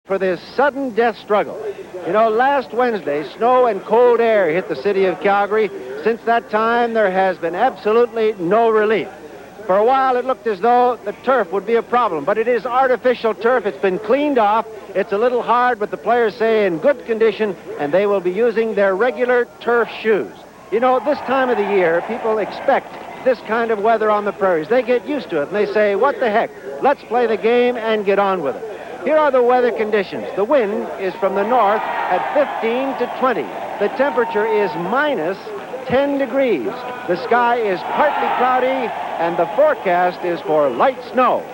for this sudden death struggle. You know, last Wednesday, snow and cold air hit the city of Calgary. Since that time, there has been absolutely no relief. For a while, it looked as though the turf would be a problem, but it is artificial turf. It's been cleaned off. It's a little hard, but the players say in good condition, and they will be using their regular turf shoes. You know, this time of the year, people expect this kind of weather on the prairies. They get used to it, and they say, what the heck? Let's play the game and get on with it. Here are the weather conditions. The wind is from the north at 15 to 20. The temperature is minus 10 degrees. The sky is partly cloudy, and the forecast is for light snow.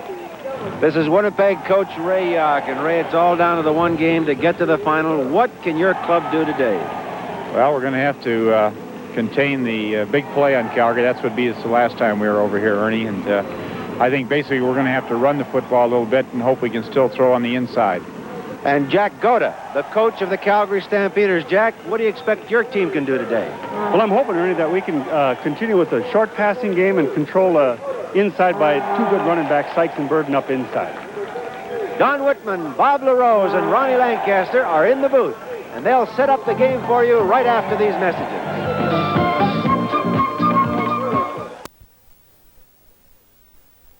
This is Winnipeg coach Ray Yark. And Ray, it's all down to the one game to get to the final. What can your club do today? Well, we're going to have to contain the big play on Calgary. That's what beat us the last time we were over here, Ernie. And I think basically we're going to have to run the football a little bit and hope we can still throw on the inside. And Jack Goda, the coach of the Calgary Stampeders. Jack, what do you expect your team can do today? Well, I'm hoping, Ernie, that we can continue with a short passing game and control inside by two good running backs, Sykes and Burden, up inside. Don Whitman, Bob LaRose, and Ronnie Lancaster are in the booth, and they'll set up the game for you right after these messages.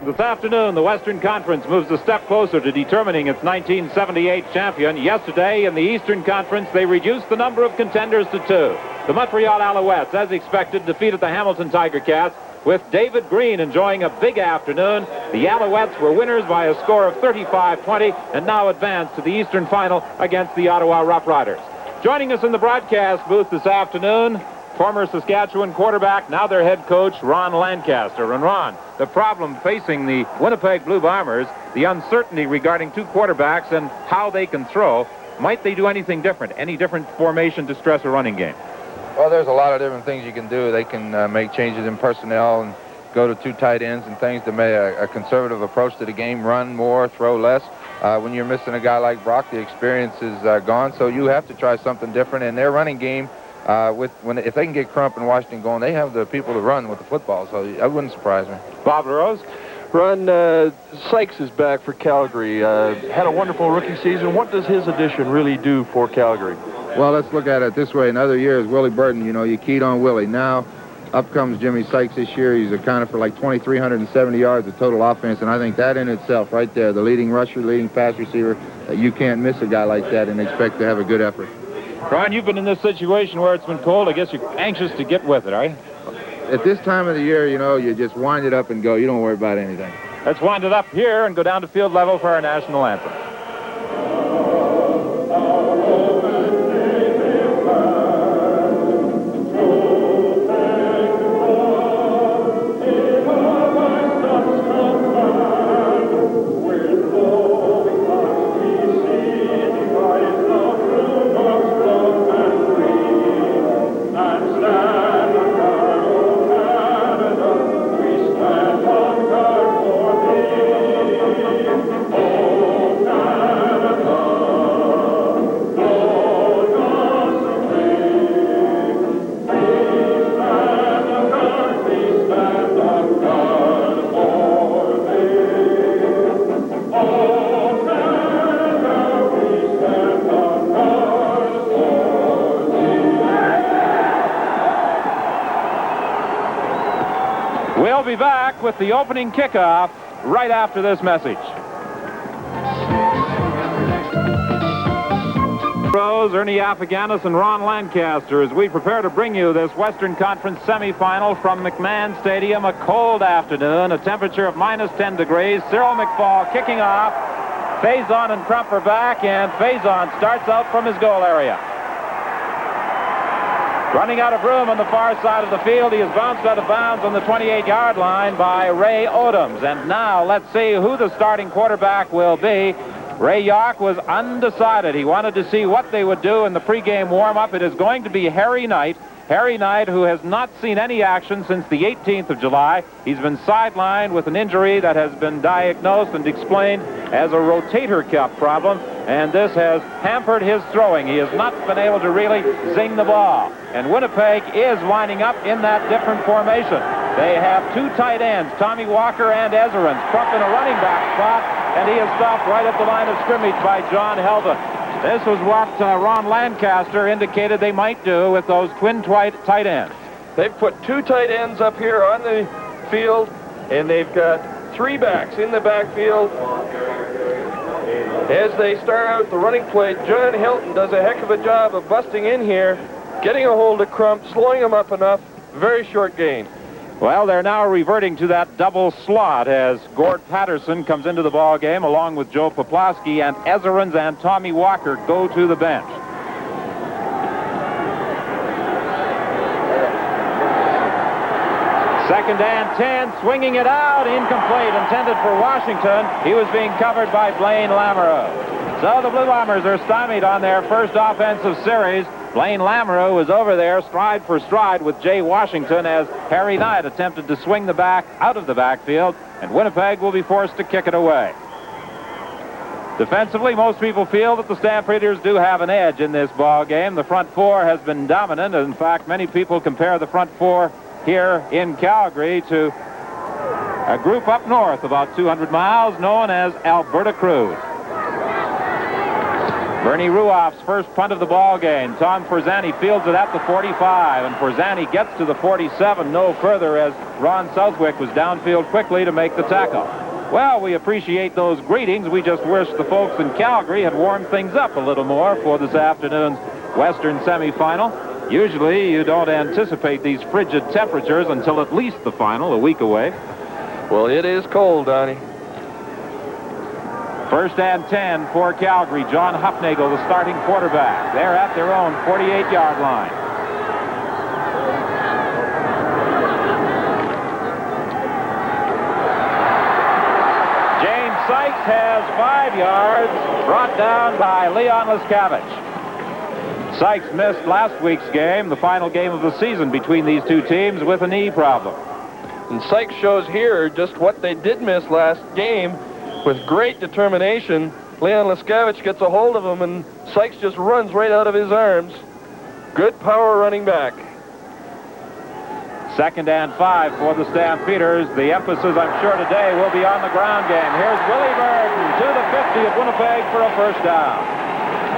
This afternoon, the Western Conference moves a step closer to determining its 1978 champion. Yesterday, in the Eastern Conference, they reduced the number of contenders to 2. The Montreal Alouettes, as expected, defeated the Hamilton Tiger Cats, with David Green enjoying a big afternoon. The Alouettes were winners by a score of 35-20 and now advance to the Eastern Final against the Ottawa Rough Riders. Joining us in the broadcast booth this afternoon, former Saskatchewan quarterback, now their head coach, Ron Lancaster. And Ron, the problem facing the Winnipeg Blue Bombers, the uncertainty regarding two quarterbacks and how they can throw, might they do anything different? Any different formation to stress a running game? Well, there's a lot of different things you can do. They can make changes in personnel and go to two tight ends and things to make a conservative approach to the game, run more, throw less. When you're missing a guy like Brock, the experience is gone, so you have to try something different. And their running game, if they can get Crump and Washington going, they have the people to run with the football, so that wouldn't surprise me. Bob LaRose? Ron, Sykes is back for Calgary. Had a wonderful rookie season. What does his addition really do for Calgary? Well, let's look at it this way. In other years, Willie Burton, you know, you keyed on Willie. Now, up comes Jimmy Sykes this year. He's accounted for like 2,370 yards of total offense, and I think that in itself right there, the leading rusher, leading pass receiver, you can't miss a guy like that and expect to have a good effort. Ron, you've been in this situation where it's been cold. I guess you're anxious to get with it, are you? At this time of the year, you know, you just wind it up and go. You don't worry about anything. Let's wind it up here and go down to field level for our national anthem. We'll be back with the opening kickoff right after this message. Rose, Ernie Afghaniss, and Ron Lancaster as we prepare to bring you this Western Conference semifinal from McMahon Stadium. A cold afternoon, a temperature of minus 10 degrees. Cyril McFall kicking off. Faison and Crump are back, and Faison starts out from his goal area. Running out of room on the far side of the field, he is bounced out of bounds on the 28-yard line by Ray Odoms. And now let's see who the starting quarterback will be. Ray Yark was undecided. He wanted to see what they would do in the pregame warm-up. It is going to be Harry Knight. Harry Knight, who has not seen any action since the 18th of July. He's been sidelined with an injury that has been diagnosed and explained as a rotator cuff problem, and this has hampered his throwing. He has not been able to really zing the ball. And Winnipeg is lining up in that different formation. They have two tight ends, Tommy Walker and Ezerins. Crump in a running back spot. and he is stopped right at the line of scrimmage by John Helva. This was what Ron Lancaster indicated they might do with those twin tight ends. They've put 2 tight ends up here on the field, and they've got 3 backs in the backfield. As they start out the running play, John Hilton does a heck of a job of busting in here, getting a hold of Crump, slowing him up enough. Very short gain. Well, they're now reverting to that double slot as Gord Patterson comes into the ball game along with Joe Poplawski, and Ezerins and Tommy Walker go to the bench. Second and 10, swinging it out, incomplete, intended for Washington. He was being covered by Blaine Lamoureux. So the Blue Bombers are stymied on their first offensive series. Blaine Lamoureux was over there stride for stride with Jay Washington as Harry Knight attempted to swing the back out of the backfield, and Winnipeg will be forced to kick it away. Defensively, most people feel that the Stampeders do have an edge in this ball game. The front four has been dominant. In fact, many people compare the front four here in Calgary to a group up north about 200 miles known as Alberta Cruise. Bernie Ruoff's first punt of the ball game. Tom Forzani fields it at the 45, and Forzani gets to the 47, no further, as Ron Southwick was downfield quickly to make the tackle. Well, we appreciate those greetings. We just wish the folks in Calgary had warmed things up a little more for this afternoon's Western semifinal. Usually you don't anticipate these frigid temperatures until at least the final, a week away. Well, it is cold, Donnie. First and 10 for Calgary. John Hufnagel, the starting quarterback. They're at their own 48-yard line. James Sykes has 5 yards, brought down by Leon Lescavich. Sykes missed last week's game, the final game of the season between these two teams, with a knee problem. And Sykes shows here just what they did miss last game with great determination. Leon Lescavich gets a hold of him, and Sykes just runs right out of his arms. Good power running back. Second and 5 for the Stampeders. The emphasis, I'm sure, today will be on the ground game. Here's Willie Burton to the 50 of Winnipeg for a first down.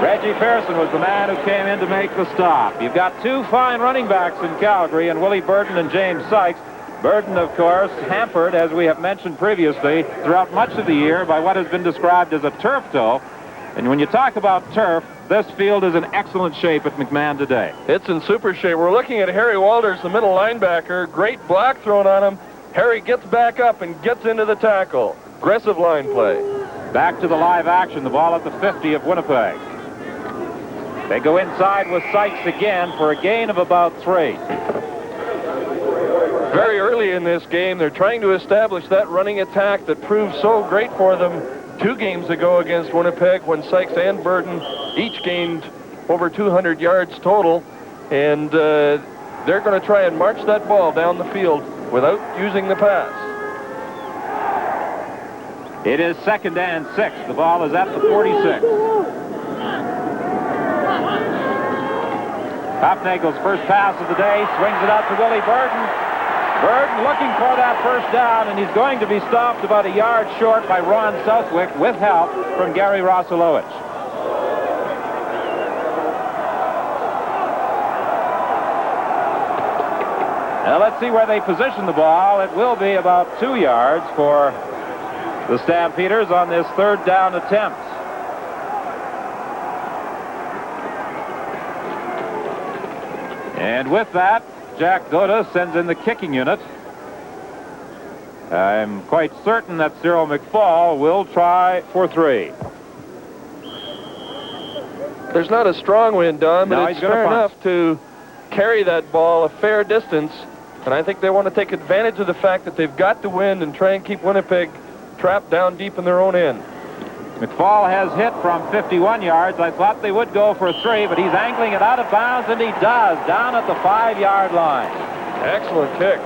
Reggie Pearson was the man who came in to make the stop. You've got 2 fine running backs in Calgary, and Willie Burton and James Sykes. Burton, of course, hampered, as we have mentioned previously, throughout much of the year by what has been described as a turf toe. And when you talk about turf, this field is in excellent shape at McMahon today. It's in super shape. We're looking at Harry Walters, the middle linebacker. Great block thrown on him. Harry gets back up and gets into the tackle. Aggressive line play. Back to the live action, the ball at the 50 of Winnipeg. They go inside with Sykes again for a gain of about 3. Very early in this game, they're trying to establish that running attack that proved so great for them 2 games ago against Winnipeg, when Sykes and Burton each gained over 200 yards total. And they're going to try and march that ball down the field without using the pass. It is second and 6. The ball is at the 46. Hufnagel's first pass of the day, swings it out to Willie Burton. Burton looking for that first down, and he's going to be stopped about a yard short by Ron Southwick with help from Gary Rosilowicz. Now let's see where they position the ball. It will be about 2 yards for the Stampeders on this third down attempt. And with that, Jack Goda sends in the kicking unit. I'm quite certain that Cyril McFall will try for 3. There's not a strong wind, Don, but No, it's fair enough to carry that ball a fair distance. And I think they want to take advantage of the fact that they've got the wind and try and keep Winnipeg trapped down deep in their own end. McFall has hit from 51 yards. I thought they would go for 3, but he's angling it out of bounds, and he does, down at the 5-yard line. Excellent kick.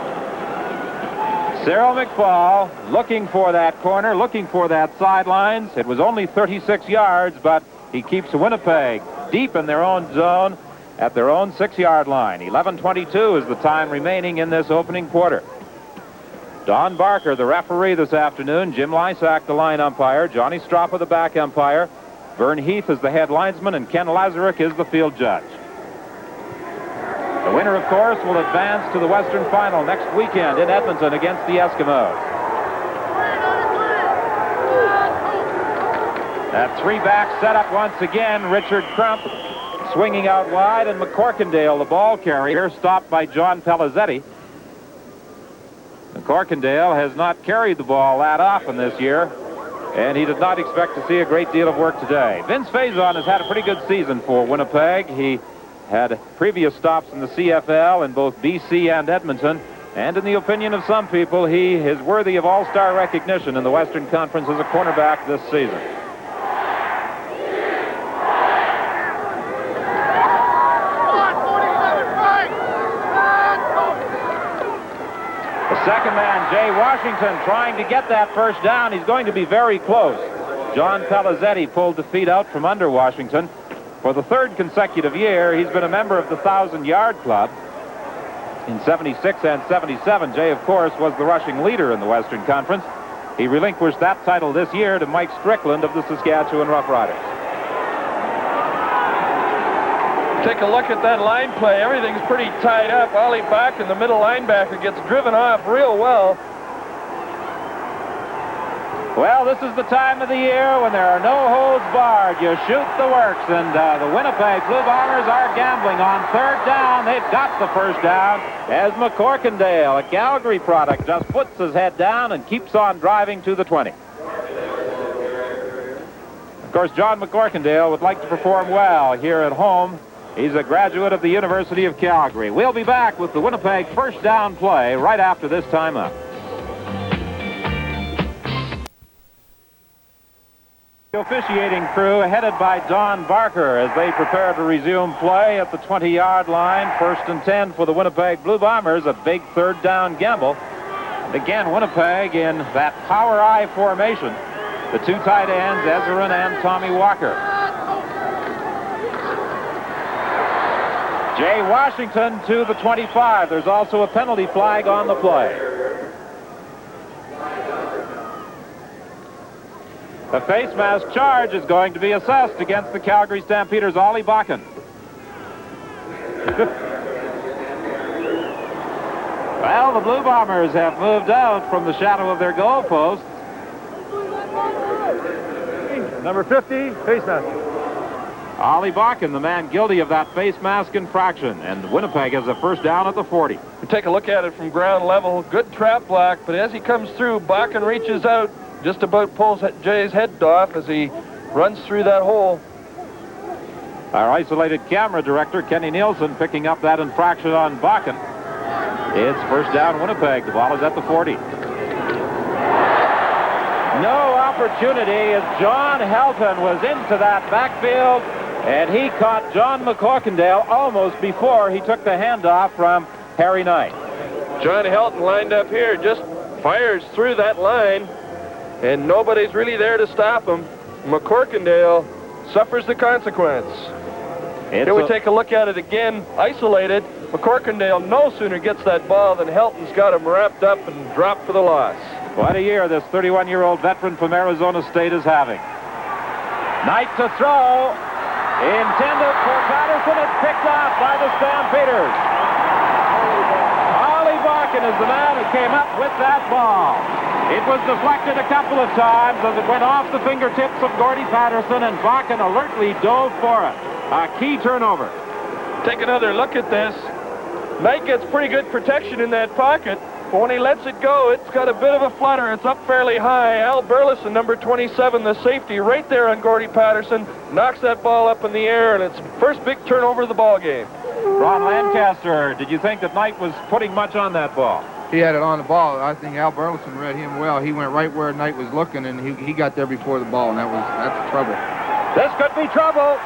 Cyril McFall looking for that corner, looking for that sidelines. It was only 36 yards, but he keeps Winnipeg deep in their own zone at their own 6-yard line. 11:22 is the time remaining in this opening quarter. Don Barker, the referee this afternoon. Jim Lysak, the line umpire. Johnny Strappa, the back umpire. Vern Heath is the head linesman, and Ken Lazaruk is the field judge. The winner, of course, will advance to the Western Final next weekend in Edmonton against the Eskimos. That three-back setup once again. Richard Crump swinging out wide, and McCorkindale, the ball carrier, stopped by John Pelizzetti. McCorkindale has not carried the ball that often this year, and he did not expect to see a great deal of work today. Vince Faison has had a pretty good season for Winnipeg. He had previous stops in the CFL in both BC and Edmonton, and in the opinion of some people, he is worthy of all-star recognition in the Western Conference as a cornerback this season. The second man, Jay Washington, trying to get that first down. He's going to be very close. John Pelizzetti pulled the feet out from under Washington. For the third consecutive year, he's been a member of the 1,000-yard club. In 76 and 77, Jay, of course, was the rushing leader in the Western Conference. He relinquished that title this year to Mike Strickland of the Saskatchewan Roughriders. Take a look at that line play. Everything's pretty tied up. Ollie back in the middle linebacker gets driven off real well. Well, this is the time of the year when there are no holds barred. You shoot the works, and the Winnipeg Blue Bombers are gambling on third down. They've got the first down as McCorkindale, a Calgary product, just puts his head down and keeps on driving to the 20. Of course, John McCorkindale would like to perform well here at home. He's a graduate of the University of Calgary. We'll be back with the Winnipeg first down play right after this timeout. The officiating crew headed by Don Barker as they prepare to resume play at the 20-yard line. 1st and 10 for the Winnipeg Blue Bombers, a big third down gamble. And again, Winnipeg in that power I formation. The two tight ends, Ezrin and Tommy Walker. Jay Washington to the 25. There's also a penalty flag on the play. The face mask charge is going to be assessed against the Calgary Stampeders' Ollie Bakken. Well, the Blue Bombers have moved out from the shadow of their goal post. Number 50, face mask. Ollie Bakken, the man guilty of that face mask infraction, and Winnipeg has a first down at the 40. You take a look at it from ground level. Good trap block, but as he comes through, Bakken reaches out, just about pulls Jay's head off as he runs through that hole. Our isolated camera director, Kenny Nielsen, picking up that infraction on Bakken. It's first down Winnipeg. The ball is at the 40. No opportunity as John Helton was into that backfield, and he caught John McCorkindale almost before he took the handoff from Harry Knight. John Helton lined up here, just fires through that line, and nobody's really there to stop him. McCorkindale suffers the consequence. Here we take a look at it again, isolated. McCorkindale no sooner gets that ball than Helton's got him wrapped up and dropped for the loss. What a year this 31-year-old veteran from Arizona State is having. Knight to throw. Intended for Patterson. It's picked off by the Stampeders. Ollie Bakken is the man who came up with that ball. It was deflected a couple of times as it went off the fingertips of Gordy Patterson, and Bakken alertly dove for it. A key turnover. Take another look at this. Knight gets pretty good protection in that pocket, but when he lets it go, it's got a bit of a flutter. It's up fairly high. Al Burleson, number 27, the safety, right there on Gordy Patterson, knocks that ball up in the air, and it's first big turnover of the ball game. Ron Lancaster, did you think that Knight was putting much on that ball? He had it on the ball. I think Al Burleson read him well. He went right where Knight was looking, and he got there before the ball, and that's trouble. This could be trouble.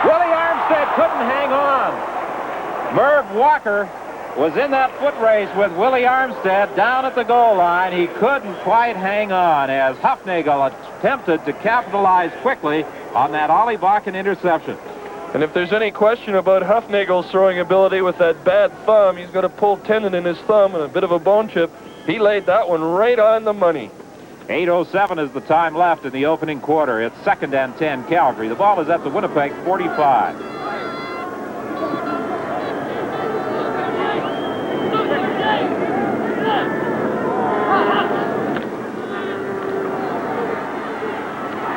Willie Armstead couldn't hang on. Merv Walker was in that foot race with Willie Armstead down at the goal line. He couldn't quite hang on as Hufnagel attempted to capitalize quickly on that Ollie Bakken interception. And if there's any question about Hufnagel's throwing ability with that bad thumb, he's got a pulled tendon in his thumb and a bit of a bone chip. He laid that one right on the money. 8:07 is the time left in the opening quarter. It's 2nd and 10, Calgary. The ball is at the Winnipeg 45.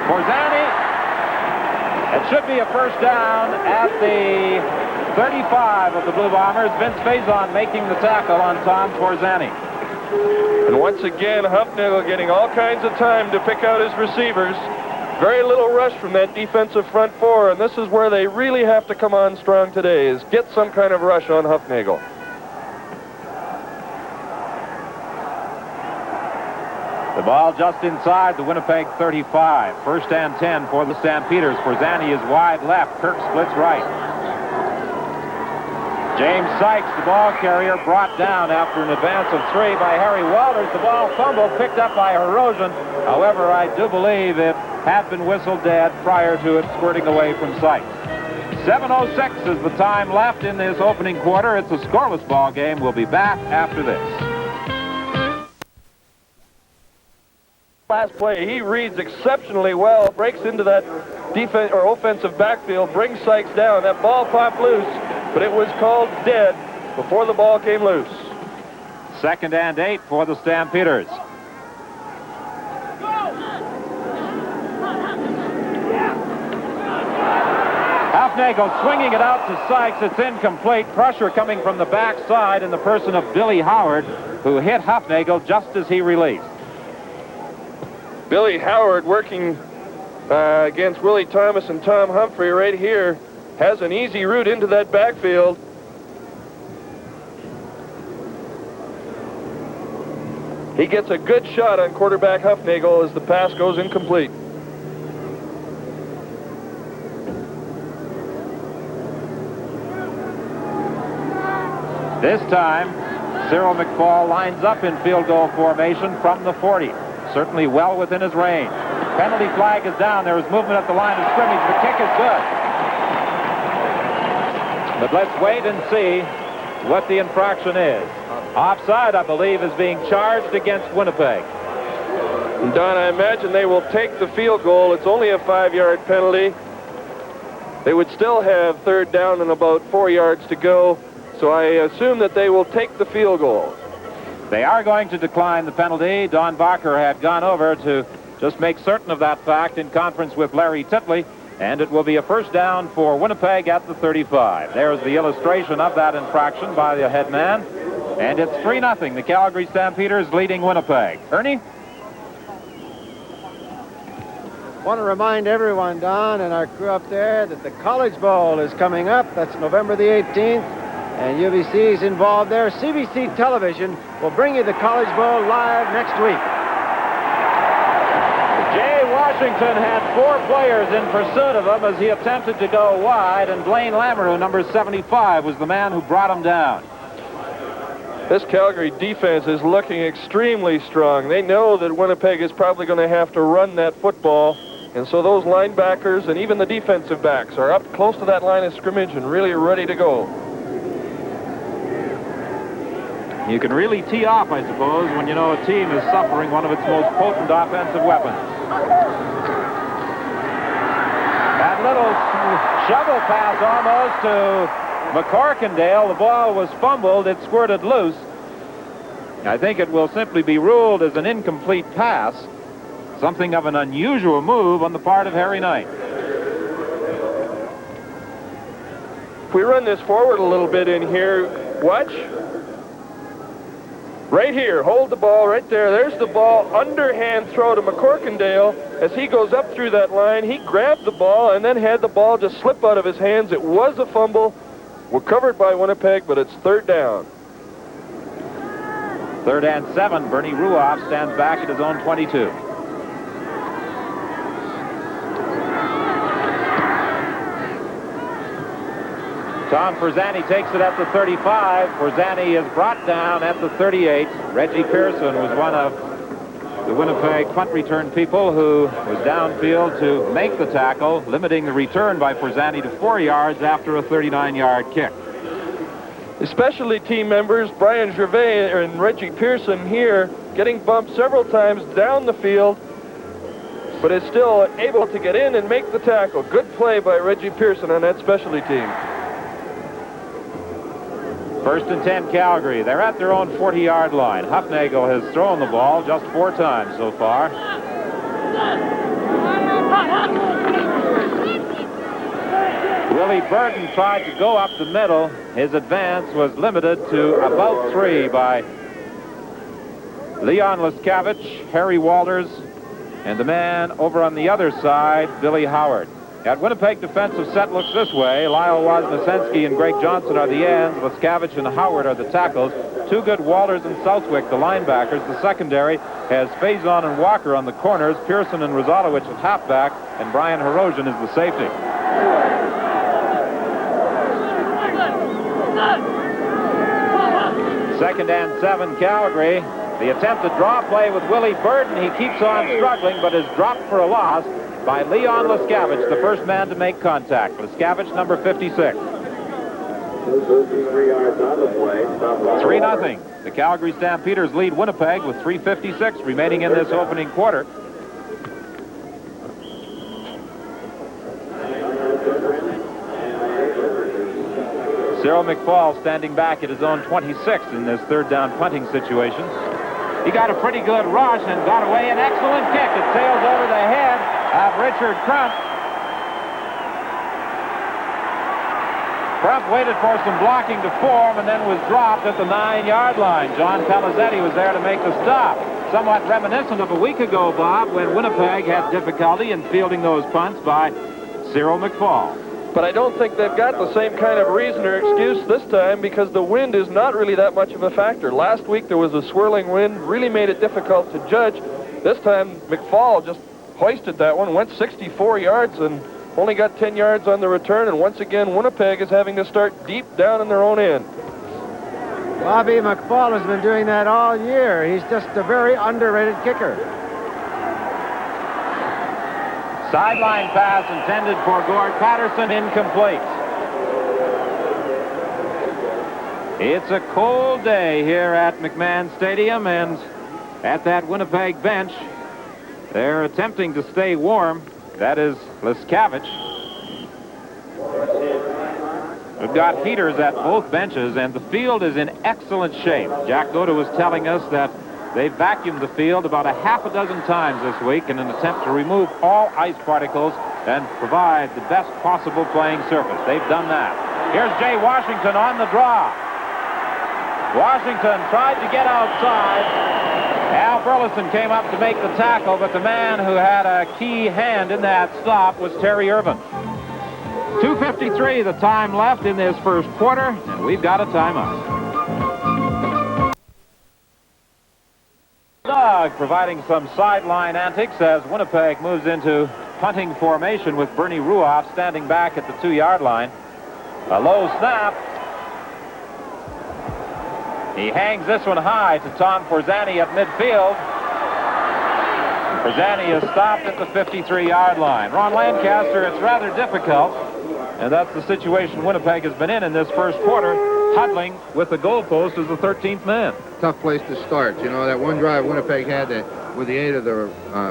Forzani. It should be a first down at the 35 of the Blue Bombers. Vince Faison making the tackle on Tom Forzani. And once again, Hufnagel getting all kinds of time to pick out his receivers. Very little rush from that defensive front four, and this is where they really have to come on strong today, is get some kind of rush on Hufnagel. The ball just inside the Winnipeg 35. 1st and 10 for the Stampeders. Forzani is wide left. Kirk splits right. James Sykes, the ball carrier, brought down after an advance of 3 by Harry Walters. The ball fumbled, picked up by Erosion. However, I do believe it had been whistled dead prior to it squirting away from Sykes. 7:06 is the time left in this opening quarter. It's a scoreless ball game. We'll be back after this. Last play, he reads exceptionally well, breaks into that defense or offensive backfield, brings Sykes down. That ball popped loose, but it was called dead before the ball came loose. 2nd and 8 for the Stampeders. Hufnagel swinging it out to Sykes. It's incomplete. Pressure coming from the backside in the person of Billy Howard, who hit Hufnagel just as he released. Billy Howard working against Willie Thomas and Tom Humphrey right here. Has an easy route into that backfield. He gets a good shot on quarterback Hufnagel as the pass goes incomplete. This time, Cyril McFall lines up in field goal formation from the 40. Certainly well within his range. Penalty flag is down. There is movement at the line of scrimmage. The kick is good. But let's wait and see what the infraction is. Offside, I believe, is being charged against Winnipeg. And Don, I imagine they will take the field goal. It's only a 5-yard penalty. They would still have 3rd down and about 4 yards to go. So I assume that they will take the field goal. They are going to decline the penalty. Don Barker had gone over to just make certain of that fact in conference with Larry Titley, and it will be a first down for Winnipeg at the 35. There's the illustration of that infraction by the head man, and it's 3-0. The Calgary Stampeders leading Winnipeg. Ernie? I want to remind everyone, Don, and our crew up there, that the College Bowl is coming up. That's November the 18th. And UBC is involved there. CBC Television will bring you the College Bowl live next week. Jay Washington had 4 players in pursuit of him as he attempted to go wide, and Blaine Lamoureux, number 75, was the man who brought him down. This Calgary defense is looking extremely strong. They know that Winnipeg is probably going to have to run that football, and so those linebackers and even the defensive backs are up close to that line of scrimmage and really ready to go. You can really tee off, I suppose, when you know a team is suffering one of its most potent offensive weapons. That little shovel pass almost to McCorkindale. The ball was fumbled. It squirted loose. I think it will simply be ruled as an incomplete pass. Something of an unusual move on the part of Harry Knight. If we run this forward a little bit in here, watch. Right here, hold the ball right there. There's the ball, underhand throw to McCorkindale. As he goes up through that line, he grabbed the ball and then had the ball just slip out of his hands. It was a fumble. We're covered by Winnipeg, but it's 3rd down. 3rd and 7. Bernie Ruoff stands back at his own 22. Tom Forzani takes it at the 35. Forzani is brought down at the 38. Reggie Pearson was one of the Winnipeg punt return people who was downfield to make the tackle, limiting the return by Forzani to 4 yards after a 39-yard kick. The specialty team members, Brian Gervais and Reggie Pearson here, getting bumped several times down the field, but is still able to get in and make the tackle. Good play by Reggie Pearson on that specialty team. 1st and 10 Calgary. They're at their own 40-yard line. Hufnagel has thrown the ball just 4 times so far. Willie Burton tried to go up the middle. His advance was limited to about 3 by Leon Leskavich, Harry Walters, and the man over on the other side, Billy Howard. At Winnipeg, defensive set looks this way. Lyle Wozniacki and Greg Johnson are the ends. Leskavich and Howard are the tackles. 2 good Walters and Southwick, the linebackers. The secondary has Faison and Walker on the corners, Pearson and Rozalowicz at halfback, and Brian Hirosian is the safety. Second and 7 Calgary. The attempted draw play with Willie Burton. He keeps on struggling, but is dropped for a loss by Leon Leskavich, the first man to make contact. Leskavich, number 56. 3-0. The Calgary Stampeders lead Winnipeg with 3:56 remaining in this opening quarter. Cyril McFall standing back at his own 26 in this third down punting situation. He got a pretty good rush and got away an excellent kick. It sails over the head of Richard Crump. Crump waited for some blocking to form and then was dropped at the 9-yard line. John Pelizetti was there to make the stop. Somewhat reminiscent of a week ago, Bob, when Winnipeg had difficulty in fielding those punts by Cyril McFall. But I don't think they've got the same kind of reason or excuse this time, because the wind is not really that much of a factor. Last week there was a swirling wind, really made it difficult to judge. This time McFall just hoisted that one, went 64 yards and only got 10 yards on the return. And once again, Winnipeg is having to start deep down in their own end. Bobby McFall has been doing that all year. He's just a very underrated kicker. Sideline pass intended for Gord Patterson, incomplete. It's a cold day here at McMahon Stadium, and at that Winnipeg bench, they're attempting to stay warm. That is Leskavich. We've got heaters at both benches, and the field is in excellent shape. Jack Goda was telling us that they vacuumed the field about a half a dozen times this week in an attempt to remove all ice particles and provide the best possible playing surface. They've done that. Here's Jay Washington on the draw. Washington tried to get outside. Al Burleson came up to make the tackle, but the man who had a key hand in that stop was Terry Irvin. 2:53 the time left in this first quarter, and we've got a timeout. Dog providing some sideline antics as Winnipeg moves into punting formation with Bernie Ruoff standing back at the 2-yard line. A low snap. He hangs this one high to Tom Forzani at midfield. Forzani is stopped at the 53-yard line. Ron Lancaster, it's rather difficult, and that's the situation Winnipeg has been in this first quarter, huddling with the goalpost as the 13th man. Tough place to start. You know, that one drive Winnipeg had that with the aid of the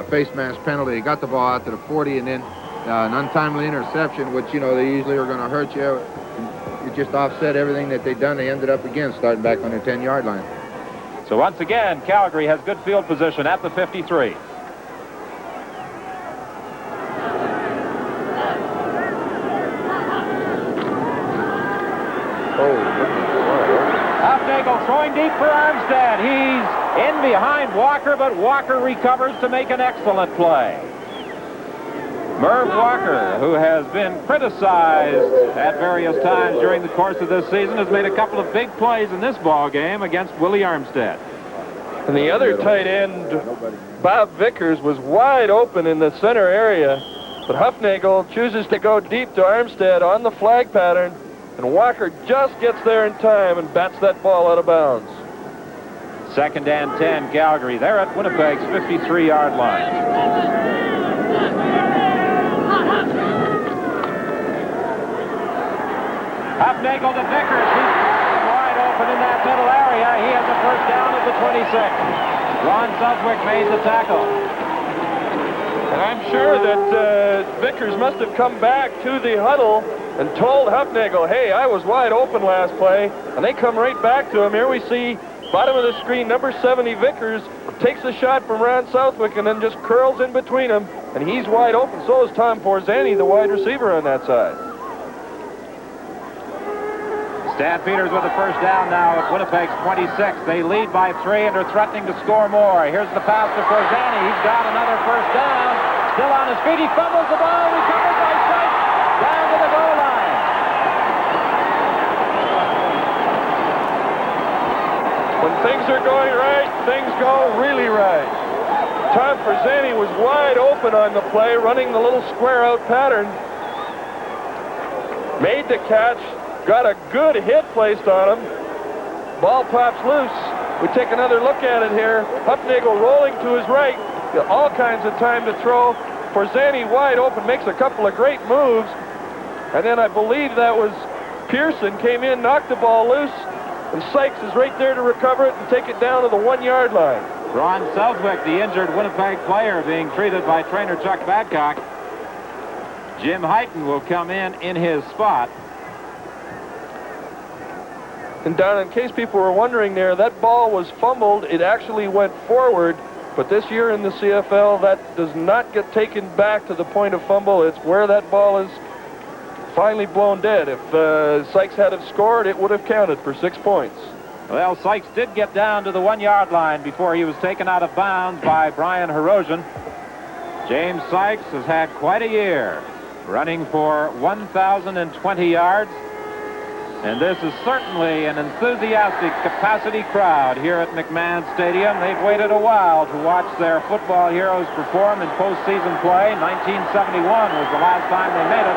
face mask penalty, they got the ball out to the 40, and then an untimely interception, which, you know, they usually are going to hurt you. It just offset everything that they'd done. They ended up again starting back on their 10-yard line. So once again, Calgary has good field position at the 53. Hufnagel throwing deep for Armstead. He's in behind Walker, but Walker recovers to make an excellent play. Merv Walker, who has been criticized at various times during the course of this season, has made a couple of big plays in this ball game against Willie Armstead. And the other tight end, Bob Vickers, was wide open in the center area, but Hufnagel chooses to go deep to Armstead on the flag pattern, and Walker just gets there in time and bats that ball out of bounds. 2nd and 10, Calgary. They're at Winnipeg's 53-yard line. Hufnagel to Vickers. He's open in that middle area. He has a first down at the 26. Ron Southwick made the tackle. And I'm sure that Vickers must have come back to the huddle and told Hufnagel, hey, I was wide open last play. And they come right back to him. Here we see, bottom of the screen, number 70 Vickers takes a shot from Ron Southwick and then just curls in between them. And he's wide open. So is Tom Porzani, the wide receiver on that side. Stampeders with a first down now at Winnipeg's 26. They lead by 3 and are threatening to score more. Here's the pass to Porzani. He's got another first down. Still on his feet. He fumbles the ball. Recovered by Sykes. Down to the goal line. When things are going right, things go really right. Tom Porzani was wide open on the play, running the little square out pattern. Made the catch. Got a good hit placed on him. Ball pops loose. We take another look at it here. Hufnagel rolling to his right. Got all kinds of time to throw. Porzani wide open, makes a couple of great moves. And then I believe that was Pearson came in, knocked the ball loose, and Sykes is right there to recover it and take it down to the 1-yard line. Ron Southwick, the injured Winnipeg player, being treated by trainer Chuck Badcock. Jim Hyten will come in his spot. And Don, in case people were wondering there, that ball was fumbled. It actually went forward. But this year in the CFL, that does not get taken back to the point of fumble. It's where that ball is finally blown dead. If Sykes had have scored, it would have counted for 6 points. Well, Sykes did get down to the 1-yard line before he was taken out of bounds by Brian Herosian. James Sykes has had quite a year, running for 1,020 yards. And this is certainly an enthusiastic capacity crowd here at McMahon Stadium. They've waited a while to watch their football heroes perform in postseason play. 1971 was the last time they made it,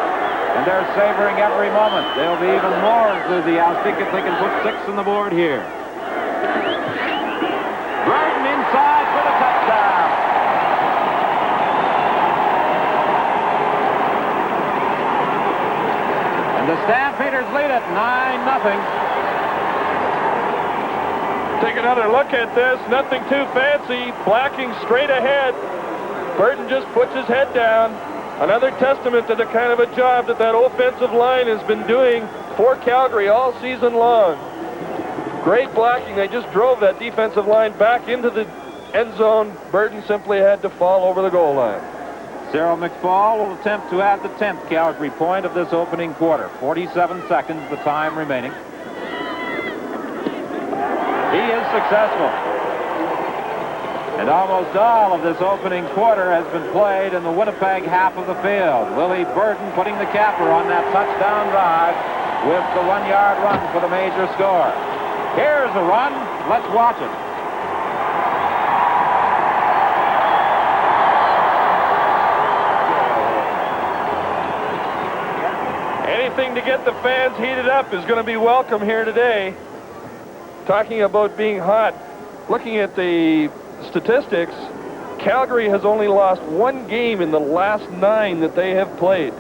and they're savoring every moment. They'll be even more enthusiastic if they can put 6 on the board here. Burton inside for the touchdown. And the Stampeders lead it 9-0. Take another look at this. Nothing too fancy. Blacking straight ahead. Burton just puts his head down. Another testament to the kind of a job that offensive line has been doing for Calgary all season long. Great blocking. They just drove that defensive line back into the end zone. Burton simply had to fall over the goal line. Cyril McFall will attempt to add the 10th Calgary point of this opening quarter. 47 seconds, the time remaining. He is successful. And almost all of this opening quarter has been played in the Winnipeg half of the field. Willie Burton putting the capper on that touchdown drive with the 1-yard run for the major score. Here's a run. Let's watch it. Anything to get the fans heated up is going to be welcome here today. Talking about being hot, looking at the statistics, Calgary has only lost 1 game in the last 9 that they have played.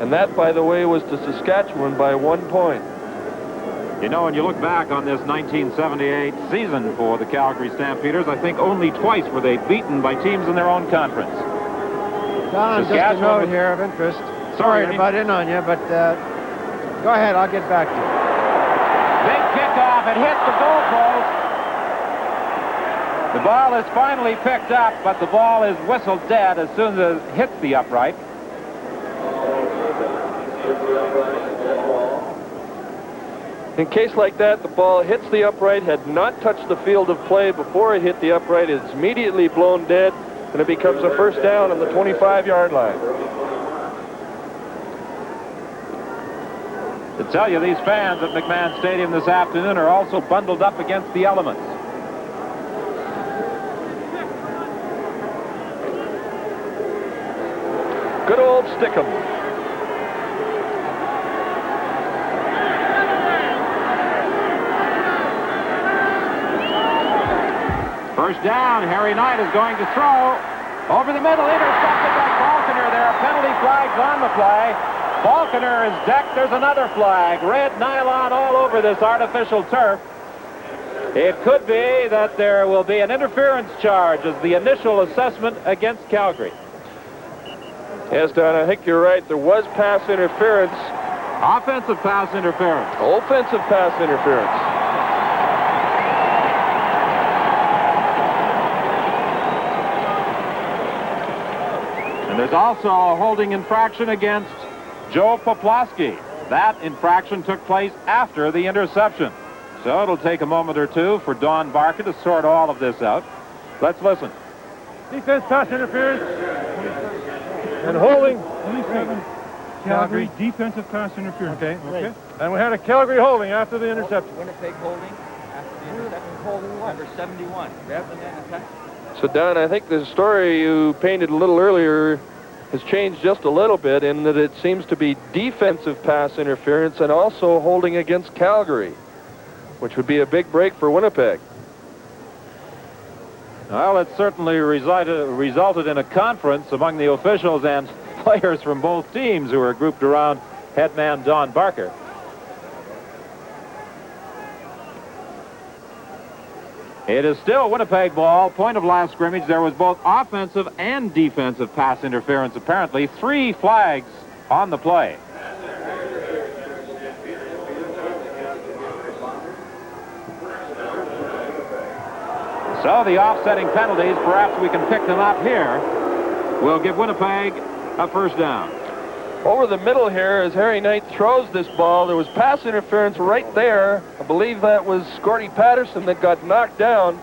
And that, by the way, was to Saskatchewan by 1 point. You know, when you look back on this 1978 season for the Calgary Stampeders, I think only twice were they beaten by teams in their own conference. Don, just a note here of interest. Sorry to butt in on you, but go ahead, I'll get back to you. Big kickoff, it hit the goalpost. The ball is finally picked up, but the ball is whistled dead as soon as it hits the upright. In case like that, the ball hits the upright, had not touched the field of play before it hit the upright, it's immediately blown dead, and it becomes a first down on the 25-yard line. To tell you, these fans at McMahon Stadium this afternoon are also bundled up against the elements. Good old Stickham. First down, Harry Knight is going to throw. Over the middle, intercepted by Falconer. There are penalty flags on the play. Falconer is decked. There's another flag. Red nylon all over this artificial turf. It could be that there will be an interference charge as the initial assessment against Calgary. Yes, Don, I think you're right. There was pass interference. Offensive pass interference. Offensive pass interference. And there's also a holding infraction against Joe Poplawski. That infraction took place after the interception. So it'll take a moment or two for Don Barker to sort all of this out. Let's listen. Defense pass interference. And holding. 27, Calgary, defensive pass interference. Okay. And we had a Calgary holding after the interception. Winnipeg holding after the interception. Holding what? Number 71. So, Don, I think the story you painted a little earlier has changed just a little bit in that it seems to be defensive pass interference and also holding against Calgary, which would be a big break for Winnipeg. Well, it certainly resulted in a conference among the officials and players from both teams who were grouped around head man Don Barker. It is still Winnipeg ball, point of last scrimmage. There was both offensive and defensive pass interference, apparently. 3 flags on the play. So the offsetting penalties, perhaps we can pick them up here, will give Winnipeg a first down. Over the middle here, as Harry Knight throws this ball, there was pass interference right there. I believe that was Scorty Patterson that got knocked down.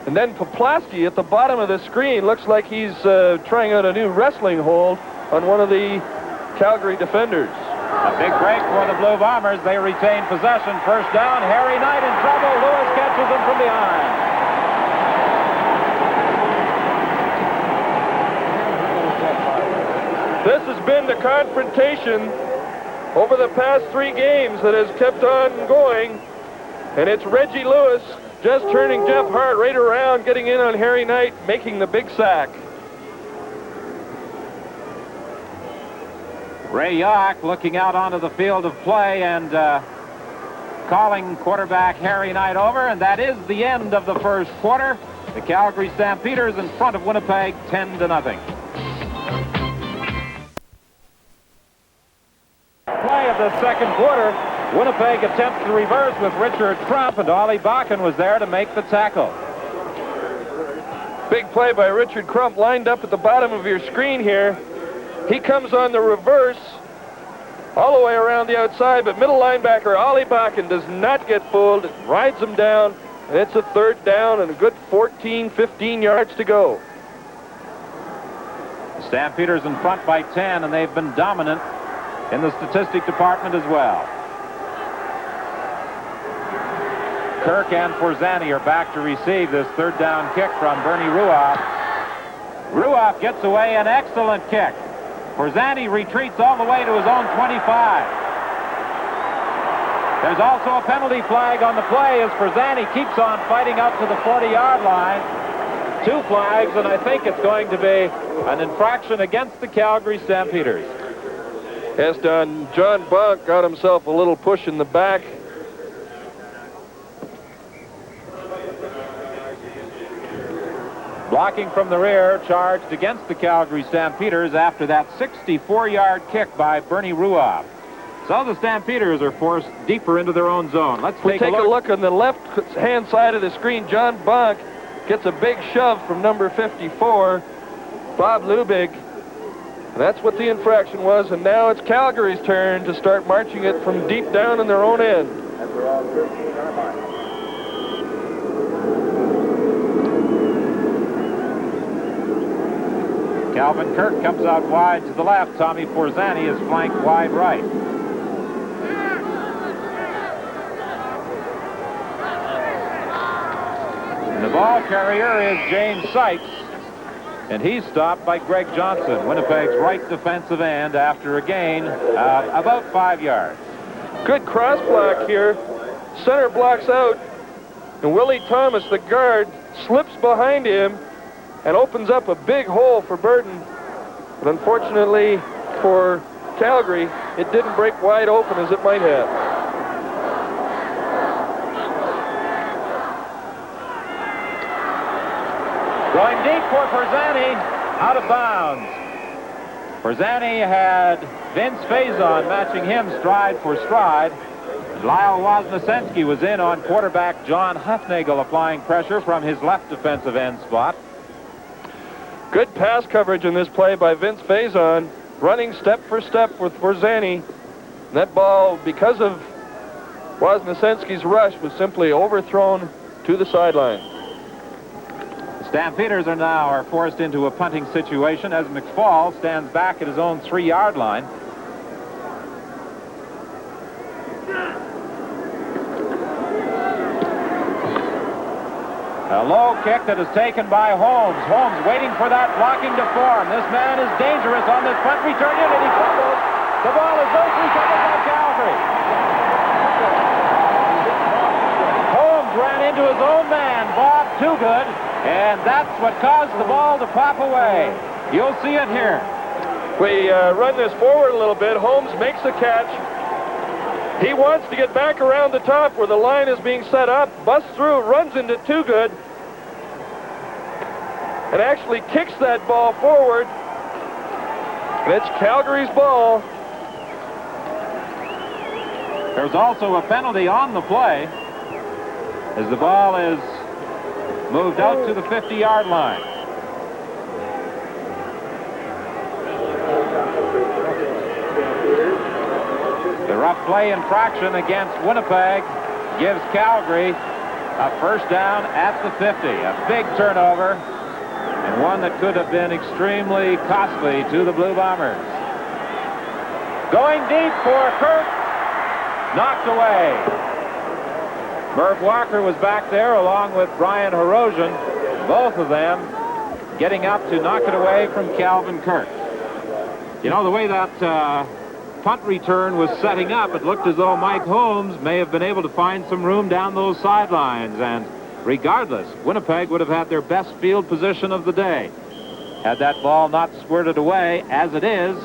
And then Poplawski at the bottom of the screen looks like he's trying out a new wrestling hold on one of the Calgary defenders. A big break for the Blue Bombers. They retain possession. First down. Harry Knight in trouble. Lewis catches him from behind. This has been the confrontation over the past 3 games that has kept on going. And it's Reggie Lewis just turning Jeff Hart right around, getting in on Harry Knight, making the big sack. Ray Yock looking out onto the field of play and calling quarterback Harry Knight over. And that is the end of the first quarter. The Calgary Stampeders in front of Winnipeg 10-0. Play of the second quarter. Winnipeg attempts to reverse with Richard Crump, and Ollie Bakken was there to make the tackle. Big play by Richard Crump, lined up at the bottom of your screen here. He comes on the reverse all the way around the outside, but middle linebacker Ollie Bakken does not get fooled, rides him down, and it's a third down and a good 14, 15 yards to go. The Stampeders in front by 10, and they've been dominant in the statistic department as well. Kirk and Forzani are back to receive this third down kick from Bernie Ruoff. Ruoff gets away, an excellent kick. Forzani retreats all the way to his own 25. There's also a penalty flag on the play as Forzani keeps on fighting out to the 40-yard line. 2 flags, and I think it's going to be an infraction against the Calgary Stampeders. Yes, Don. John Bonk got himself a little push in the back. Blocking from the rear, charged against the Calgary Stampeders after that 64-yard kick by Bernie Ruoff. So the Stampeders are forced deeper into their own zone. Let's take a look on the left-hand side of the screen. John Bonk gets a big shove from number 54, Bob Lubig. That's what the infraction was, and now it's Calgary's turn to start marching it from deep down in their own end. Calvin Kirk comes out wide to the left. Tommy Forzani is flanked wide right. And the ball carrier is James Sykes, and he's stopped by Greg Johnson, Winnipeg's right defensive end, after a gain of about 5 yards. Good cross block here. Center blocks out, and Willie Thomas, the guard, slips behind him and opens up a big hole for Burton. But unfortunately for Calgary, it didn't break wide open as it might have. Going deep for Perzani, out of bounds. Perzani had Vince Faison matching him stride for stride. Lyle Wozniacki was in on quarterback John Hufnagel, applying pressure from his left defensive end spot. Good pass coverage in this play by Vince Faison, running step for step with Perzani. That ball, because of Wozniacki's rush, was simply overthrown to the sideline. The Stampeders are forced into a punting situation as McFall stands back at his own 3-yard line. A low kick that is taken by Holmes. Holmes waiting for that blocking to form. This man is dangerous on this punt return in, and he fumbles. The ball is loose, recovered by Calgary. Holmes ran into his own man, Bob Toogood, and that's what caused the ball to pop away. You'll see it here. We run this forward a little bit. Holmes makes the catch. He wants to get back around the top where the line is being set up, busts through, runs into Toogood, and actually kicks that ball forward. And it's Calgary's ball. There's also a penalty on the play as the ball is moved out to the 50-yard line. The rough play infraction against Winnipeg gives Calgary a first down at the 50. A big turnover, and one that could have been extremely costly to the Blue Bombers. Going deep for Kirk, knocked away. Merv Walker was back there along with Brian Hirosian, both of them getting up to knock it away from Calvin Kirk. You know, the way that punt return was setting up, it looked as though Mike Holmes may have been able to find some room down those sidelines, and regardless, Winnipeg would have had their best field position of the day. Had that ball not squirted away, as it is,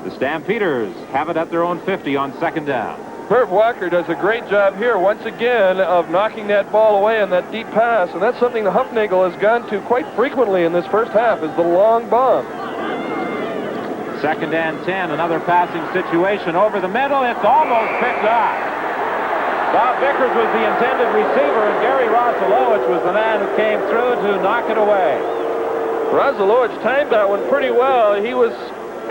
the Stampeders have it at their own 50 on second down. Merv Walker does a great job here once again of knocking that ball away on that deep pass, and that's something that Hufnagel has gone to quite frequently in this first half, is the long bomb. Second and 10, another passing situation over the middle. It's almost picked off. Bob Vickers was the intended receiver, and Gary Rosalowicz was the man who came through to knock it away. Rosalowicz timed that one pretty well. He was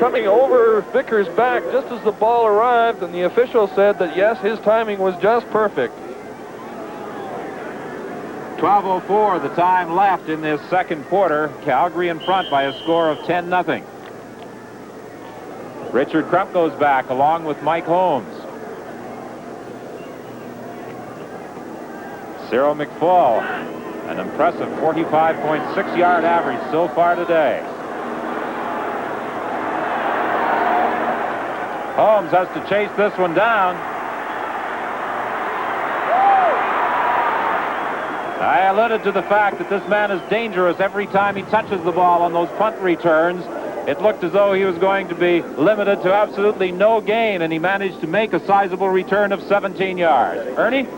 coming over Vickers' back just as the ball arrived, and the official said that, yes, his timing was just perfect. 12:04 the time left in this second quarter. Calgary in front by a score of 10-0. Richard Crump goes back along with Mike Holmes. Cyril McFall, an impressive 45.6-yard average so far today. Holmes has to chase this one down. I alluded to the fact that this man is dangerous every time he touches the ball on those punt returns. It looked as though he was going to be limited to absolutely no gain, and he managed to make a sizable return of 17 yards. Ernie?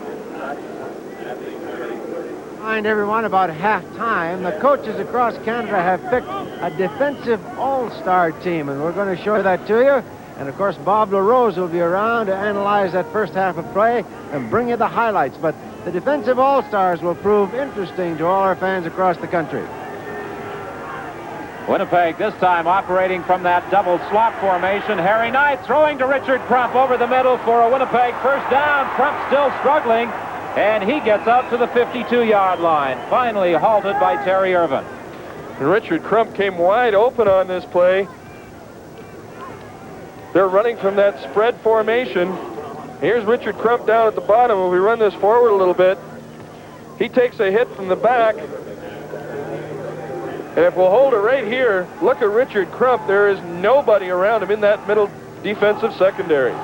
Remind everyone about halftime. The coaches across Canada have picked a defensive all-star team, and we're going to show that to you. And, of course, Bob LaRose will be around to analyze that first half of play and bring you the highlights. But the defensive all-stars will prove interesting to all our fans across the country. Winnipeg this time operating from that double slot formation. Harry Knight throwing to Richard Crump over the middle for a Winnipeg first down. Crump still struggling, and he gets out to the 52-yard line, finally halted by Terry Irvin. And Richard Crump came wide open on this play. They're running from that spread formation. Here's Richard Crump down at the bottom. When we run this forward a little bit, he takes a hit from the back. And if we'll hold it right here, look at Richard Crump. There is nobody around him in that middle defensive secondary.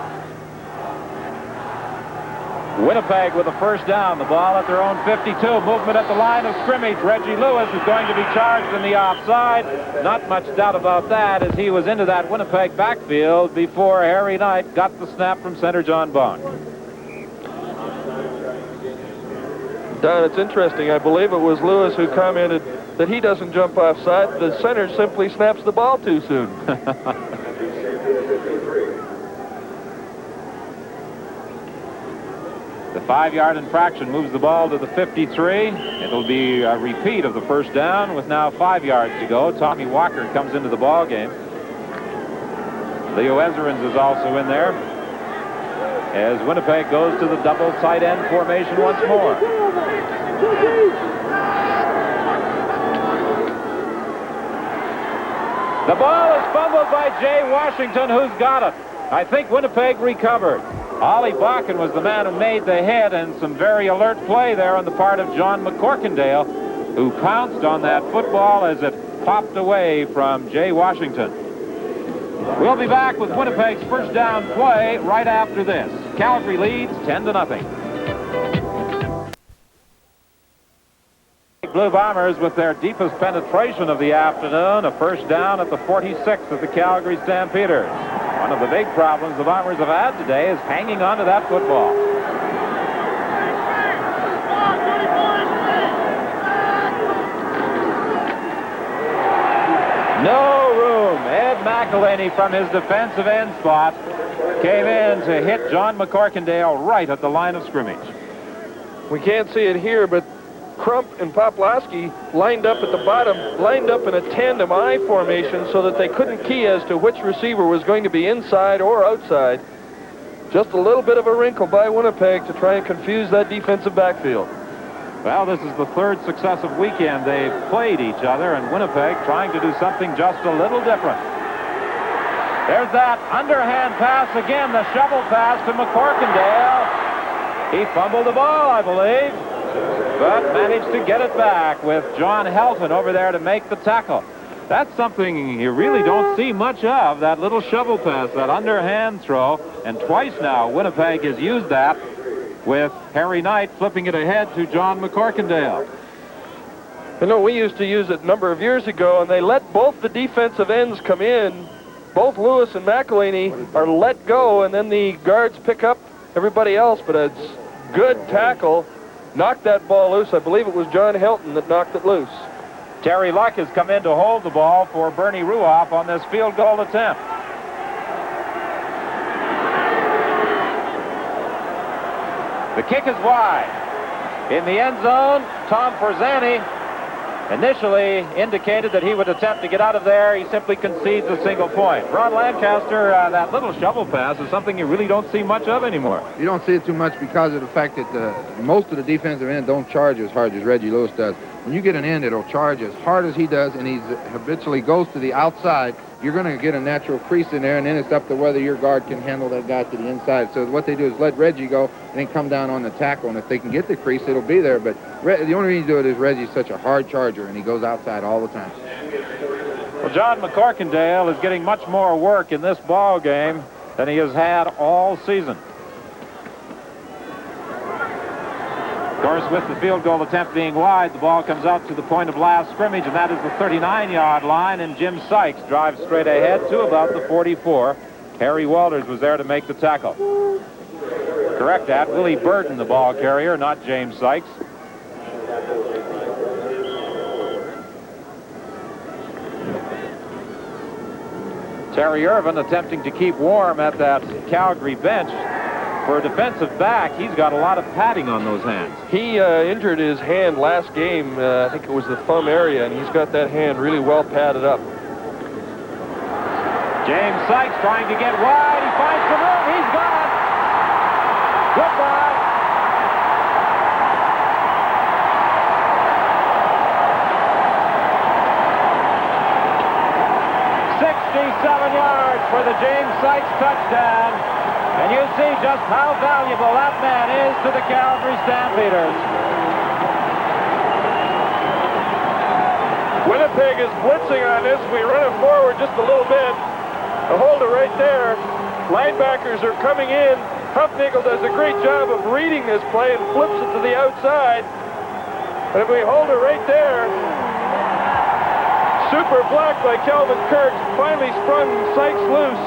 Winnipeg with a first down. The ball at their own 52. Movement at the line of scrimmage. Reggie Lewis is going to be charged in the offside. Not much doubt about that, as he was into that Winnipeg backfield before Harry Knight got the snap from center John Bond. Don, it's interesting. I believe it was Lewis who commented that he doesn't jump offside. The center simply snaps the ball too soon. The 5-yard infraction moves the ball to the 53. It'll be a repeat of the first down with now 5 yards to go. Tommy Walker comes into the ball game. Leo Ezerins is also in there as Winnipeg goes to the double tight end formation once more. The ball is fumbled by Jay Washington, who's got it. I think Winnipeg recovered. Ollie Bakken was the man who made the hit, and some very alert play there on the part of John McCorkindale, who pounced on that football as it popped away from Jay Washington. We'll be back with Winnipeg's first down play right after this. Calgary leads 10-0. Blue Bombers with their deepest penetration of the afternoon, a first down at the 46 of the Calgary Stampeders. One of the big problems the Bombers have had today is hanging on to that football. No room. Ed McElhaney from his defensive end spot came in to hit John McCorkindale right at the line of scrimmage. We can't see it here, but Crump and Poplawski lined up at the bottom, lined up in a tandem I formation so that they couldn't key as to which receiver was going to be inside or outside. Just a little bit of a wrinkle by Winnipeg to try and confuse that defensive backfield. Well, this is the third successive weekend they've played each other, and Winnipeg trying to do something just a little different. There's that underhand pass again, the shovel pass to McCorkindale. He fumbled the ball, I believe, but managed to get it back with John Helton over there to make the tackle. That's something you really don't see much of, that little shovel pass, that underhand throw, and twice now Winnipeg has used that with Harry Knight flipping it ahead to John McCorkindale. You know, we used to use it a number of years ago, and they let both the defensive ends come in. Both Lewis and McElhaney are let go, and then the guards pick up everybody else, but it's good tackle. Knocked that ball loose. I believe it was John Helton that knocked it loose. Terry Luck has come in to hold the ball for Bernie Ruoff on this field goal attempt. The kick is wide. In the end zone, Tom Forzani initially indicated that he would attempt to get out of there. He simply concedes a single point. Ron Lancaster, that little shovel pass is something you really don't see much of anymore. You don't see it too much because of the fact that most of the defensive end don't charge as hard as Reggie Lewis does. When you get an end, it'll charge as hard as he does, and he habitually goes to the outside. You're going to get a natural crease in there, and then it's up to whether your guard can handle that guy to the inside. So what they do is let Reggie go and then come down on the tackle, and if they can get the crease, it'll be there. But the only reason to do it is Reggie's such a hard charger, and he goes outside all the time. Well, John McCorkindale is getting much more work in this ball game than he has had all season. Of course, with the field goal attempt being wide, the ball comes out to the point of last scrimmage, and that is the 39-yard line, and Jim Sykes drives straight ahead to about the 44. Harry Walters was there to make the tackle. Correct that. Willie Burden, the ball carrier, not James Sykes. Terry Irvin attempting to keep warm at that Calgary bench. For a defensive back, he's got a lot of padding on those hands. He injured his hand last game. I think it was the thumb area, and he's got that hand really well padded up. James Sykes trying to get wide. He finds the room. He's gone. Goodbye. .67 yards for the James Sykes touchdown. And you see just how valuable that man is to the Calgary Stampeders. Winnipeg is blitzing on this. We run it forward just a little bit. A holder right there. Linebackers are coming in. Huffnagel does a great job of reading this play and flips it to the outside. And if we hold it right there, super block by Kelvin Kirk finally sprung Sykes loose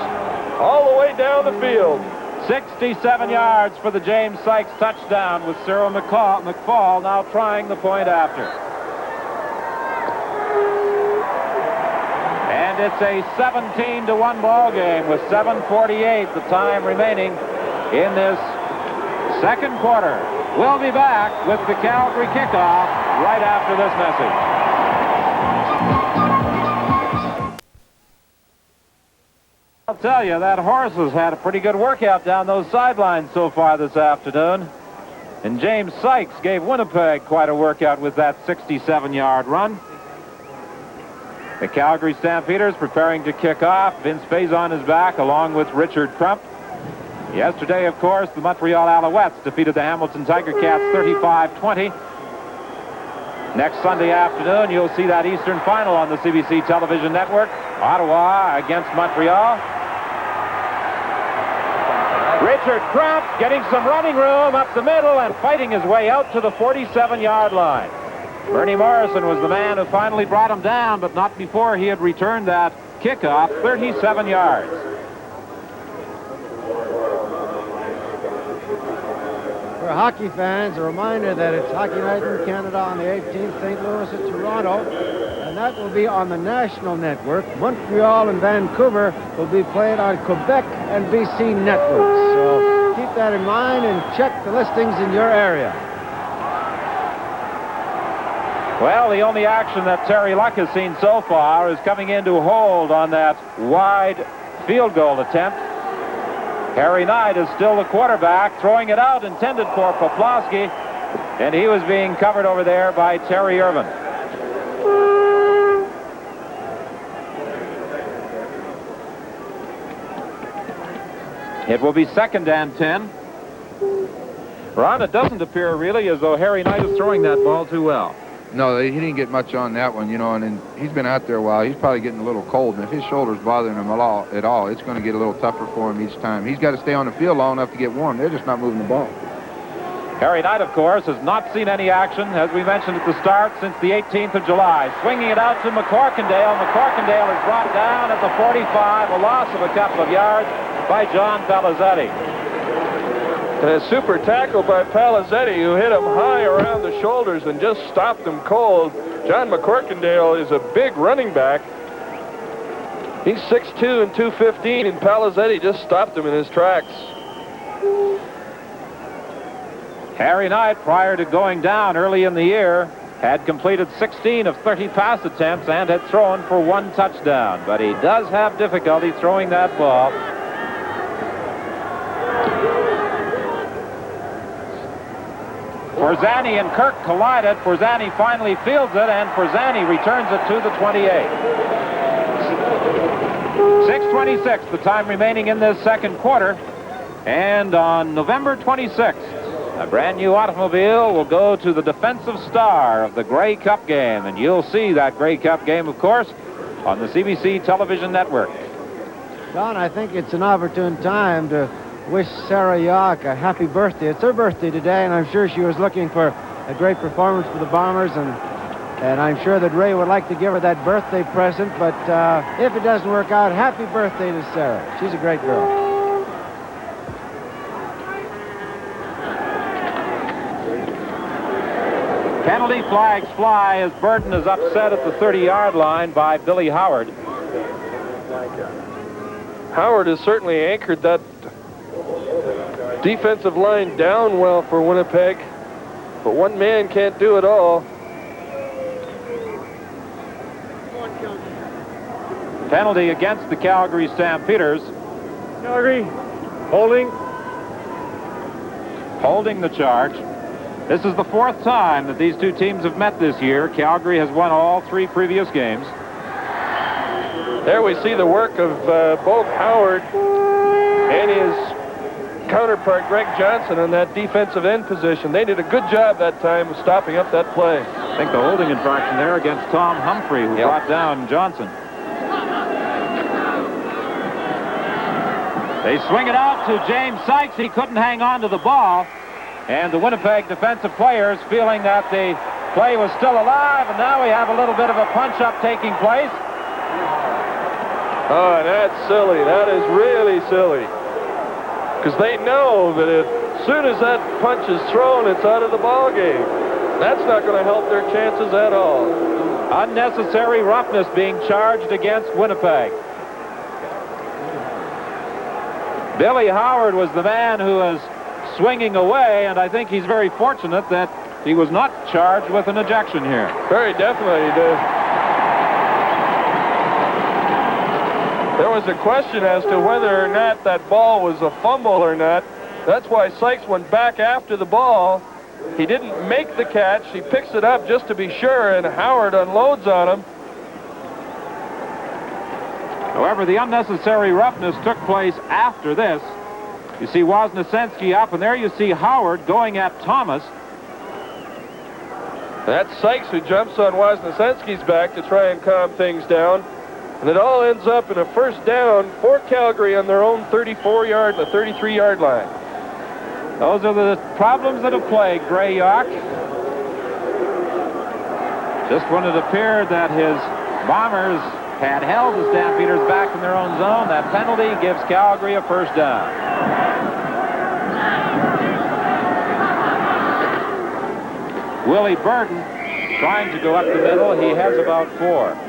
all the way down the field. 67 yards for the James Sykes touchdown, with Cyril McFall now trying the point after. And it's a 17-1 ball game with 7:48 the time remaining in this second quarter. We'll be back with the Calgary kickoff right after this message. I'll tell you, that horse has had a pretty good workout down those sidelines so far this afternoon. And James Sykes gave Winnipeg quite a workout with that 67-yard run. The Calgary Stampeders preparing to kick off. Vince Faison is back along with Richard Crump. Yesterday, of course, the Montreal Alouettes defeated the Hamilton Tiger Cats 35-20. Next Sunday afternoon, you'll see that Eastern Final on the CBC television network. Ottawa against Montreal. Richard Crump getting some running room up the middle and fighting his way out to the 47-yard line. Bernie Morrison was the man who finally brought him down, but not before he had returned that kickoff 37 yards. For hockey fans, a reminder that it's Hockey Night in Canada on the 18th, St. Louis at Toronto, and that will be on the national network. Montreal and Vancouver will be played on Quebec and BC networks. So keep that in mind and check the listings in your area. Well, the only action that Terry Luck has seen so far is coming in to hold on that wide field goal attempt. Harry Knight is still the quarterback, throwing it out, intended for Poplawski, and he was being covered over there by Terry Irvin. It will be 2nd and 10. Ron, it doesn't appear really as though Harry Knight is throwing that ball too well. No, he didn't get much on that one, you know, and he's been out there a while. He's probably getting a little cold, and if his shoulder's bothering him at all, it's going to get a little tougher for him each time. He's got to stay on the field long enough to get warm. They're just not moving the ball. Harry Knight, of course, has not seen any action, as we mentioned at the start, since the 18th of July. Swinging it out to McCorkindale. McCorkindale is brought down at the 45, a loss of a couple of yards by John Palazetti. And a super tackle by Palazetti, who hit him high around the shoulders and just stopped him cold. John McCorkindale is a big running back. He's 6'2" and 215, and Palazetti just stopped him in his tracks. Harry Knight, prior to going down early in the year, had completed 16 of 30 pass attempts and had thrown for 1 touchdown. But he does have difficulty throwing that ball. Forzani and Kirk collided. Forzani finally fields it, and Forzani returns it to the 28. 6:26, the time remaining in this second quarter. And on November 26th, a brand new automobile will go to the defensive star of the Grey Cup game. And you'll see that Grey Cup game, of course, on the CBC television network. Don, I think it's an opportune time to wish Sarah Yock a happy birthday. It's her birthday today, and I'm sure she was looking for a great performance for the Bombers, and I'm sure that Ray would like to give her that birthday present, but if it doesn't work out, happy birthday to Sarah. She's a great girl. Penalty flags fly as Burton is upset at the 30-yard line by Billy Howard. Howard has certainly anchored that defensive line down well for Winnipeg, but one man can't do it all. Penalty against the Calgary Stampeders. Calgary, holding. Holding the charge. This is the 4th time that these two teams have met this year. Calgary has won all 3 previous games. There we see the work of both Howard and his counterpart Greg Johnson on that defensive end position. They did a good job that time of stopping up that play. I think the holding infraction there against Tom Humphrey, who brought down Johnson. They swing it out to James Sykes. He couldn't hang on to the ball. And the Winnipeg defensive players feeling that the play was still alive, and now we have a little bit of a punch-up taking place. Oh, that's silly. That is really silly. because they know that as soon as that punch is thrown, it's out of the ball game. That's not going to help their chances at all. Unnecessary roughness being charged against Winnipeg. Billy Howard was the man who was swinging away, and I think he's very fortunate that he was not charged with an ejection here. Very definitely. There was a question as to whether or not that ball was a fumble or not. That's why Sykes went back after the ball. He didn't make the catch. He picks it up just to be sure, and Howard unloads on him. However, the unnecessary roughness took place after this. You see Wozniacki up, and there you see Howard going at Thomas. That's Sykes who jumps on Wozniacki's back to try and calm things down. And it all ends up in a first down for Calgary on their own 34-yard, the 33-yard line. Those are the problems that have plagued Grey York. Just when it appeared that his Bombers had held the Stampeders back in their own zone, that penalty gives Calgary a first down. Willie Burton trying to go up the middle. He has about 4.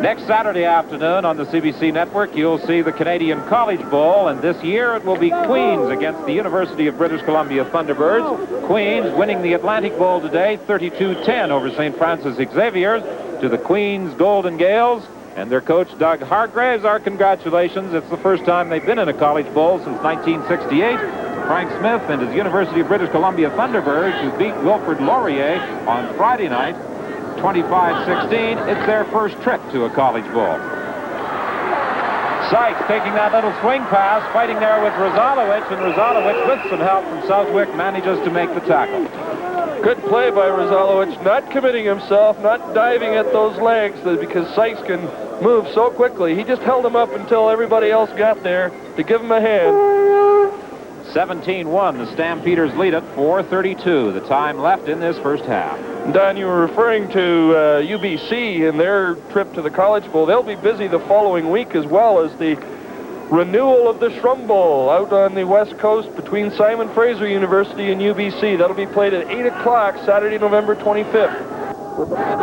Next Saturday afternoon on the CBC network, you'll see the Canadian College Bowl, and this year it will be Queens against the University of British Columbia Thunderbirds. Queens winning the Atlantic Bowl today, 32-10 over St. Francis Xavier's to the Queens Golden Gales. And their coach, Doug Hargraves, our congratulations. It's the first time they've been in a College Bowl since 1968. Frank Smith and his University of British Columbia Thunderbirds, who beat Wilfrid Laurier on Friday night, 25-16. It's their first trip to a College Bowl. Sykes taking that little swing pass, fighting there with Rozalowicz, and Rozalowicz, with some help from Southwick, manages to make the tackle. Good play by Rozalowicz, not committing himself, not diving at those legs, because Sykes can move so quickly. He just held him up until everybody else got there to give him a hand. 17-1, the Stampeders lead it, 4:32, the time left in this first half. Don, you were referring to UBC and their trip to the College Bowl. They'll be busy the following week, as well as the renewal of the Shrum Bowl out on the West Coast between Simon Fraser University and UBC. That'll be played at 8 o'clock Saturday, November 25th,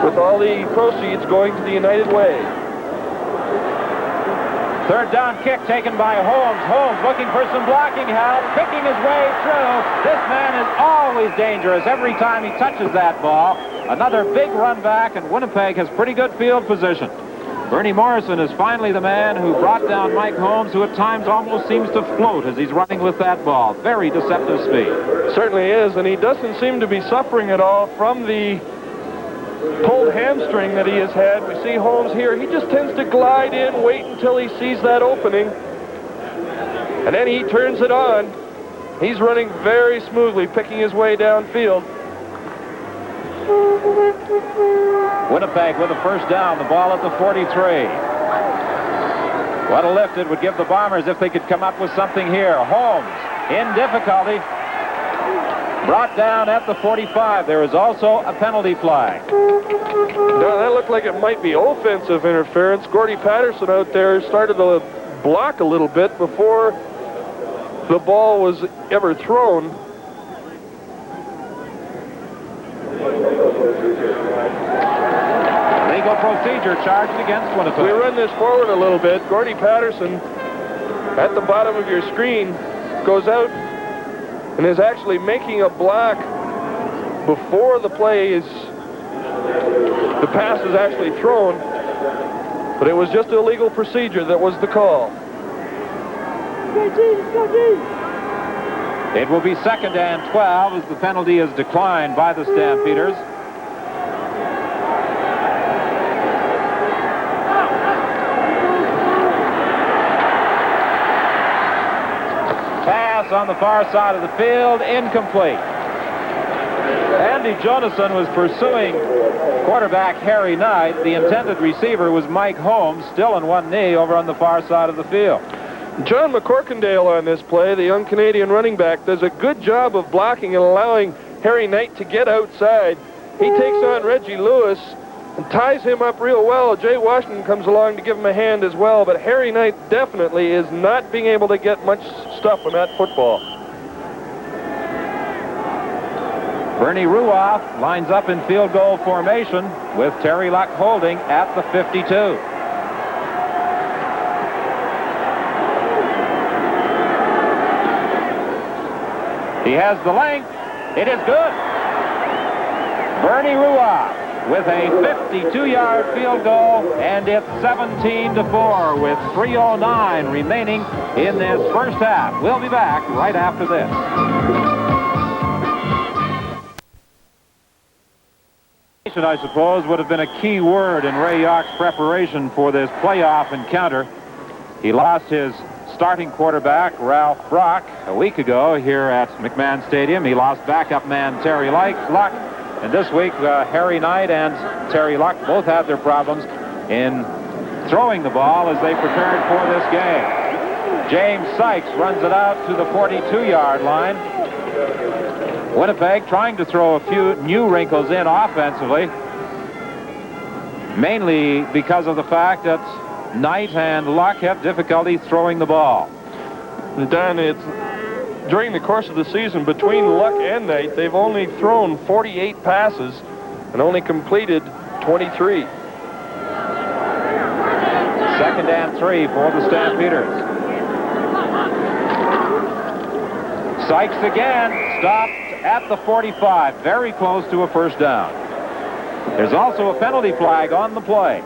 with all the proceeds going to the United Way. Third down kick taken by Holmes. Holmes looking for some blocking help, picking his way through. This man is always dangerous every time he touches that ball. Another big run back, and Winnipeg has pretty good field position. Bernie Morrison is finally the man who brought down Mike Holmes, who at times almost seems to float as he's running with that ball. Very deceptive speed. Certainly is, and he doesn't seem to be suffering at all from the pulled hamstring that he has had. We see Holmes here. He just tends to glide in, wait until he sees that opening, and then he turns it on. He's running very smoothly, picking his way downfield. Winnipeg with a first down, the ball at the 43. What a lift it would give the Bombers if they could come up with something here. Holmes in difficulty. Brought down at the 45. There is also a penalty flag. Now, that looked like it might be offensive interference. Gordy Patterson out there started to block a little bit before the ball was ever thrown. Legal procedure charged against Winnipeg. We run this forward a little bit. Gordy Patterson, at the bottom of your screen, goes out and is actually making a block before the pass is actually thrown. But it was just a legal procedure that was the call. It will be 2nd and 12 as the penalty is declined by the Stampeders. Pass on the far side of the field, incomplete. Andy Jonason was pursuing quarterback Harry Knight. The intended receiver was Mike Holmes, still on one knee over on the far side of the field. John McCorkindale on this play, the young Canadian running back, does a good job of blocking and allowing Harry Knight to get outside. He takes on Reggie Lewis, and ties him up real well. Jay Washington comes along to give him a hand as well, but Harry Knight definitely is not being able to get much stuff on that football. Bernie Ruoff lines up in field goal formation with Terry Luck holding at the 52. He has the length. It is good. Bernie Ruoff with a 52-yard field goal, and it's 17-4 with 3:09 remaining in this first half. We'll be back right after this. I suppose would have been a key word in Ray York's preparation for this playoff encounter. He lost his starting quarterback, Ralph Brock, a week ago here at McMahon Stadium. He lost backup man Terry Luck. And this week, Harry Knight and Terry Luck both had their problems in throwing the ball as they prepared for this game. James Sykes runs it out to the 42-yard line. Winnipeg trying to throw a few new wrinkles in offensively, mainly because of the fact that Knight and Luck have difficulty throwing the ball. Dan, it's during the course of the season between Luck and Knight, they've only thrown 48 passes and only completed 23. 2nd and 3 for the Stampeders. Sykes again, stopped at the 45, very close to a first down. There's also a penalty flag on the play.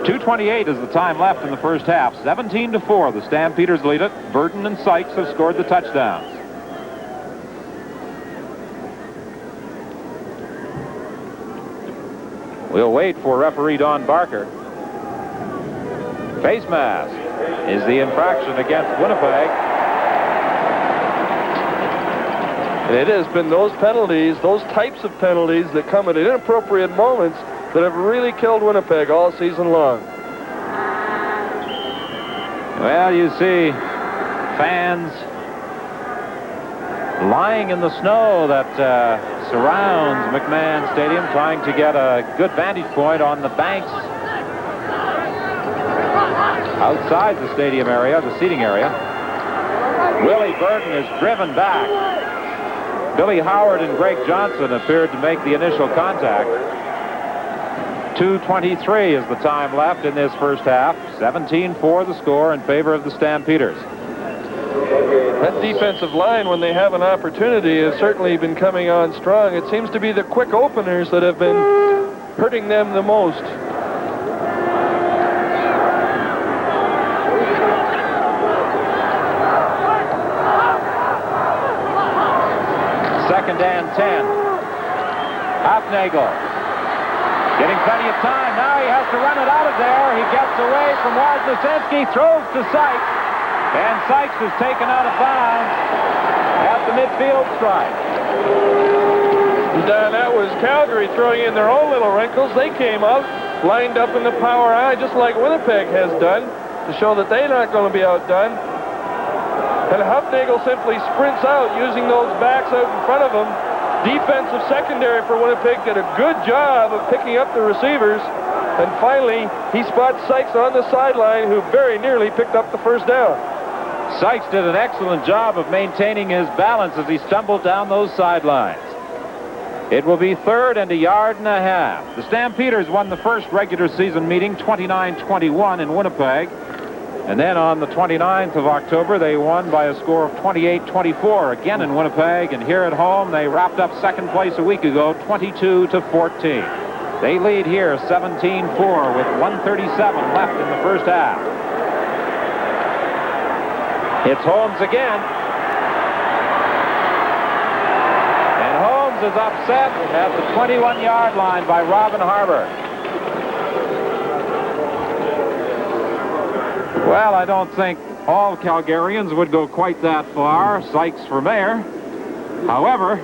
2:28 is the time left in the first half. 17-4, the Stampeders lead it. Burton and Sykes have scored the touchdowns. We'll wait for referee Don Barker. Face mask is the infraction against Winnipeg. And it has been those penalties, those types of penalties that come at inappropriate moments that have really killed Winnipeg all season long. Well, you see fans lying in the snow that surrounds McMahon Stadium, trying to get a good vantage point on the banks outside the stadium area, the seating area. Willie Burton is driven back. Billy Howard and Greg Johnson appeared to make the initial contact. 2:23 is the time left in this first half. 17-4 the score in favor of the Stampeders. That defensive line, when they have an opportunity, has certainly been coming on strong. It seems to be the quick openers that have been hurting them the most. Second and 10. Hofnagel getting plenty of time. Now he has to run it out of there. He gets away from Wisniewski, throws to Sykes, and Sykes is taken out of bounds at the midfield stripe. Dan, that was Calgary throwing in their own little wrinkles. They came out, lined up in the power I, just like Winnipeg has done, to show that they're not going to be outdone. And Hufnagel simply sprints out using those backs out in front of him. Defensive secondary for Winnipeg did a good job of picking up the receivers. And finally, he spots Sykes on the sideline, who very nearly picked up the first down. Sykes did an excellent job of maintaining his balance as he stumbled down those sidelines. It will be 3rd and a yard and a half. The Stampeders won the first regular season meeting 29-21 in Winnipeg. And then on the 29th of October, they won by a score of 28-24, again in Winnipeg. And here at home, they wrapped up second place a week ago, 22-14. They lead here 17-4 with 1:37 left in the first half. It's Holmes again. And Holmes is upset at the 21-yard line by Robin Harbour. Well, I don't think all Calgarians would go quite that far. Sykes for mayor. However,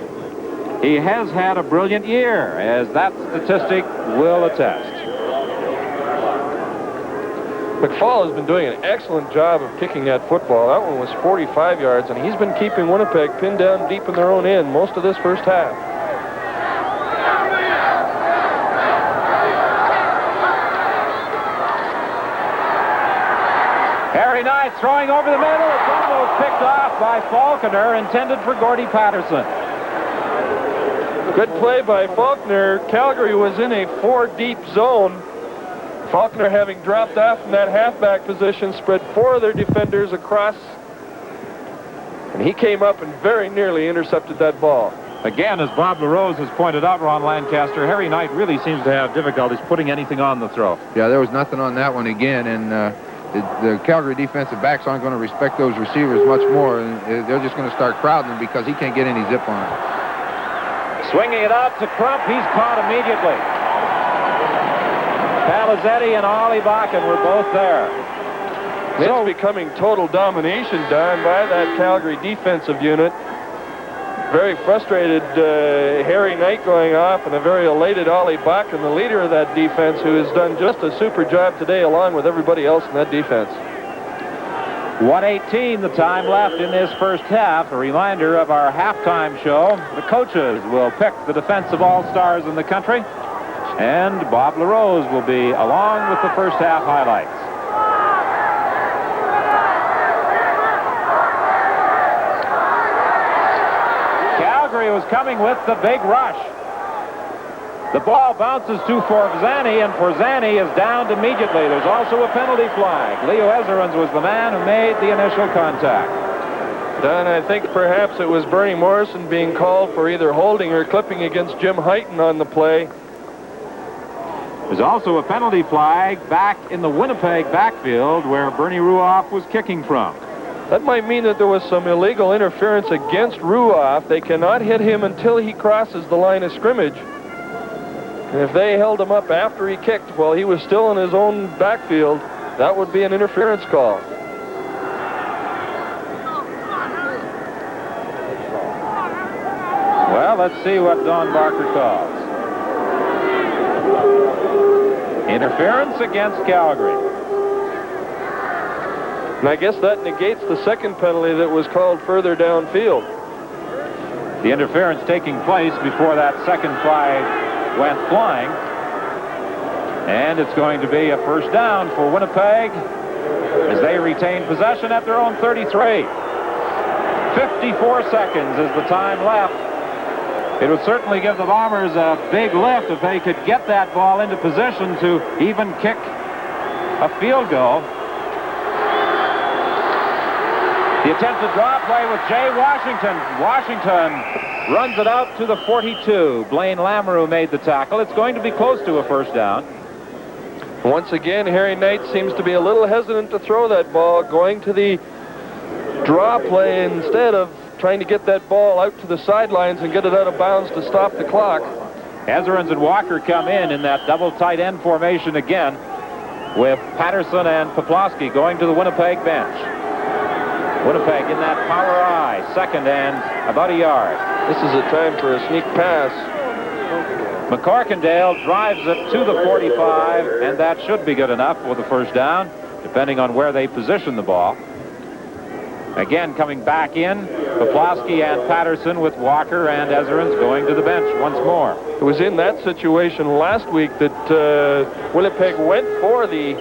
he has had a brilliant year, as that statistic will attest. McFall has been doing an excellent job of kicking that football. That one was 45 yards, and he's been keeping Winnipeg pinned down deep in their own end most of this first half. Harry Knight throwing over the middle. It's almost picked off by Faulkner, intended for Gordy Patterson. Good play by Faulkner. Calgary was in a 4-deep zone. Faulkner, having dropped off from that halfback position, spread 4 of their defenders across, and he came up and very nearly intercepted that ball. Again, as Bob LaRose has pointed out, Ron Lancaster, Harry Knight really seems to have difficulties putting anything on the throw. Yeah, there was nothing on that one again, and the Calgary defensive backs aren't going to respect those receivers much more, and they're just going to start crowding them because he can't get any zip on it. Swinging it out to Crump, he's caught immediately. Palazetti and Ollie Bakken were both there. It's becoming total domination, Don, by that Calgary defensive unit. Very frustrated Harry Knight going off, and a very elated Ollie Bakken, the leader of that defense, who has done just a super job today along with everybody else in that defense. 1:18 the time left in this first half. A reminder of our halftime show. The coaches will pick the defensive all-stars in the country, and Bob LaRose will be along with the first half highlights. Calgary was coming with the big rush. The ball bounces to Forzani, and Forzani is downed immediately. There's also a penalty flag. Leo Ezerins was the man who made the initial contact. Don, I think perhaps it was Bernie Morrison being called for either holding or clipping against Jim Heighton on the play. There's also a penalty flag back in the Winnipeg backfield where Bernie Ruoff was kicking from. That might mean that there was some illegal interference against Ruoff. They cannot hit him until he crosses the line of scrimmage. And if they held him up after he kicked while he was still in his own backfield, that would be an interference call. Well, let's see what Don Barker calls. Interference against Calgary. And I guess that negates the second penalty that was called further downfield. The interference taking place before that second flag went flying. And it's going to be a first down for Winnipeg as they retain possession at their own 33. 54 seconds is the time left. It would certainly give the Bombers a big lift if they could get that ball into position to even kick a field goal. The attempted draw play with Jay Washington. Washington runs it out to the 42. Blaine Lamoureux made the tackle. It's going to be close to a first down. Once again, Harry Knight seems to be a little hesitant to throw that ball, going to the draw play instead of trying to get that ball out to the sidelines and get it out of bounds to stop the clock. Ezerins and Walker come in that double tight end formation again, with Patterson and Poplawski going to the Winnipeg bench. Winnipeg in that power I, second and about a yard. This is a time for a sneak pass. McCorkindale drives it to the 45, and that should be good enough for the first down, depending on where they position the ball. Again, coming back in, Poplawski and Patterson with Walker and Ezerins going to the bench once more. It was in that situation last week that Winnipeg went for the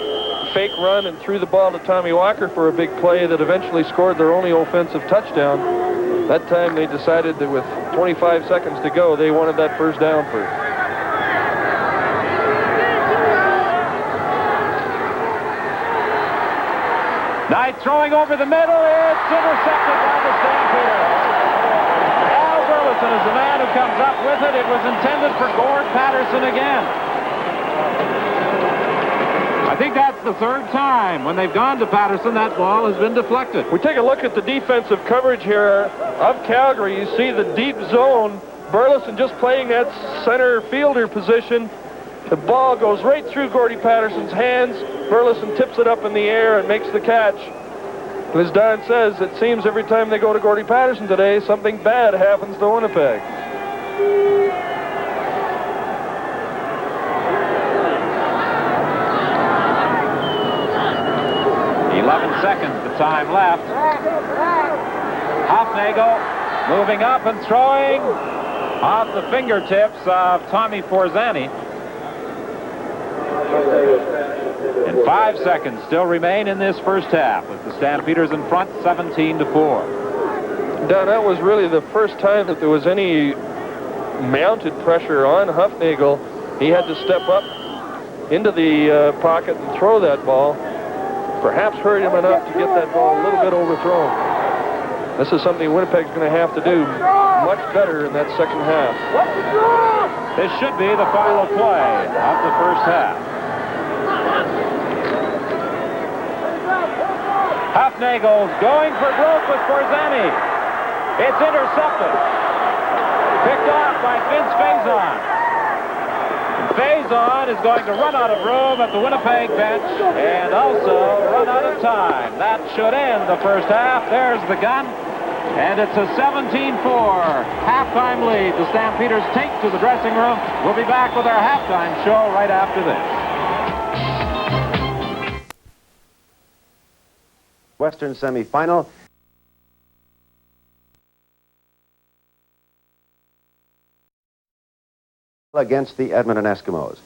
fake run and threw the ball to Tommy Walker for a big play that eventually scored their only offensive touchdown. That time they decided that with 25 seconds to go, they wanted that first down first. Knight throwing over the middle. It's intercepted by the Stampeders. Al Burleson is the man who comes up with it. It was intended for Gord Patterson again. I think that's the third time when they've gone to Patterson that ball has been deflected. We take a look at the defensive coverage here of Calgary. You see the deep zone. Burleson just playing that center fielder position. The ball goes right through Gordy Patterson's hands. Burleson tips it up in the air and makes the catch. And as Don says, it seems every time they go to Gordy Patterson today, something bad happens to Winnipeg. Seconds, the time left. Hofnagel moving up and throwing off the fingertips of Tommy Forzani. And 5 seconds still remain in this first half with the Stampeders in front 17-4. Don, that was really the first time that there was any mounted pressure on Huffnagel. He had to step up into the pocket and throw that ball. Perhaps hurt him enough to get that ball a little bit overthrown. This is something Winnipeg's going to have to do much better in that second half. This should be the final play of the first half. Huffnagel's going for broke with Forzani. It's intercepted. Picked off by Vince Faison. Faison is going to run out of room at the Winnipeg bench and also run out of time. That should end the first half. There's the gun. And it's a 17-4 halftime lead. The Stampeders take to the dressing room. We'll be back with our halftime show right after this. Western semifinal. Against the Edmonton Eskimos.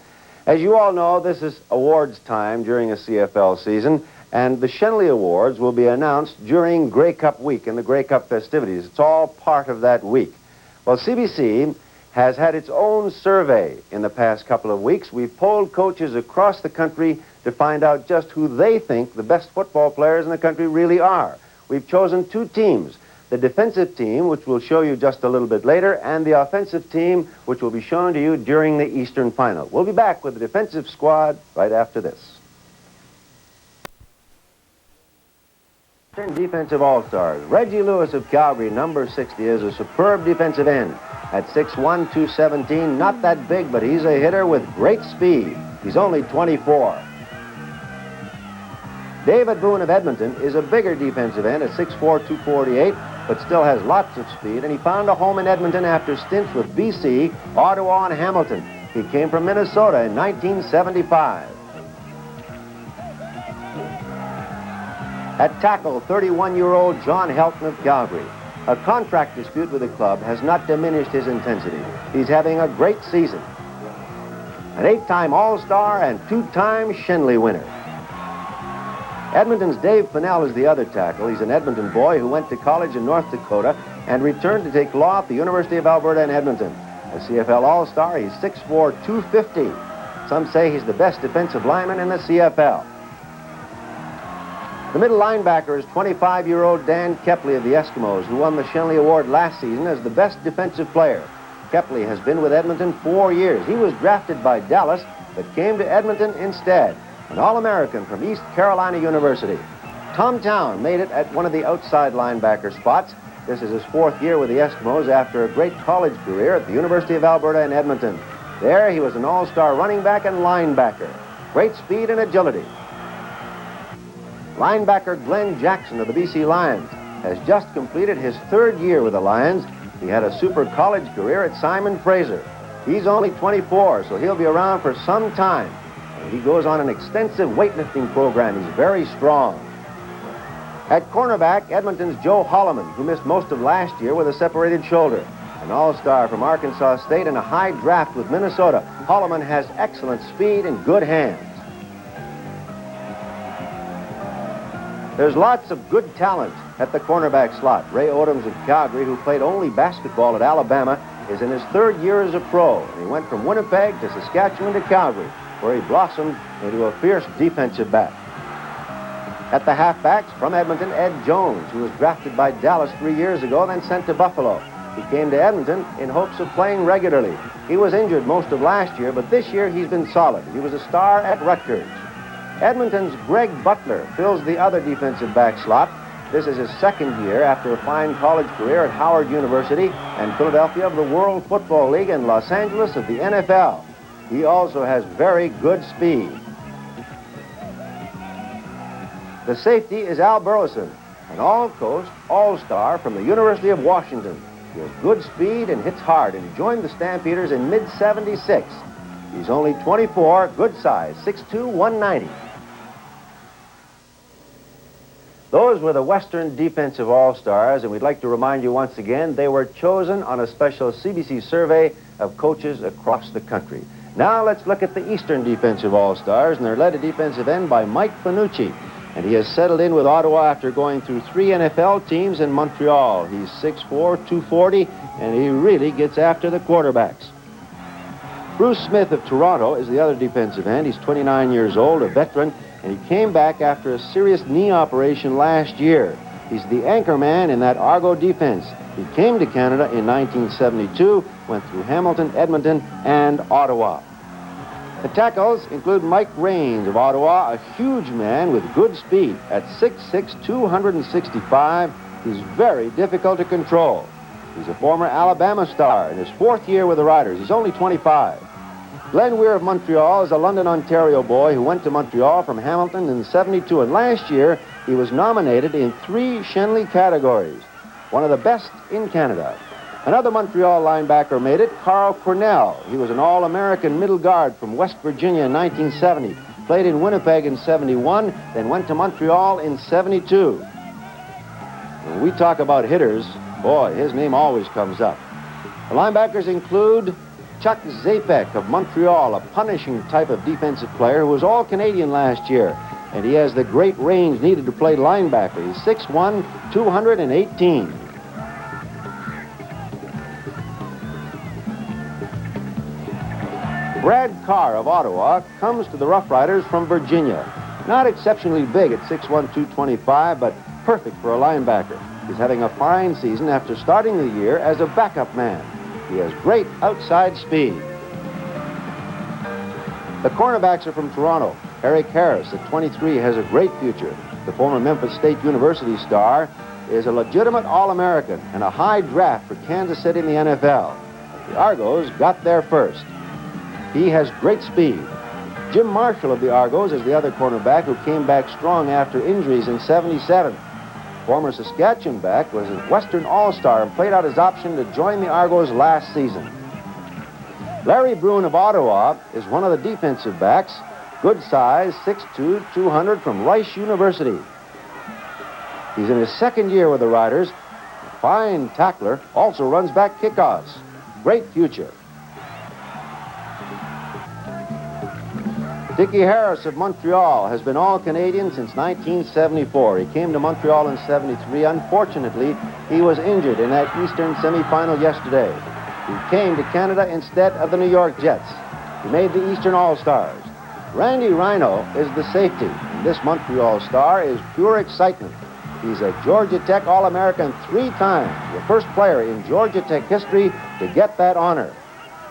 As you all know, this is awards time during a CFL season, and the Schenley Awards will be announced during Grey Cup week and the Grey Cup festivities. It's all part of that week. Well, CBC has had its own survey in the past couple of weeks. We've polled coaches across the country to find out just who they think the best football players in the country really are. We've chosen two teams. The defensive team, which we'll show you just a little bit later, and the offensive team, which will be shown to you during the Eastern Final. We'll be back with the defensive squad right after this. Defensive All-Stars. Reggie Lewis of Calgary, number 60, is a superb defensive end. At 6'1", 217, not that big, but he's a hitter with great speed. He's only 24. David Boone of Edmonton is a bigger defensive end at 6'4", 248, but still has lots of speed, and he found a home in Edmonton after stints with BC, Ottawa, and Hamilton. He came from Minnesota in 1975. At tackle, 31-year-old John Helton of Calgary. A contract dispute with the club has not diminished his intensity. He's having a great season. An 8-time All-Star and 2-time Schenley winner. Edmonton's Dave Fennell is the other tackle. He's an Edmonton boy who went to college in North Dakota and returned to take law at the University of Alberta in Edmonton. A CFL All-Star, he's 6'4", 250. Some say he's the best defensive lineman in the CFL. The middle linebacker is 25-year-old Dan Kepley of the Eskimos, who won the Schenley Award last season as the best defensive player. Kepley has been with Edmonton 4 years. He was drafted by Dallas, but came to Edmonton instead. An All-American from East Carolina University. Tom Town made it at one of the outside linebacker spots. This is his 4th year with the Eskimos after a great college career at the University of Alberta in Edmonton. There he was an all-star running back and linebacker. Great speed and agility. Linebacker Glenn Jackson of the BC Lions has just completed his 3rd year with the Lions. He had a super college career at Simon Fraser. He's only 24, so he'll be around for some time. He goes on an extensive weightlifting program. He's very strong. At cornerback, Edmonton's Joe Holloman, who missed most of last year with a separated shoulder. An all-star from Arkansas State and a high draft with Minnesota. Holloman has excellent speed and good hands. There's lots of good talent at the cornerback slot. Ray Odoms of Calgary, who played only basketball at Alabama, is in his 3rd year as a pro. He went from Winnipeg to Saskatchewan to Calgary, where he blossomed into a fierce defensive back. At the halfbacks, from Edmonton, Ed Jones, who was drafted by Dallas 3 years ago, then sent to Buffalo. He came to Edmonton in hopes of playing regularly. He was injured most of last year, but this year he's been solid. He was a star at Rutgers. Edmonton's Greg Butler fills the other defensive back slot. This is his 2nd year after a fine college career at Howard University and Philadelphia of the World Football League and Los Angeles of the NFL. He also has very good speed. The safety is Al Burleson, an all-coast all-star from the University of Washington. He has good speed and hits hard, and he joined the Stampeders in mid-'76. He's only 24, good size, 6'2", 190. Those were the Western Defensive All-Stars, and we'd like to remind you once again, they were chosen on a special CBC survey of coaches across the country. Now let's look at the Eastern Defensive All-Stars, and they're led at defensive end by Mike Panucci. And he has settled in with Ottawa after going through 3 NFL teams in Montreal. He's 6'4", 240, and he really gets after the quarterbacks. Bruce Smith of Toronto is the other defensive end. He's 29 years old, a veteran, and he came back after a serious knee operation last year. He's the anchor man in that Argo defense. He came to Canada in 1972, went through Hamilton, Edmonton, and Ottawa. The tackles include Mike Raines of Ottawa, a huge man with good speed. At 6'6", 265, he's very difficult to control. He's a former Alabama star in his 4th year with the Riders. He's only 25. Glenn Weir of Montreal is a London, Ontario boy who went to Montreal from Hamilton in '72, and last year he was nominated in 3 Shenley categories, one of the best in Canada. Another Montreal linebacker made it, Carl Cornell. He was an All-American middle guard from West Virginia in 1970, played in Winnipeg in '71, then went to Montreal in '72. When we talk about hitters, boy, his name always comes up. The linebackers include Chuck Zapek of Montreal, a punishing type of defensive player who was All-Canadian last year, and he has the great range needed to play linebacker. He's 6'1", 218. Brad Carr of Ottawa comes to the Rough Riders from Virginia. Not exceptionally big at 6'1", 225, but perfect for a linebacker. He's having a fine season after starting the year as a backup man. He has great outside speed. The cornerbacks are from Toronto. Eric Harris at 23 has a great future. The former Memphis State University star is a legitimate All-American and a high draft for Kansas City in the NFL. The Argos got there first. He has great speed. Jim Marshall of the Argos is the other cornerback who came back strong after injuries in '77. Former Saskatchewan back was a Western All-Star and played out his option to join the Argos last season. Larry Bruin of Ottawa is one of the defensive backs. Good size, 6'2", 200 from Rice University. He's in his 2nd year with the Riders. A fine tackler, also runs back kickoffs. Great future. Dickie Harris of Montreal has been All-Canadian since 1974. He came to Montreal in '73. Unfortunately, he was injured in that Eastern semifinal yesterday. He came to Canada instead of the New York Jets. He made the Eastern All-Stars. Randy Rhino is the safety. And this Montreal star is pure excitement. He's a Georgia Tech All-American 3 times, the first player in Georgia Tech history to get that honor.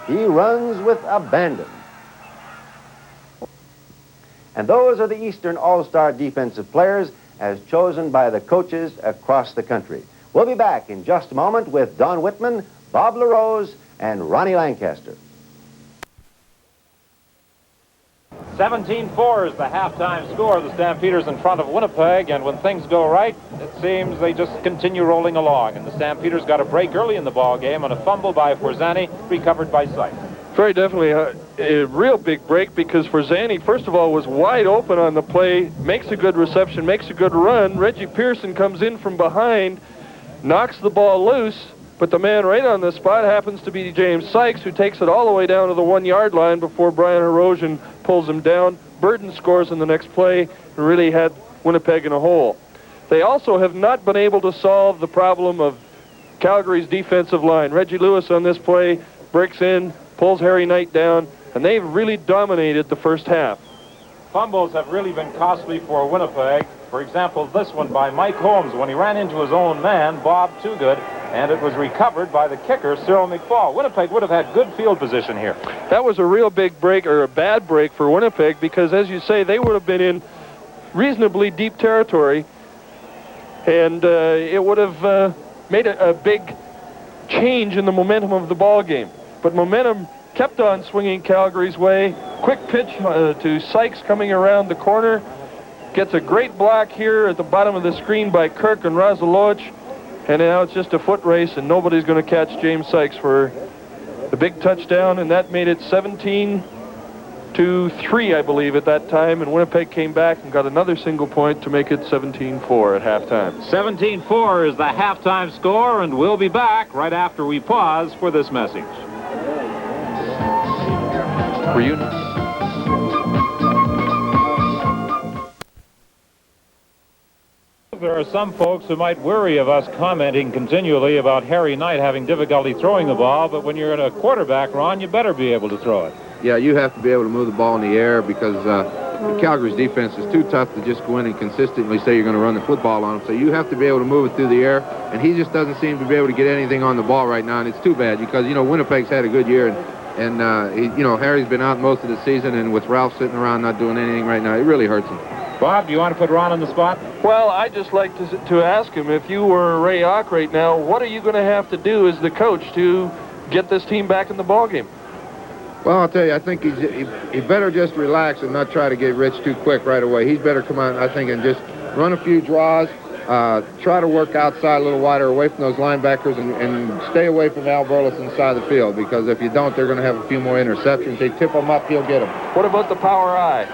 He runs with abandon. And those are the Eastern All-Star defensive players as chosen by the coaches across the country. We'll be back in just a moment with Don Whitman, Bob LaRose, and Ronnie Lancaster. 17-4 is the halftime score. The Stampeders in front of Winnipeg, and when things go right, it seems they just continue rolling along. And the Stampeders got a break early in the ball game on a fumble by Forzani, recovered by Sykes. Very definitely a real big break, because Forzani, first of all, was wide open on the play, makes a good reception, makes a good run. Reggie Pearson comes in from behind, knocks the ball loose, but the man right on the spot happens to be James Sykes, who takes it all the way down to the 1-yard line before Brian Herosian pulls him down. Burden scores in the next play and really had Winnipeg in a hole. They also have not been able to solve the problem of Calgary's defensive line. Reggie Lewis on this play breaks in, pulls Harry Knight down, and they've really dominated the first half. Fumbles have really been costly for Winnipeg. For example, this one by Mike Holmes when he ran into his own man, Bob Toogood, and it was recovered by the kicker, Cyril McFall. Winnipeg would have had good field position here. That was a real big break, or a bad break for Winnipeg, because, as you say, they would have been in reasonably deep territory, and it would have made a big change in the momentum of the ball game. But momentum kept on swinging Calgary's way. Quick pitch to Sykes coming around the corner. Gets a great block here at the bottom of the screen by Kirk and Razaloch. And now it's just a foot race, and nobody's going to catch James Sykes for the big touchdown. And that made it 17-3, I believe, at that time. And Winnipeg came back and got another single point to make it 17-4 at halftime. 17-4 is the halftime score, and we'll be back right after we pause for this message. reunion. There are some folks who might worry of us commenting continually about Harry Knight having difficulty throwing the ball, but when you're in a quarterback, Ron, you better be able to throw it. Yeah, you have to be able to move the ball in the air because Calgary's defense is too tough to just go in and consistently say you're going to run the football on them. So you have to be able to move it through the air, and he just doesn't seem to be able to get anything on the ball right now, and it's too bad because, you know, Winnipeg's had a good year, and you know, Harry's been out most of the season, and with Ralph sitting around not doing anything right now, it really hurts him. Bob, do you want to put Ron on the spot? Well, I'd just like to ask him, if you were Ray Ock right now, what are you going to have to do as the coach to get this team back in the ballgame? Well, I'll tell you, I think he better just relax and not try to get rich too quick right away. He's better come out, I think, and just run a few draws, try to work outside a little wider away from those linebackers and stay away from Al Burleson side of the field, because if you don't, they're going to have a few more interceptions. They tip him up, he'll get them. What about the power eye?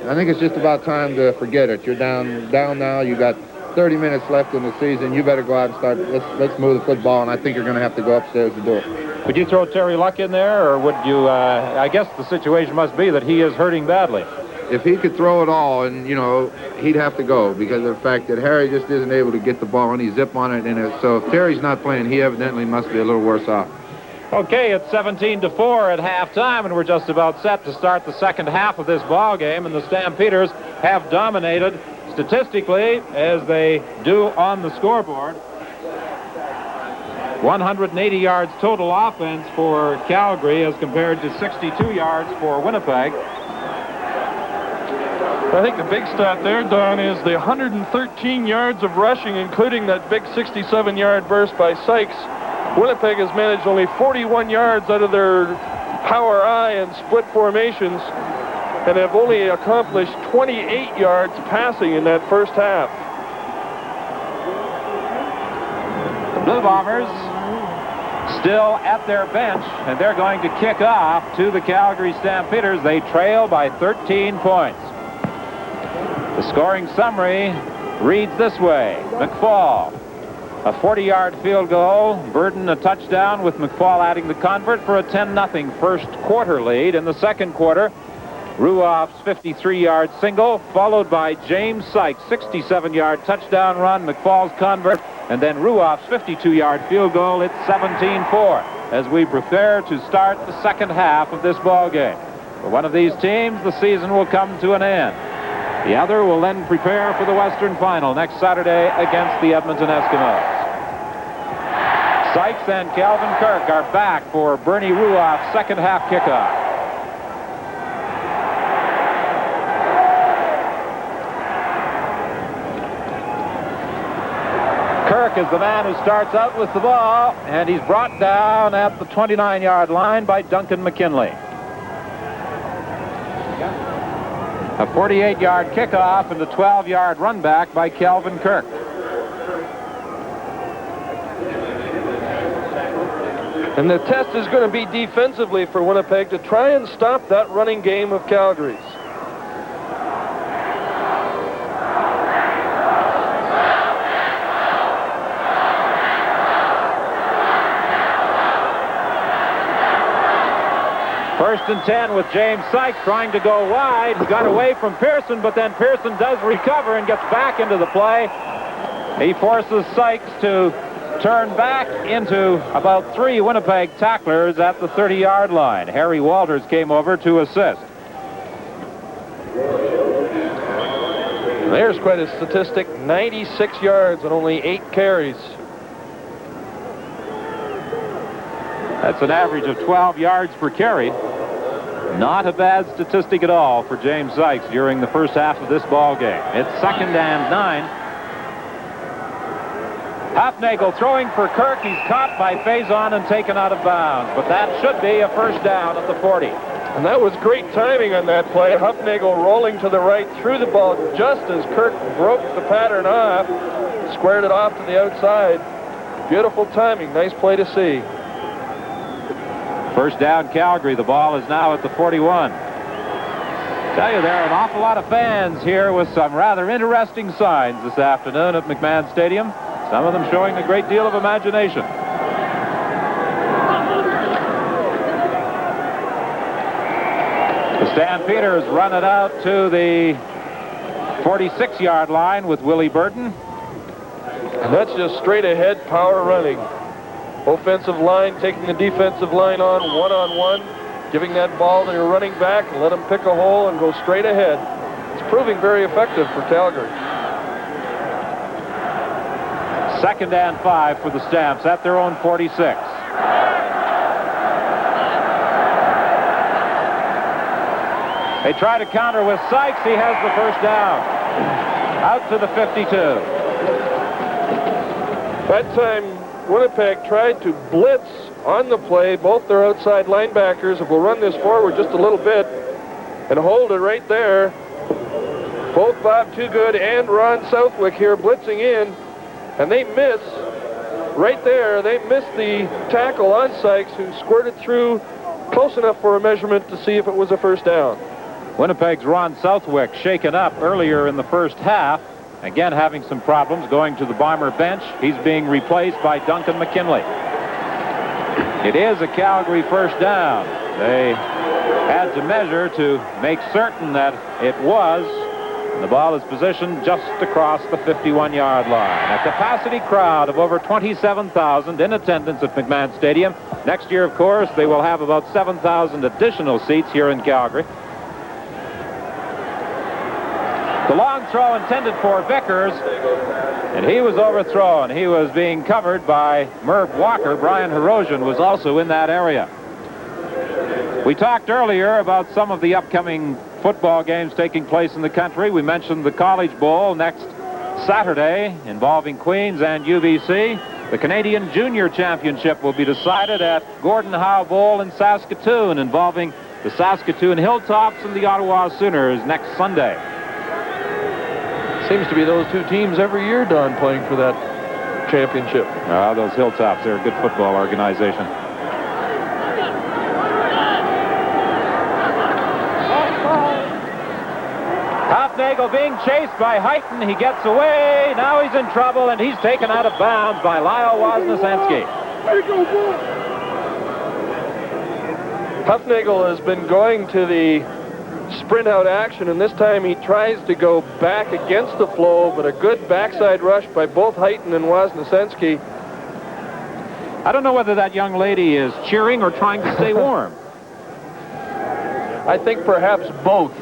I think it's just about time to forget it. You're down now. You got 30 minutes left in the season. You better go out and start. Let's move the football, and I think you're going to have to go upstairs to do it. Would you throw Terry Luck in there, or would you? I guess the situation must be that he is hurting badly. If he could throw it all, and, you know, he'd have to go because of the fact that Harry just isn't able to get the ball, any zip on it. And so if Terry's not playing, he evidently must be a little worse off. Okay, it's 17-4 at halftime, and we're just about set to start the second half of this ball game, and the Stampeders have dominated statistically, as they do on the scoreboard. 180 yards total offense for Calgary as compared to 62 yards for Winnipeg. I think the big stat there, Don, is the 113 yards of rushing, including that big 67-yard burst by Sykes. Winnipeg has managed only 41 yards out of their power eye and split formations, and have only accomplished 28 yards passing in that first half. The Blue Bombers still at their bench, and they're going to kick off to the Calgary Stampeders. They trail by 13 points. The scoring summary reads this way. McFall, a 40-yard field goal. Burden a touchdown, with McFall adding the convert for a 10-0 first quarter lead. In the second quarter, Ruoff's 53-yard single, followed by James Sykes' 67-yard touchdown run, McFall's convert, and then Ruoff's 52-yard field goal. It's 17-4 as we prepare to start the second half of this ball game. For one of these teams, the season will come to an end. The other will then prepare for the Western Final next Saturday against the Edmonton Eskimos. Sykes and Calvin Kirk are back for Bernie Ruoff's second half kickoff. Kirk is the man who starts out with the ball, and he's brought down at the 29-yard line by Duncan McKinley. A 48-yard kickoff and a 12-yard run back by Calvin Kirk. And the test is going to be defensively for Winnipeg to try and stop that running game of Calgary's. First and 10 with James Sykes trying to go wide. He got away from Pearson, but then Pearson does recover and gets back into the play. He forces Sykes to turn back into about 3 Winnipeg tacklers at the 30-yard line. Harry Walters came over to assist. There's quite a statistic, 96 yards and only 8 carries. That's an average of 12 yards per carry. Not a bad statistic at all for James Sykes during the first half of this ball game. It's 2nd and 9. Hufnagel throwing for Kirk. He's caught by Faison and taken out of bounds, but that should be a first down at the 40. And that was great timing on that play. Hufnagel rolling to the right, threw the ball just as Kirk broke the pattern off, squared it off to the outside. Beautiful timing. Nice play to see. First down, Calgary. The ball is now at the 41. Tell you, there are an awful lot of fans here with some rather interesting signs this afternoon at McMahon Stadium. Some of them showing a great deal of imagination. Stampeders run it out to the 46-yard line with Willie Burton. And that's just straight ahead power running. Offensive line taking the defensive line on one-on-one, giving that ball to your running back and let him pick a hole and go straight ahead. It's proving very effective for Calgary. 2nd and 5 for the Stamps at their own 46. They try to counter with Sykes. He has the first down. Out to the 52. That time, Winnipeg tried to blitz on the play, both their outside linebackers. If we'll run this forward just a little bit and hold it right there. Both Bob Toogood and Ron Southwick here blitzing in, and they miss right there. They missed the tackle on Sykes, who squirted through close enough for a measurement to see if it was a first down. Winnipeg's Ron Southwick shaken up earlier in the first half. Again, having some problems going to the Bomber bench. He's being replaced by Duncan McKinley. It is a Calgary first down. They had to measure to make certain that it was. The ball is positioned just across the 51-yard line. A capacity crowd of over 27,000 in attendance at McMahon Stadium. Next year, of course, they will have about 7,000 additional seats here in Calgary. The long throw intended for Vickers, and he was overthrown. He was being covered by Merv Walker. Brian Hirosian was also in that area. We talked earlier about some of the upcoming football games taking place in the country. We mentioned the College Bowl next Saturday involving Queens and UBC. The Canadian Junior Championship will be decided at Gordon Howe Bowl in Saskatoon involving the Saskatoon Hilltops and the Ottawa Sooners next Sunday. Seems to be those two teams every year, Don, playing for that championship. Those Hilltops, they're a good football organization. Hofnagel being chased by Heighton. He gets away. Now he's in trouble, and he's taken out of bounds by Lyle Wozniacki. Hofnagel has been going to the sprint out action, and this time he tries to go back against the flow, but a good backside rush by both Heighton and Wozniacki. I don't know whether that young lady is cheering or trying to stay warm. I think perhaps both.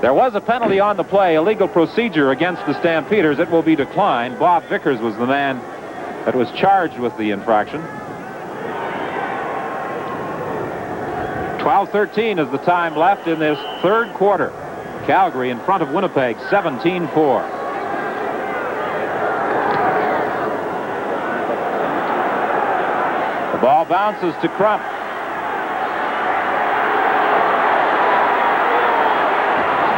There was a penalty on the play, illegal procedure against the Stampeders. It will be declined. Bob Vickers was the man that was charged with the infraction. 12:13 is the time left in this third quarter. Calgary in front of Winnipeg, 17-4. The ball bounces to Crump.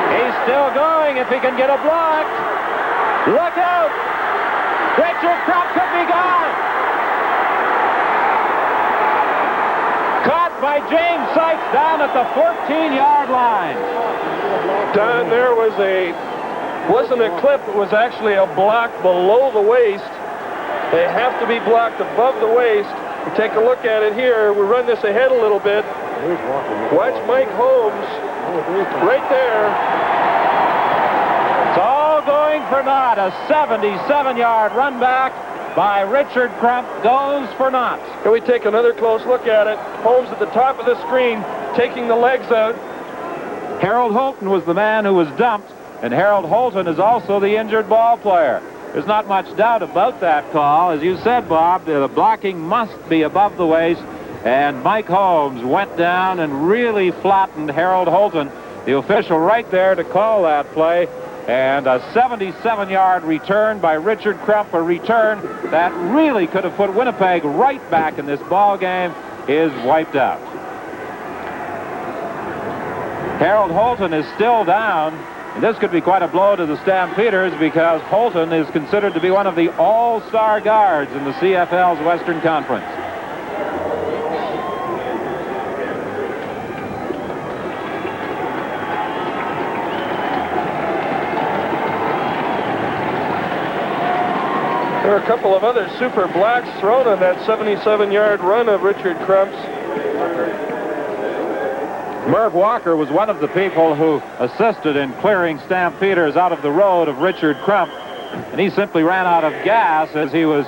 He's still going if he can get a block. Look out! Richard Crump could be gone. Caught by James Sykes down at the 14-yard line. Don, there wasn't a clip, it was actually a block below the waist. They have to be blocked above the waist. We take a look at it here. We run this ahead a little bit. Watch Mike Holmes right there. It's all going for naught. A 77-yard run back by Richard Crump goes for naught. Can we take another close look at it? Holmes at the top of the screen, taking the legs out. Harold Holton was the man who was dumped, and Harold Holton is also the injured ball player. There's not much doubt about that call. As you said, Bob, the blocking must be above the waist, and Mike Holmes went down and really flattened Harold Holton, the official right there to call that play. And a 77-yard return by Richard Crump, a return that really could have put Winnipeg right back in this ball game, is wiped out. Harold Holton is still down, and this could be quite a blow to the Stampeders because Holton is considered to be one of the all-star guards in the CFL's Western Conference. There are a couple of other super blocks thrown on that 77-yard run of Richard Crump's. Merv Walker was one of the people who assisted in clearing Stampeders out of the road of Richard Crump, and he simply ran out of gas as he was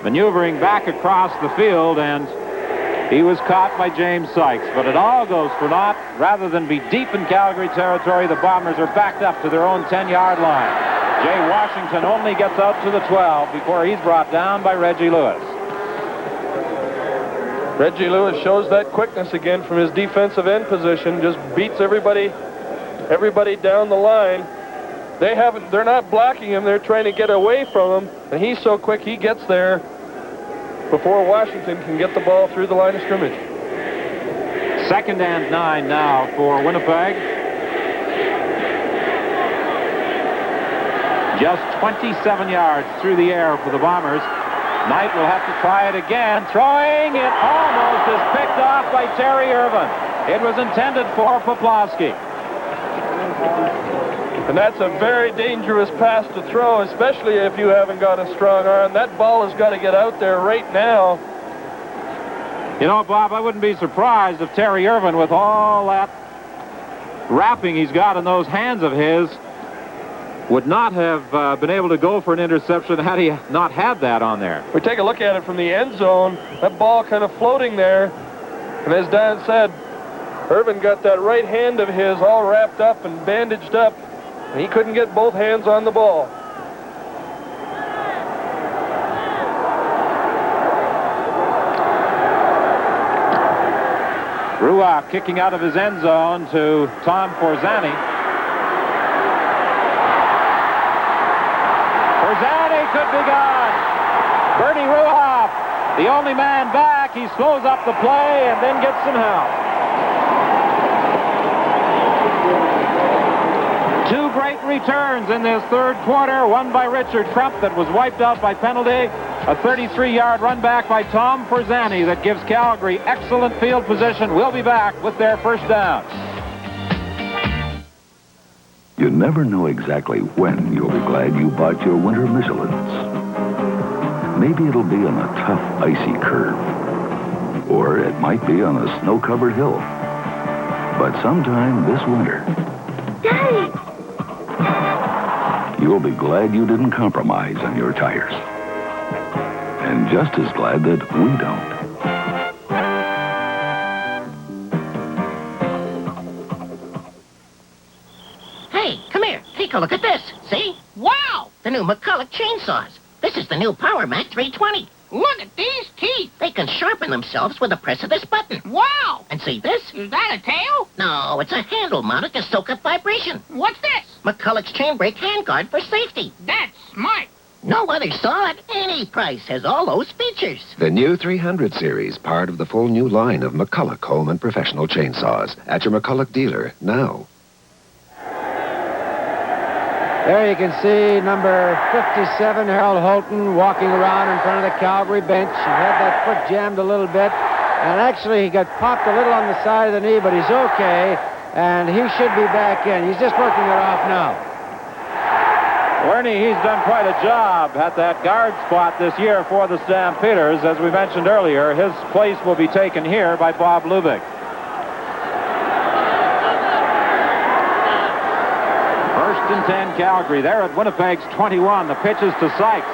maneuvering back across the field, and he was caught by James Sykes. But it all goes for naught. Rather than be deep in Calgary territory, the Bombers are backed up to their own 10-yard line. Jay Washington only gets out to the 12 before he's brought down by Reggie Lewis. Reggie Lewis shows that quickness again from his defensive end position, just beats everybody down the line. They're not blocking him, they're trying to get away from him, and he's so quick he gets there before Washington can get the ball through the line of scrimmage. 2nd and 9 now for Winnipeg. Just 27 yards through the air for the Bombers. Knight will have to try it again. Throwing, it almost is picked off by Terry Irvin. It was intended for Poplawski. And that's a very dangerous pass to throw, especially if you haven't got a strong arm. That ball has got to get out there right now. You know, Bob, I wouldn't be surprised if Terry Irvin, with all that wrapping he's got in those hands of his, would not have been able to go for an interception had he not had that on there. We take a look at it from the end zone. That ball kind of floating there. And as Dan said, Irvin got that right hand of his all wrapped up and bandaged up. And he couldn't get both hands on the ball. Ruoff kicking out of his end zone to Tom Forzani. Forzani could be gone. Bernie Ruoff, the only man back. He slows up the play and then gets some help. Two great returns in this third quarter, one by Richard Crump that was wiped out by penalty, a 33-yard run back by Tom Forzani that gives Calgary excellent field position. We'll be back with their first down. You never know exactly when you'll be glad you bought your winter Michelins. Maybe it'll be on a tough, icy curve, or it might be on a snow-covered hill. But sometime this winter, Daddy! you'll be glad you didn't compromise on your tires. And just as glad that we don't. Hey, come here. Take a look at this. See? Wow! The new McCulloch chainsaws. This is the new Power Mac 320. Look at these teeth. They can sharpen themselves with the press of this button. Wow! And see this? Is that a tail? No, it's a handle mounted to soak up vibration. What's this? McCulloch's chain brake handguard for safety. That's smart. No other saw at any price has all those features. The new 300 series, part of the full new line of McCulloch home and professional chainsaws. At your McCulloch dealer now. There you can see number 57, Harold Holton, walking around in front of the Calgary bench. He had that foot jammed a little bit, and actually he got popped a little on the side of the knee, but he's okay, and he should be back in. He's just working it off now. Ernie, he's done quite a job at that guard spot this year for the Stampeders. As we mentioned earlier, his place will be taken here by Bob Lubick. First and 10 Calgary. They're at Winnipeg's 21. The pitch is to Sykes.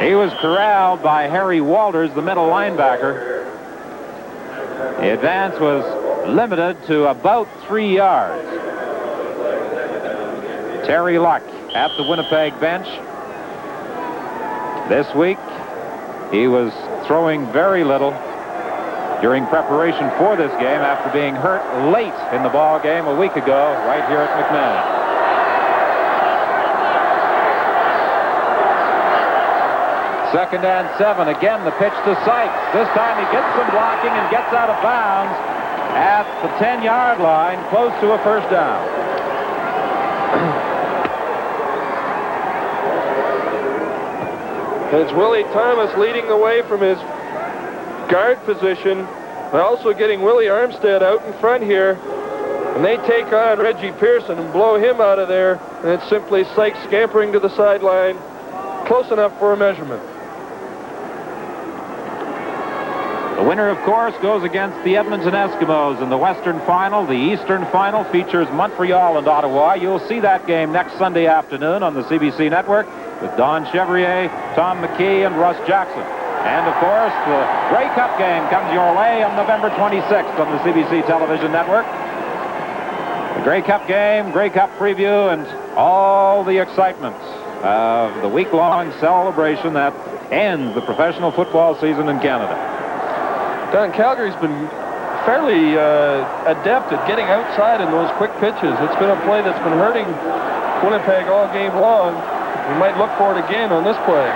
He was corralled by Harry Walters, the middle linebacker. The advance was limited to about 3 yards. Terry Luck at the Winnipeg bench. This week, he was throwing very little during preparation for this game after being hurt late in the ball game a week ago right here at McMahon. Second and 7. Again, the pitch to Sykes. This time he gets some blocking and gets out of bounds at the 10-yard line, close to a first down. It's Willie Thomas leading the way from his guard position, but also getting Willie Armstead out in front here. And they take on Reggie Pearson and blow him out of there. And it's simply Sykes scampering to the sideline, close enough for a measurement. The winner, of course, goes against the Edmonton Eskimos in the Western Final. The Eastern Final features Montreal and Ottawa. You'll see that game next Sunday afternoon on the CBC network with Don Chevrier, Tom McKee, and Russ Jackson. And, of course, the Grey Cup game comes your way on November 26th on the CBC television network. The Grey Cup game, Grey Cup preview, and all the excitement of the week-long celebration that ends the professional football season in Canada. Don, Calgary's been fairly adept at getting outside in those quick pitches. It's been a play that's been hurting Winnipeg all game long. We might look for it again on this play.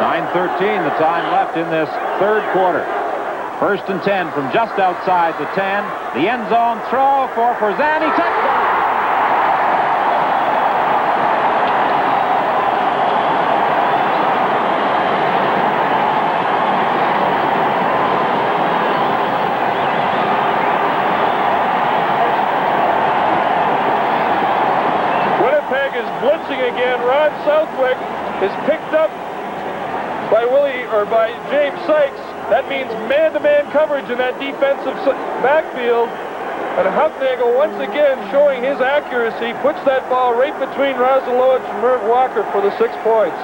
9:13 the time left in this third quarter. 1st and 10 from just outside the 10. The end zone throw for Forzani. Touchdown! Winnipeg is blitzing again. Ron Southwick is picked up by James Sykes. That means man-to-man coverage in that defensive backfield. And Huffnagel once again showing his accuracy, puts that ball right between Razalowicz and Mert Walker for the 6 points.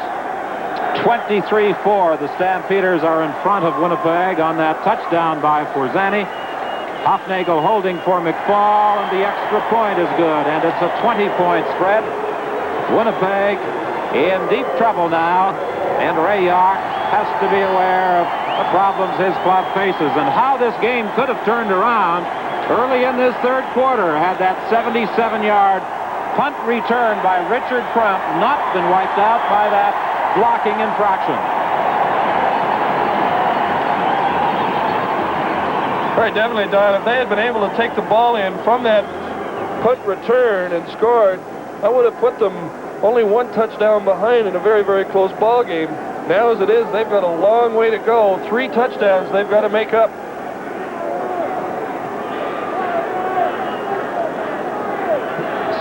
23-4. The Stampeders are in front of Winnipeg on that touchdown by Forzani. Huffnagel holding for McFall, and the extra point is good, and it's a 20-point spread. Winnipeg in deep trouble now, and Ray Yark has to be aware of the problems his club faces and how this game could have turned around early in this third quarter had that 77-yard punt return by Richard Crump not been wiped out by that blocking infraction. Right, definitely, Don. If they had been able to take the ball in from that punt return and scored, I would have put them only 1 touchdown behind in a very, very close ball game. Now, as it is, they've got a long way to go. 3 touchdowns they've got to make up.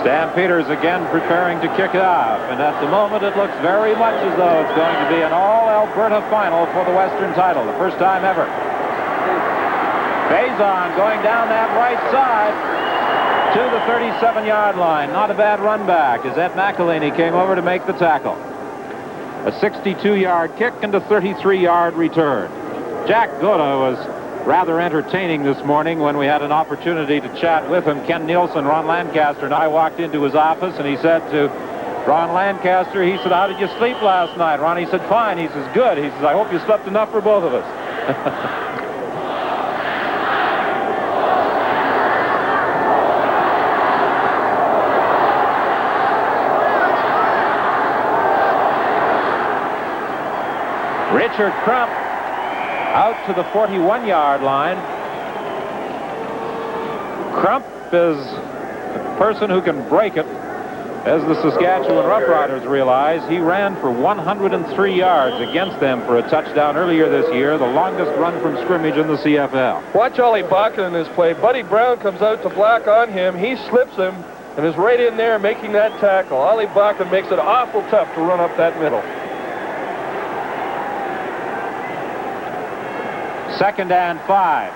Stampeders again preparing to kick it off, and at the moment it looks very much as though it's going to be an all-Alberta final for the Western title, the first time ever. Faison going down that right side to the 37-yard line. Not a bad run back as Ed McElhaney came over to make the tackle. A 62-yard kick and a 33-yard return. Jack Goda was rather entertaining this morning when we had an opportunity to chat with him. Ken Nielsen, Ron Lancaster, and I walked into his office, and he said to Ron Lancaster, he said, "How did you sleep last night?" Ron, he said, "Fine." He says, "Good." He says, "I hope you slept enough for both of us." Richard Crump out to the 41-yard line. Crump is a person who can break it, as the Saskatchewan Roughriders realize. He ran for 103 yards against them for a touchdown earlier this year, the longest run from scrimmage in the CFL. Watch Ollie Bakken in this play. Buddy Brown comes out to block on him. He slips him and is right in there making that tackle. Ollie Bakken makes it awful tough to run up that middle. 2nd and 5.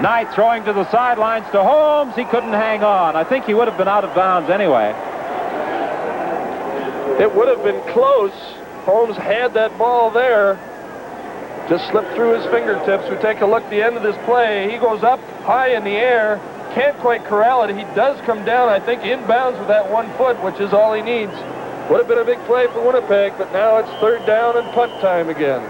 Knight throwing to the sidelines to Holmes. He couldn't hang on. I think he would have been out of bounds anyway. It would have been close. Holmes had that ball there. Just slipped through his fingertips. We take a look at the end of this play. He goes up high in the air. Can't quite corral it. He does come down, I think, inbounds with that 1 foot, which is all he needs. Would have been a big play for Winnipeg, but now it's 3rd down and punt time again.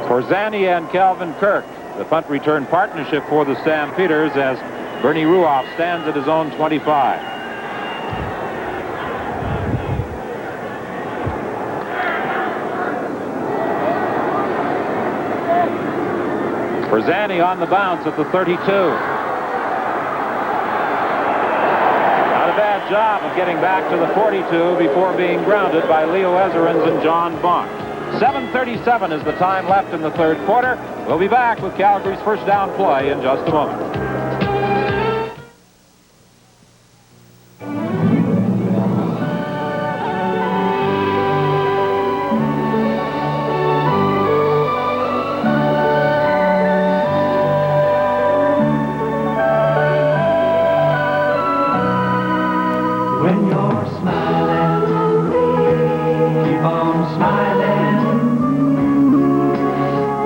Forzani and Calvin Kirk, the punt return partnership for the Stampeders, as Bernie Ruoff stands at his own 25. Forzani on the bounce at the 32. Not a bad job of getting back to the 42 before being grounded by Leo Ezerins and John Bonk. 7:37 is the time left in the third quarter. We'll be back with Calgary's first down play in just a moment. When you're smiling, keep on smiling.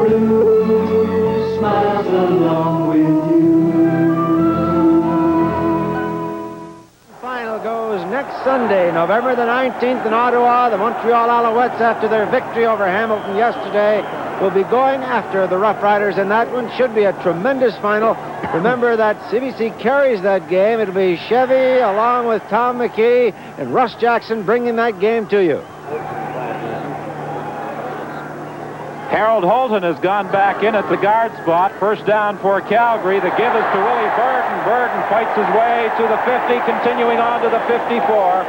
Blue smiles along with you. Final goes next Sunday, November the 19th in Ottawa. The Montreal Alouettes, after their victory over Hamilton yesterday, will be going after the Rough Riders, and that one should be a tremendous final. Remember that CBC carries that game. It'll be Chevy along with Tom McKee and Russ Jackson bringing that game to you. Harold Holton has gone back in at the guard spot. First down for Calgary. The give is to Willie Burton. Burton fights his way to the 50, continuing on to the 54.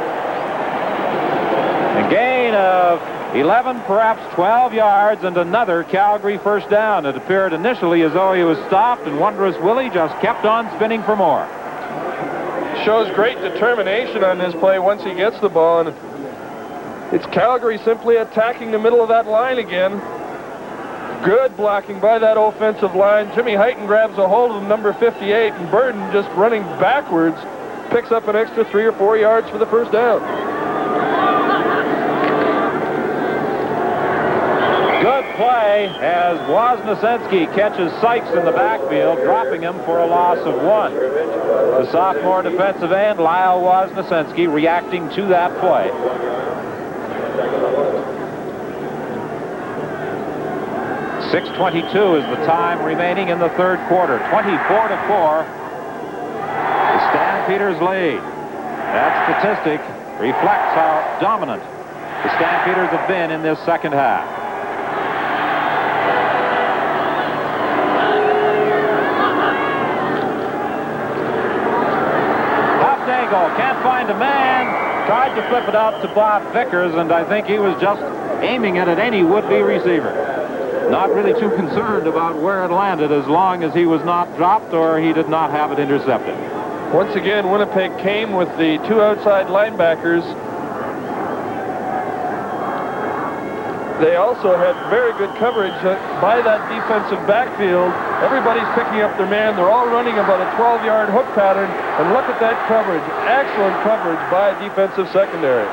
A gain of 11, perhaps 12 yards, and another Calgary first down. It appeared initially as though he was stopped, and Wondrous Willie just kept on spinning for more. Shows great determination on this play once he gets the ball, and it's Calgary simply attacking the middle of that line again. Good blocking by that offensive line. Jimmy Heighton grabs a hold of number 58, and Burton, just running backwards, picks up an extra 3 or 4 yards for the first down. Good play as Wozniacki catches Sykes in the backfield, dropping him for a loss of 1. The sophomore defensive end, Lyle Wozniacki, reacting to that play. .6:22 is the time remaining in the third quarter. 24-4. The Stampeders lead. That statistic reflects how dominant the Stampeders have been in this second half. Half-Dago can't find a man. Tried to flip it out to Bob Vickers, and I think he was just aiming it at any would-be receiver. Not really too concerned about where it landed as long as he was not dropped or he did not have it intercepted. Once again, Winnipeg came with the 2 outside linebackers. They also had very good coverage by that defensive backfield. Everybody's picking up their man. They're all running about a 12-yard hook pattern. And look at that coverage. Excellent coverage by defensive secondary.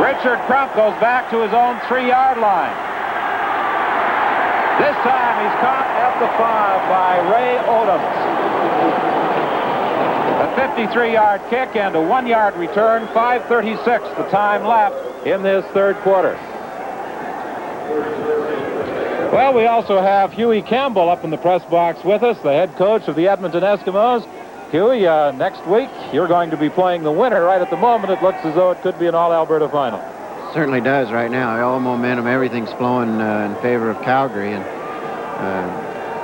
Richard Crump goes back to his own 3-yard line. This time he's caught at the 5 by Ray Odoms. A 53-yard kick and a 1-yard return. 5:36 the time left in this third quarter. Well, we also have Huey Campbell up in the press box with us, the head coach of the Edmonton Eskimos. Huey, next week you're going to be playing the winner. Right at the moment it looks as though it could be an all-Alberta final. Certainly does right now. All momentum, everything's flowing in favor of Calgary, and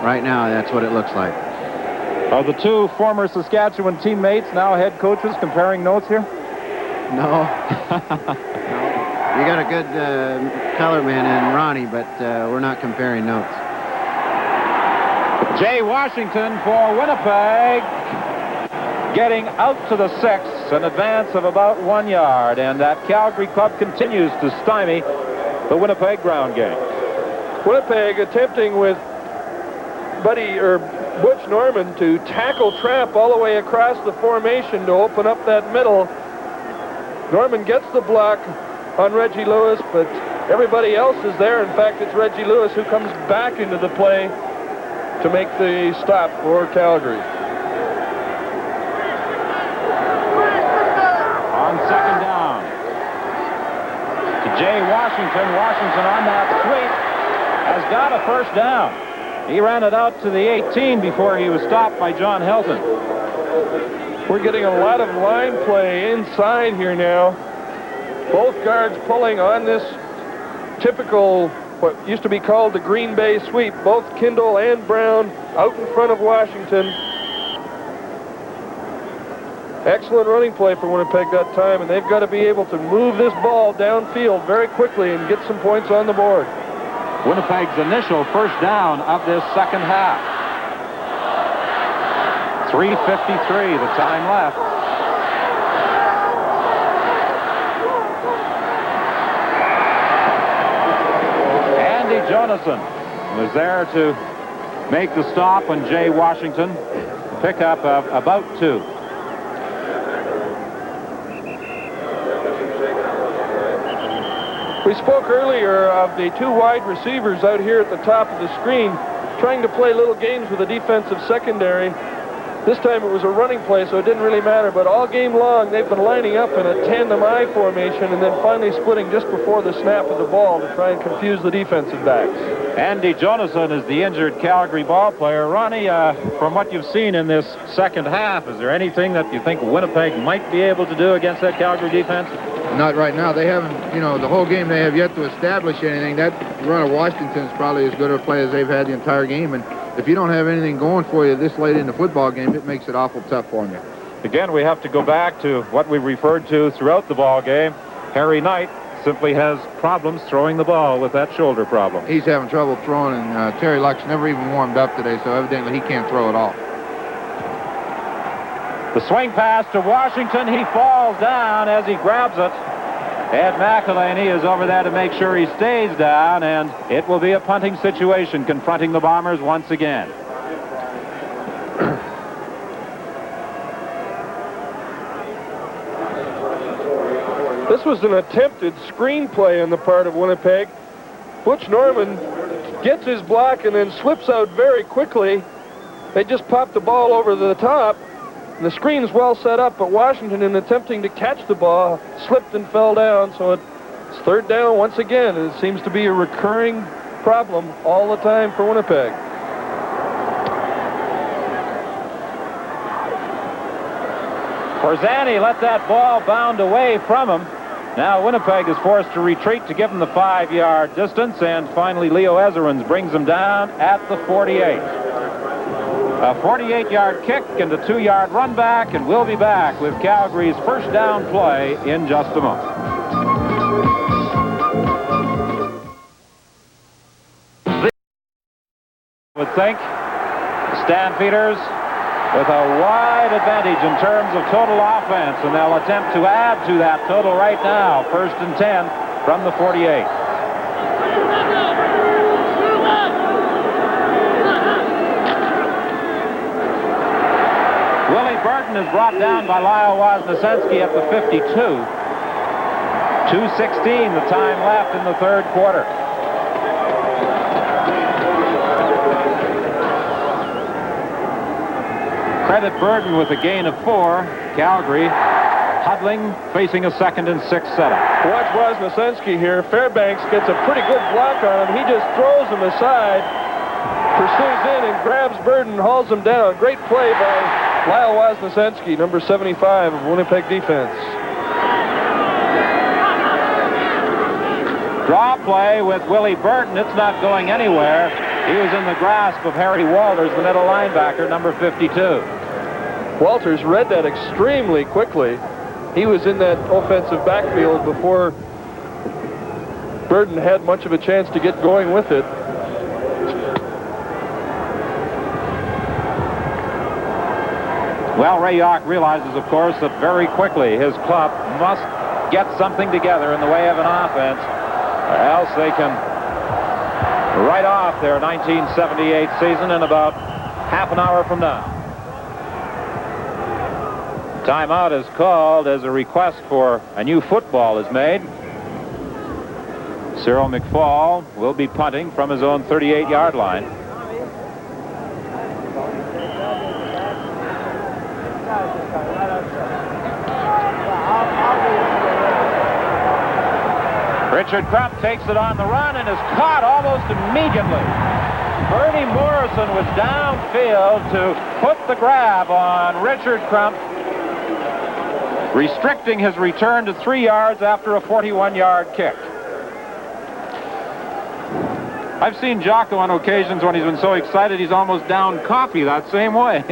right now that's what it looks like. Are the two former Saskatchewan teammates now head coaches comparing notes here? No. No. You got a good color man in Ronnie, but we're not comparing notes. Jay Washington for Winnipeg, getting out to the 6, an advance of about 1 yard, and that Calgary club continues to stymie the Winnipeg ground game. Winnipeg attempting with Butch Norman to tackle trap all the way across the formation to open up that middle. Norman gets the block on Reggie Lewis, but everybody else is there. In fact, it's Reggie Lewis who comes back into the play to make the stop for Calgary. On second down to Jay Washington. Washington on that sweep has got a first down. He ran it out to the 18 before he was stopped by John Helton. We're getting a lot of line play inside here now. Both guards pulling on this typical, what used to be called the Green Bay sweep. Both Kindle and Brown out in front of Washington. Excellent running play for Winnipeg that time, and they've got to be able to move this ball downfield very quickly and get some points on the board. Winnipeg's initial first down of this second half. 3:53 the time left. Andy Jonason was there to make the stop on Jay Washington. Pickup of about 2. We spoke earlier of the 2 wide receivers out here at the top of the screen trying to play little games with the defensive secondary. This time it was a running play, so it didn't really matter, but all game long they've been lining up in a tandem I formation and then finally splitting just before the snap of the ball to try and confuse the defensive backs. Andy Jonason is the injured Calgary ball player. Ronnie, from what you've seen in this second half, is there anything that you think Winnipeg might be able to do against that Calgary defense? Not right now. They haven't, the whole game they have yet to establish anything. That run of Washington's probably as good a play as they've had the entire game. And if you don't have anything going for you this late in the football game, it makes it awful tough for you. Again, we have to go back to what we referred to throughout the ball game. Harry Knight simply has problems throwing the ball with that shoulder problem. He's having trouble throwing, and Terry Luck's never even warmed up today, so evidently he can't throw at all. The swing pass to Washington. He falls down as he grabs it. Ed McElhaney is over there to make sure he stays down, and it will be a punting situation confronting the Bombers once again. This was an attempted screenplay on the part of Winnipeg. Butch Norman gets his block and then slips out very quickly. They just popped the ball over the top. And the screen's well set up, but Washington, in attempting to catch the ball, slipped and fell down. So it's 3rd down once again. And it seems to be a recurring problem all the time for Winnipeg. Forzani let that ball bound away from him. Now Winnipeg is forced to retreat to give him the 5-yard distance, and finally Leo Ezerins brings him down at the 48. A 48-yard kick and a 2-yard run back, and we'll be back with Calgary's first down play in just a moment. I would think Stampeders with a wide advantage in terms of total offense, and they'll attempt to add to that total right now. 1st and 10 from the 48. Willie Burton is brought down by Lyle Wozniacki at the 52. 2:16 the time left in the 3rd quarter. Credit Burton with a gain of 4. Calgary huddling, facing a 2nd and 6 setup. Watch Wozniacki here. Fairbanks gets a pretty good block on him. He just throws him aside, pursues in and grabs Burton, hauls him down. Great play by Lyle Wozniacki, number 75 of Winnipeg defense. Draw play with Willie Burton. It's not going anywhere. He was in the grasp of Harry Walters, the middle linebacker, number 52. Walters read that extremely quickly. He was in that offensive backfield before Burton had much of a chance to get going with it. Well, Ray Yawk realizes, of course, that very quickly his club must get something together in the way of an offense, or else they can write off their 1978 season in about half an hour from now. Timeout is called as a request for a new football is made. Cyril McFall will be punting from his own 38-yard line. Richard Crump takes it on the run and is caught almost immediately. Bernie Morrison was downfield to put the grab on Richard Crump, restricting his return to 3 yards after a 41-yard kick. I've seen Jocko on occasions when he's been so excited he's almost downed coffee that same way.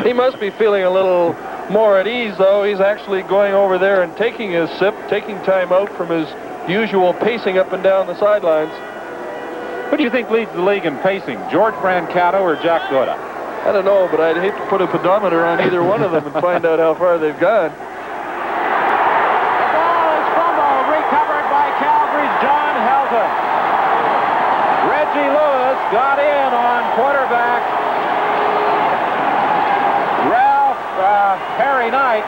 He must be feeling a little more at ease, though. He's actually going over there and taking his sip, taking time out from his usual pacing up and down the sidelines. Who do you think leads the league in pacing, George Brancato or Jack Goda? I don't know, but I'd hate to put a pedometer on either one of them and find out how far they've gone. The ball is fumbled, recovered by Calgary's John Helton. Reggie Lewis Lewis got in on quarterback Harry Knight.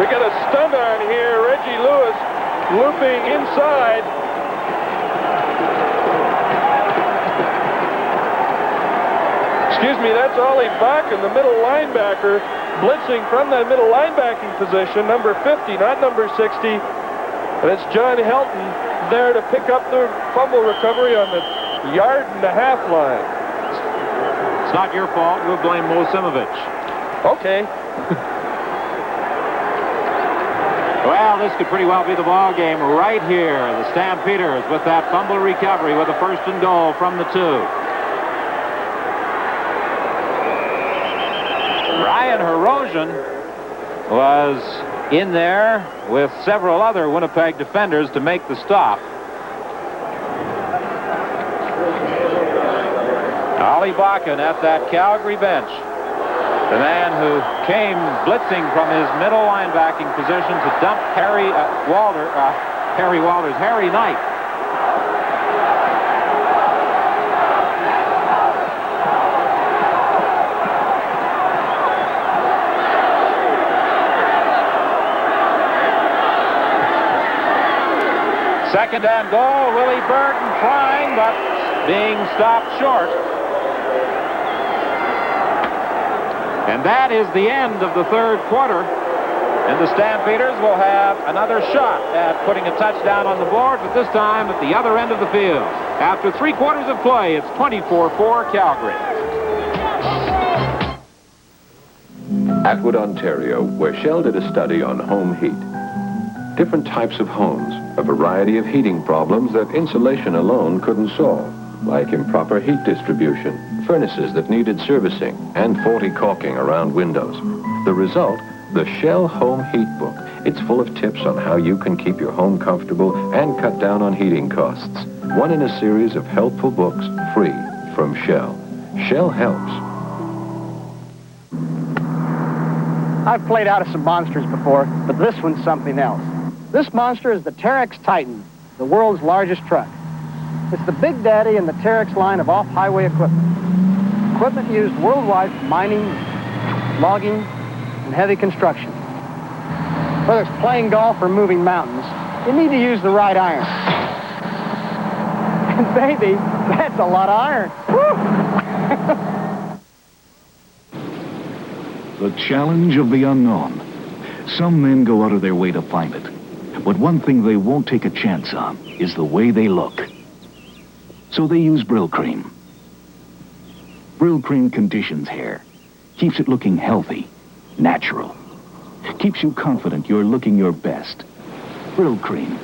We got a stunt on here. Reggie Lewis looping inside. Excuse me, that's Ollie Bakken, the middle linebacker, blitzing from that middle linebacking position, number 50, not number 60. And it's John Helton there to pick up the fumble recovery on the 1.5 yard line. It's not your fault. We'll blame Mo Simovic. Okay. Well, this could pretty well be the ball game right here. The Stampeders with that fumble recovery with a 1st and goal from the 2. Ryan Hirosian was in there with several other Winnipeg defenders to make the stop. Ollie Bakken at that Calgary bench. The man who came blitzing from his middle linebacking position to dump Harry Knight. Second and goal, Willie Burton trying, but being stopped short. And that is the end of the 3rd quarter. And the Stampeders will have another shot at putting a touchdown on the board, but this time at the other end of the field. After 3 quarters of play, it's 24-4 Calgary. Atwood, Ontario, where Shell did a study on home heat. Different types of homes, a variety of heating problems that insulation alone couldn't solve, like improper heat distribution, furnaces that needed servicing, and faulty caulking around windows. The result, the Shell Home Heat Book. It's full of tips on how you can keep your home comfortable and cut down on heating costs. One in a series of helpful books, free, from Shell. Shell helps. I've played out of some monsters before, but this one's something else. This monster is the Terex Titan, the world's largest truck. It's the big daddy in the Terex line of off-highway equipment. Equipment used worldwide for mining, logging, and heavy construction. Whether it's playing golf or moving mountains, you need to use the right iron. And baby, that's a lot of iron. The challenge of the unknown. Some men go out of their way to find it. But one thing they won't take a chance on is the way they look. So they use Brill Cream. Brill Cream conditions hair, keeps it looking healthy, natural. Keeps you confident you're looking your best. Brill Cream,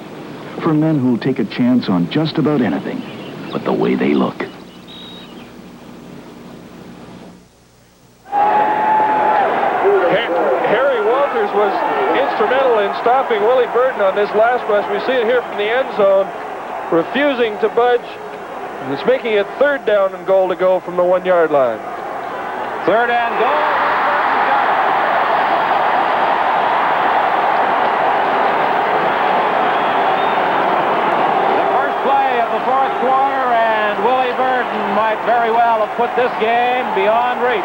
for men who'll take a chance on just about anything but the way they look. Harry Walters was instrumental in stopping Willie Burton on this last rush. We see it here from the end zone, refusing to budge. It's making it 3rd down and goal to go from the 1 yard line. 3rd and goal. The first play of the 4th quarter, and Willie Burton might very well have put this game beyond reach.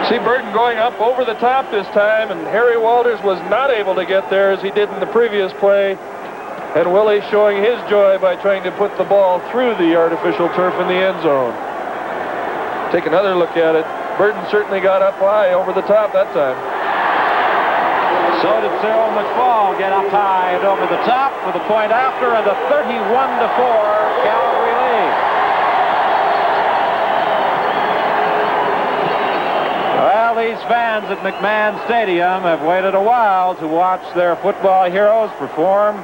See Burton going up over the top this time, and Harry Walters was not able to get there as he did in the previous play. And Willie showing his joy by trying to put the ball through the artificial turf in the end zone. Take another look at it. Burton certainly got up high over the top that time. So did Cyril McFall get up high and over the top for the point after, and a 31-4 Calgary lead. Well, these fans at McMahon Stadium have waited a while to watch their football heroes perform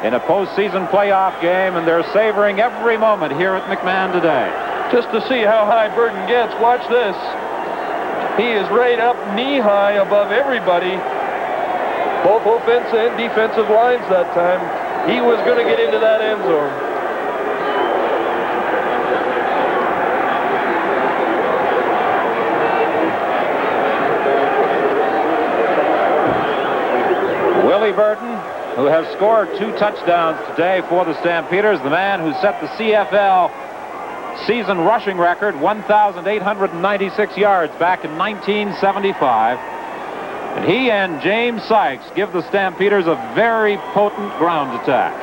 in a postseason playoff game, and they're savoring every moment here at McMahon today. Just to see how high Burton gets, watch this. He is right up knee-high above everybody. both offense and defensive lines that time. He was going to get into that end zone. Willie Burton, who has scored 2 touchdowns today for the Stampeders, the man who set the CFL season rushing record, 1,896 yards back in 1975. And he and James Sykes give the Stampeders a very potent ground attack.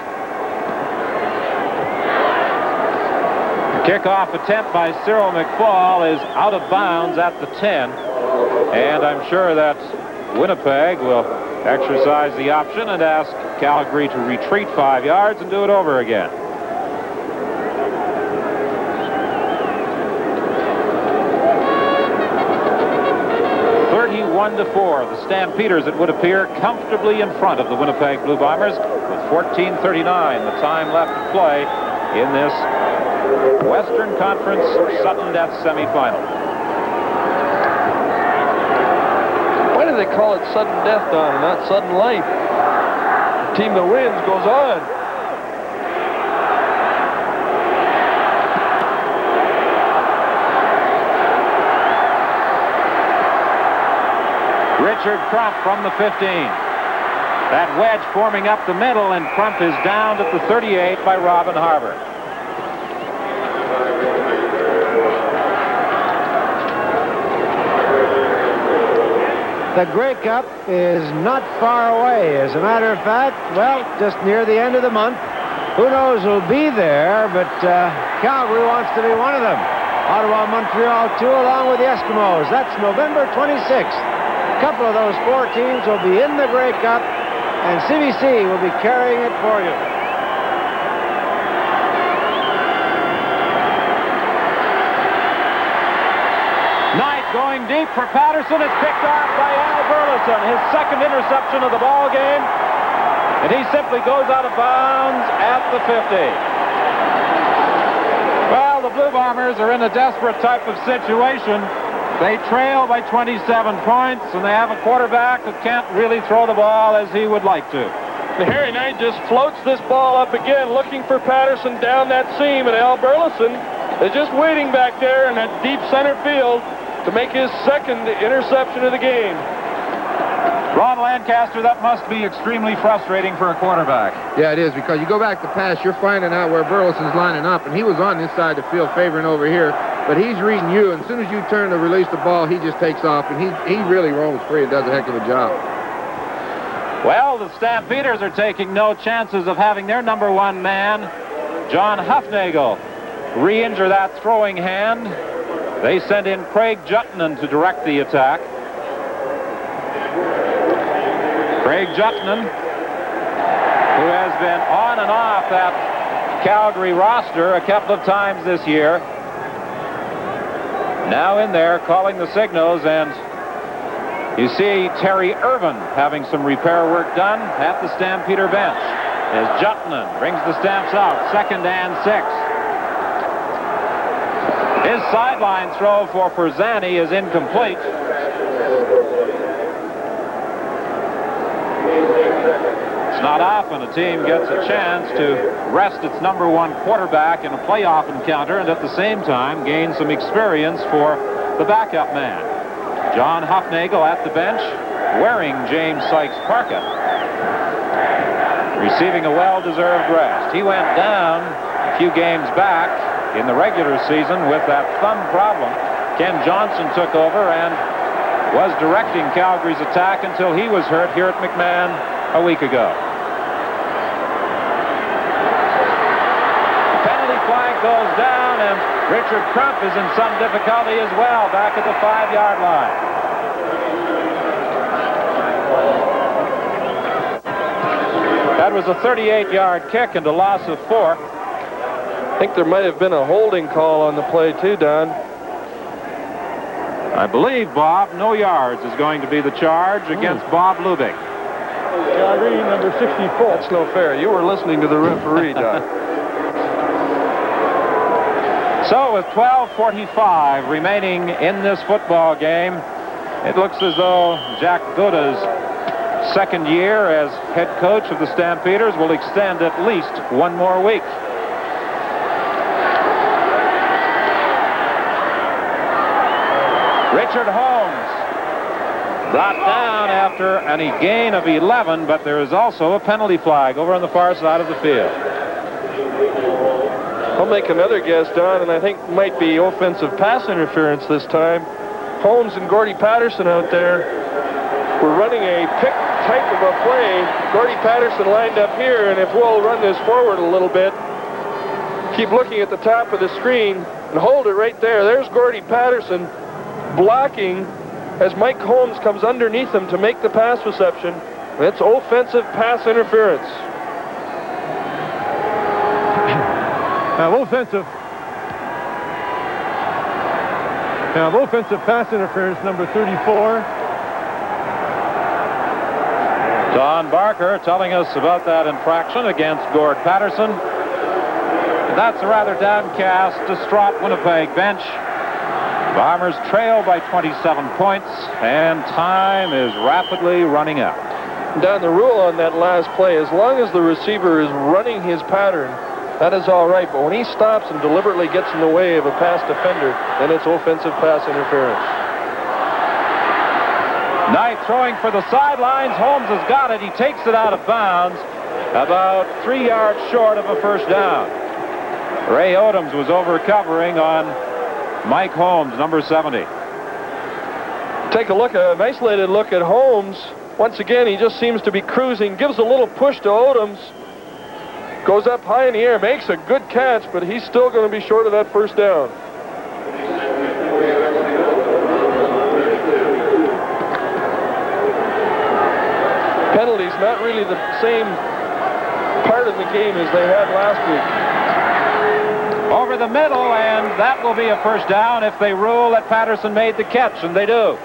The kickoff attempt by Cyril McFall is out of bounds at the 10. And I'm sure that Winnipeg will exercise the option and ask Calgary to retreat 5 yards and do it over again. To 4. The Stampeders, it would appear, comfortably in front of the Winnipeg Blue Bombers with 14:39 the time left to play in this Western Conference sudden death semifinal. Why do they call it sudden death, Don, and not sudden life? The team that wins goes on. Richard Crump from the 15. That wedge forming up the middle, and Crump is downed at the 38 by Robin Harbour. The Grey Cup is not far away. As a matter of fact, well, just near the end of the month. Who knows who'll be there, but Calgary wants to be one of them. Ottawa, Montreal, 2 along with the Eskimos. That's November 26th. A couple of those 4 teams will be in the Grey Cup, and CBC will be carrying it for you. Knight going deep for Patterson. It's picked off by Al Burleson, his second interception of the ball game, and he simply goes out of bounds at the 50. Well, the Blue Bombers are in a desperate type of situation. They trail by 27 points, and they have a quarterback that can't really throw the ball as he would like to. Harry Knight just floats this ball up again, looking for Patterson down that seam, and Al Burleson is just waiting back there in that deep center field to make his second interception of the game. Ron Lancaster, that must be extremely frustrating for a quarterback. Yeah, it is, because you go back to pass, you're finding out where Burleson's lining up, and he was on this side of the field favoring over here, but he's reading you, and as soon as you turn to release the ball, he just takes off, and he really roams free and does a heck of a job. Well, the Stampeders are taking no chances of having their number 1 man, John Huffnagel, re-injure that throwing hand. They send in Craig Juttonen to direct the attack. Craig Juttonen, who has been on and off that Calgary roster a couple of times this year, now in there calling the signals, and you see Terry Irvin having some repair work done at the Stampeder bench as Juttonen brings the Stamps out, 2nd and 6. His sideline throw for Perzani is incomplete. It's not often a team gets a chance to rest its number 1 quarterback in a playoff encounter and at the same time gain some experience for the backup man. John Huffnagel at the bench, wearing James Sykes' parka, receiving a well-deserved rest. He went down a few games back in the regular season with that thumb problem. Ken Johnson took over and was directing Calgary's attack until he was hurt here at McMahon a week ago. The penalty flag goes down, and Richard Crump is in some difficulty as well, back at the 5-yard line. That was a 38-yard kick and a loss of 4. I think there might have been a holding call on the play too, Don. I believe, Bob, no yards is going to be the charge against Bob Lubick. Calgary, number 64. That's no fair. You were listening to the referee, Don. So with 12:45 remaining in this football game, it looks as though Jack Gouda's second year as head coach of the Stampeders will extend at least one more week. Richard Holmes brought down after a gain of 11, but there is also a penalty flag over on the far side of the field. I'll make another guess, Don, and I think it might be offensive pass interference this time. Holmes and Gordy Patterson out there were running a pick type of a play. Gordy Patterson lined up here, and if we'll run this forward a little bit, keep looking at the top of the screen and hold it right there. There's Gordy Patterson blocking as Mike Holmes comes underneath him to make the pass reception. It's offensive pass interference. Offensive pass interference, number 34. Don Barker telling us about that infraction against Gord Patterson. That's a rather downcast, distraught Winnipeg bench. Bombers trail by 27 points, and time is rapidly running out. Don, the rule on that last play, as long as the receiver is running his pattern, that is all right, but when he stops and deliberately gets in the way of a pass defender, then it's offensive pass interference. Knight throwing for the sidelines. Holmes has got it. He takes it out of bounds, about 3 yards short of a first down. Ray Odoms was over covering on Mike Holmes, number 70. Take a look, an isolated look at Holmes. Once again, he just seems to be cruising, gives a little push to Odoms, goes up high in the air, makes a good catch, but he's still going to be short of that first down. Penalties, not really the same part of the game as they had last week. Over the middle, and that will be a first down if they rule that Patterson made the catch, and they do.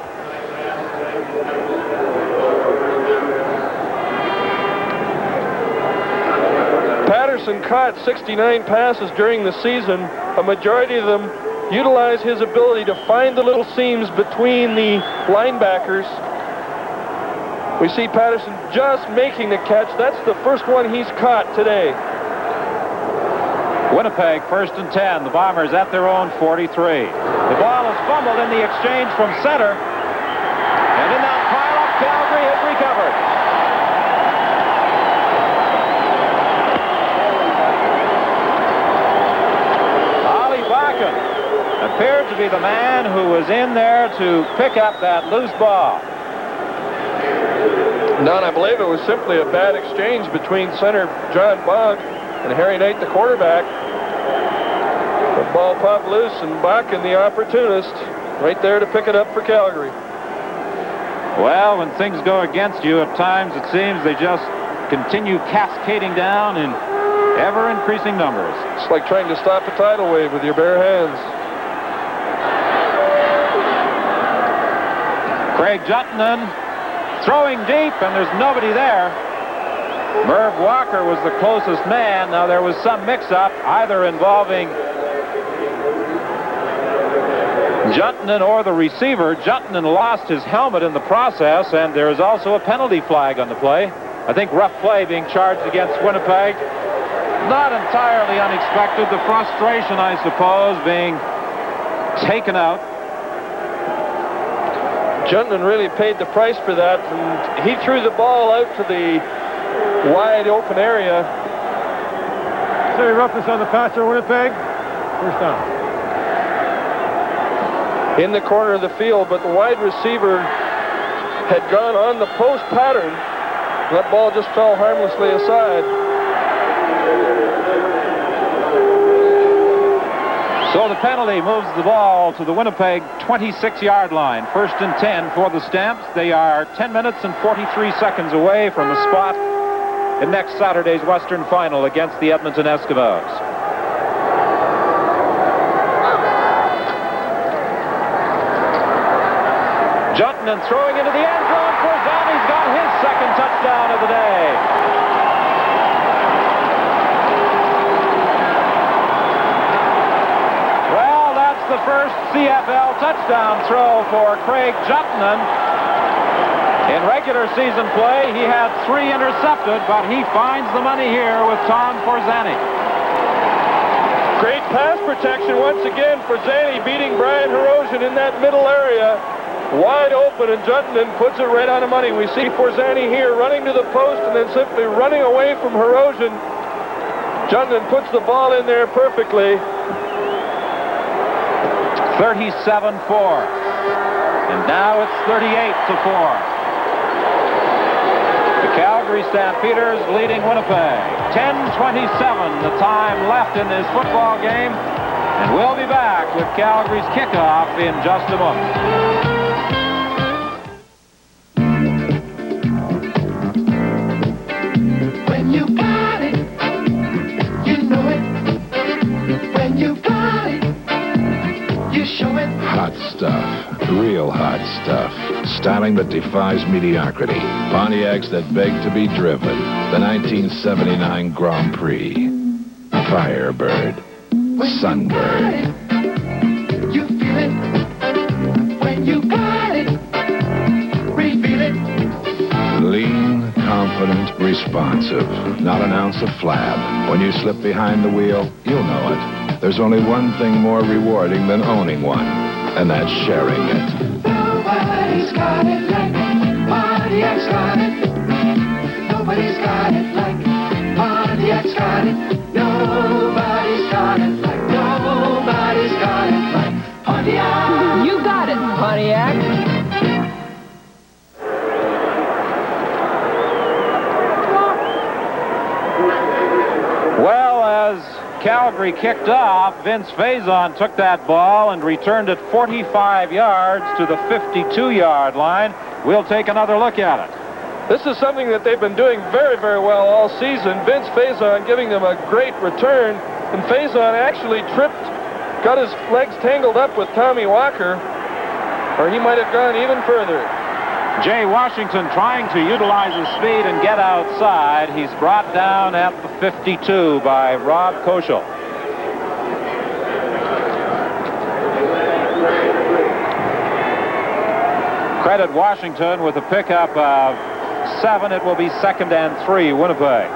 Patterson caught 69 passes during the season. A majority of them utilize his ability to find the little seams between the linebackers. We see Patterson just making the catch. That's the first one he's caught today. Winnipeg, 1st and 10. The Bombers at their own 43. The ball is fumbled in the exchange from center. And in that pile-up, Calgary has recovered. Ollie Bakken appeared to be the man who was in there to pick up that loose ball. None, I believe it was simply a bad exchange between center John Bogg and Harry Knight, the quarterback. The ball popped loose, and Bakken, the opportunist, right there to pick it up for Calgary. Well, when things go against you, at times it seems they just continue cascading down in ever-increasing numbers. It's like trying to stop a tidal wave with your bare hands. Craig Juttonen throwing deep, and there's nobody there. Merv Walker was the closest man. Now, there was some mix-up, either involving Juttonen or the receiver. Juttonen lost his helmet in the process, and there is also a penalty flag on the play. I think rough play being charged against Winnipeg. Not entirely unexpected. The frustration, I suppose, being taken out. Juttonen really paid the price for that, and he threw the ball out to the wide open area. Sorry, roughness on the passer, Winnipeg. First down. In the corner of the field, but the wide receiver had gone on the post pattern. That ball just fell harmlessly aside. So the penalty moves the ball to the Winnipeg 26-yard line. 1st and 10 for the Stamps. They are 10 minutes and 43 seconds away from a spot in next Saturday's Western Final against the Edmonton Eskimos. Juttonen throwing into the end zone for down. He's got his second touchdown of the day. Well, that's the first CFL touchdown throw for Craig Juttonen In regular season play, he had 3 intercepted, but he finds the money here with Tom Forzani. Great pass protection once again for Zani, beating Brian Hirosian in that middle area. Wide open, and Juttenden puts it right on the money. We see Forzani here running to the post and then simply running away from Hirosian. Juttenden puts the ball in there perfectly. 37-4. And now it's 38-4. The Calgary Stampeders leading Winnipeg. 10:27 the time left in this football game. And we'll be back with Calgary's kickoff in just a moment. When you got it, you know it. When you got it, you show it. Hot stuff. Real hot stuff. Styling that defies mediocrity. Pontiacs that beg to be driven. The 1979 Grand Prix. Firebird. Sunbird. You feel it. When you got it, reveal it. Lean, confident, responsive. Not an ounce of flab. When you slip behind the wheel, you'll know it. There's only one thing more rewarding than owning one, and that's sharing it. Nobody's got it like Pontiac's got it. Nobody's got it like Pontiac's got it. Nobody's got it like, nobody's got it like Pontiac. You got it, Pontiac. Well, as Calgary kicked off, Vince Faison took that ball and returned it 45 yards to the 52-yard line. We'll take another look at it. This is something that they've been doing very, very well all season. Vince Faison giving them a great return. And Faison actually tripped, got his legs tangled up with Tommy Walker, or he might have gone even further. Jay Washington trying to utilize his speed and get outside. He's brought down at the 52 by Rob Koschel. Credit Washington with a pickup of 7. It will be 2nd and 3, Winnipeg.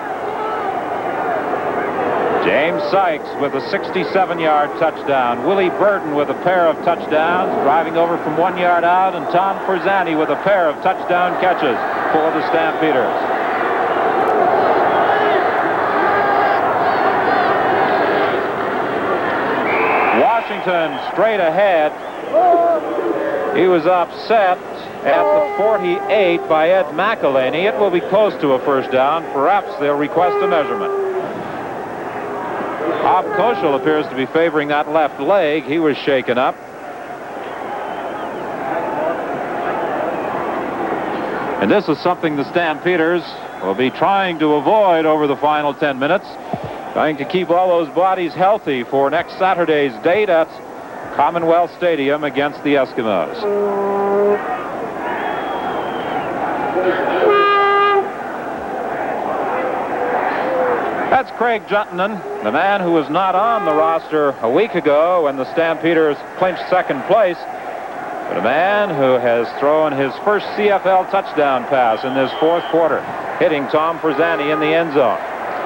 James Sykes with a 67-yard touchdown. Willie Burton with a pair of touchdowns, driving over from 1 yard out, and Tom Forzani with a pair of touchdown catches for the Stampeders. Washington straight ahead. He was upset at the 48 by Ed McElhaney. It will be close to a first down. Perhaps they'll request a measurement. Bob Koschel appears to be favoring that left leg. He was shaken up. And this is something the Stampeders will be trying to avoid over the final 10 minutes. Trying to keep all those bodies healthy for next Saturday's date at Commonwealth Stadium against the Eskimos. That's Craig Juttenden, the man who was not on the roster a week ago when the Stampeders clinched 2nd place, but a man who has thrown his first CFL touchdown pass in this 4th quarter, hitting Tom Forzani in the end zone.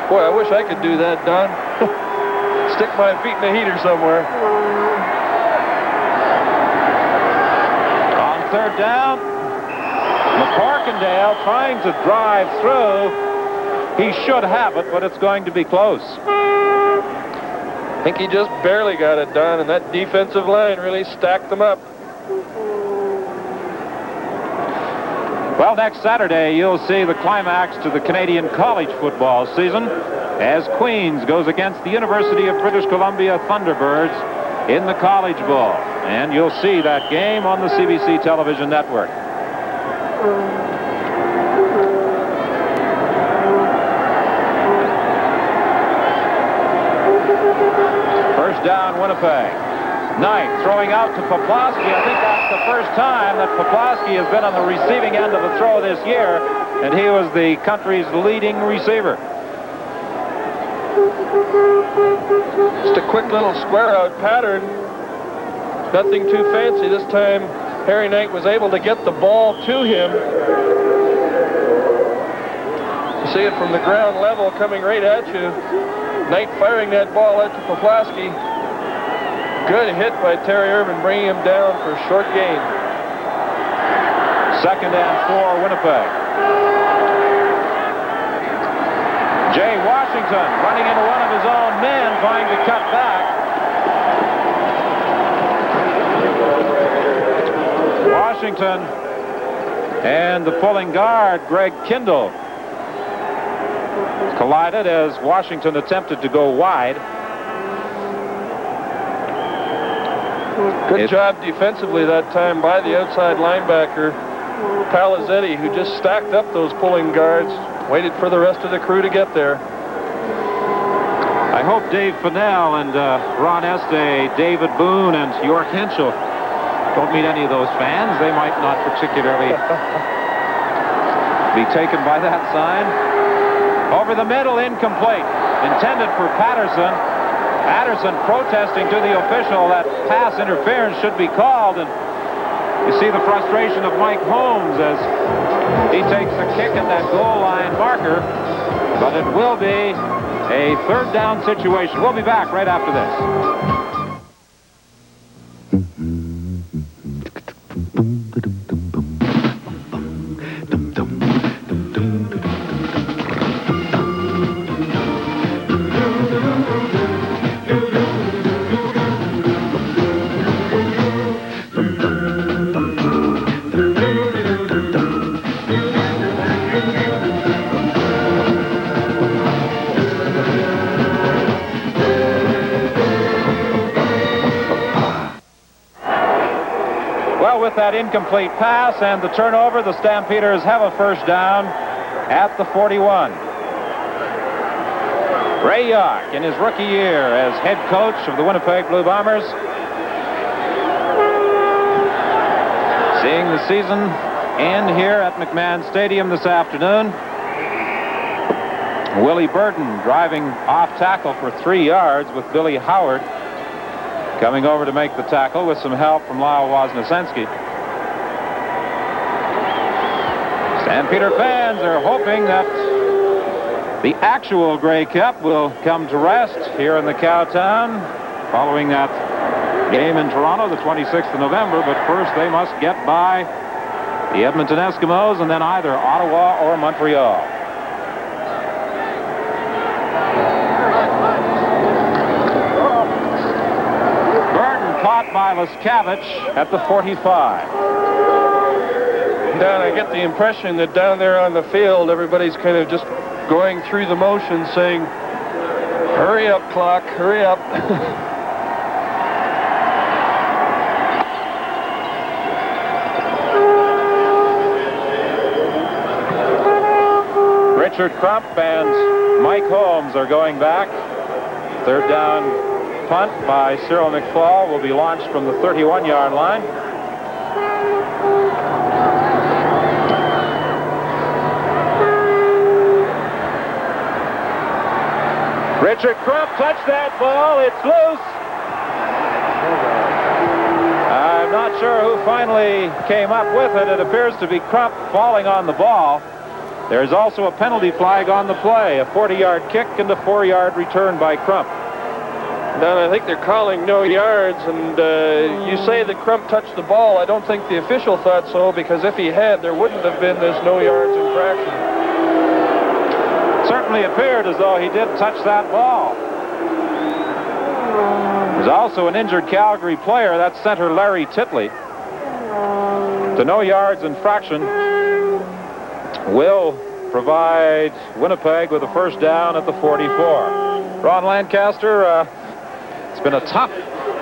Boy, I wish I could do that, Don. Stick my feet in the heater somewhere. On 3rd down, McCorkindale trying to drive through. He should have it, but it's going to be close. I think he just barely got it done, and that defensive line really stacked them up. Well, next Saturday, you'll see the climax to the Canadian college football season as Queens goes against the University of British Columbia Thunderbirds in the College Bowl. And you'll see that game on the CBC television network. First down, Winnipeg. Knight throwing out to Poplawski. I think that's the first time that Poplawski has been on the receiving end of a throw this year, and he was the country's leading receiver. Just a quick little square out pattern. Nothing too fancy. This time, Harry Knight was able to get the ball to him. see it from the ground level coming right at you. Knight firing that ball out to Poplaski. Good hit by Terry Irvin, bringing him down for a short gain. 2nd and 4, Winnipeg. Jay Washington running into one of his own men, trying to cut back. Washington and the pulling guard, Greg Kindle, collided as Washington attempted to go wide. Good job defensively that time by the outside linebacker, Palizzetti, who just stacked up those pulling guards, waited for the rest of the crew to get there. I hope Dave Fennell and Ron Este, David Boone, and York Henschel don't meet any of those fans. They might not particularly be taken by that sign. Over the middle, incomplete. Intended for Patterson. Patterson protesting to the official that pass interference should be called. And you see the frustration of Mike Holmes as he takes a kick at that goal line marker. But it will be a 3rd down situation. We'll be back right after this. With that incomplete pass and the turnover, the Stampeders have a 1st down at the 41. Ray Yark in his rookie year as head coach of the Winnipeg Blue Bombers. Seeing the season end here at McMahon Stadium this afternoon. Willie Burton driving off tackle for 3 yards with Billy Howard coming over to make the tackle with some help from Lyle Wozniacki. Stampeder fans are hoping that the actual Grey Cup will come to rest here in the Cowtown following that game in Toronto, the 26th of November. But first they must get by the Edmonton Eskimos and then either Ottawa or Montreal. Caught by Leskavich at the 45. Dan, I get the impression that down there on the field, everybody's kind of just going through the motions saying, hurry up, clock, hurry up. Richard Crump and Mike Holmes are going back. 3rd down punt by Cyril McFall will be launched from the 31-yard line. Richard Crump touched that ball. It's loose. I'm not sure who finally came up with it. It appears to be Crump falling on the ball. There's also a penalty flag on the play, a 40-yard kick and a 4-yard return by Crump. Now, I think they're calling no yards, and you say that Crump touched the ball. I don't think the official thought so, because if he had, there wouldn't have been this no yards infraction. Certainly appeared as though he did touch that ball. There's also an injured Calgary player, that's center Larry Titley. The no yards infraction will provide Winnipeg with a 1st down at the 44. Ron Lancaster, it's been a tough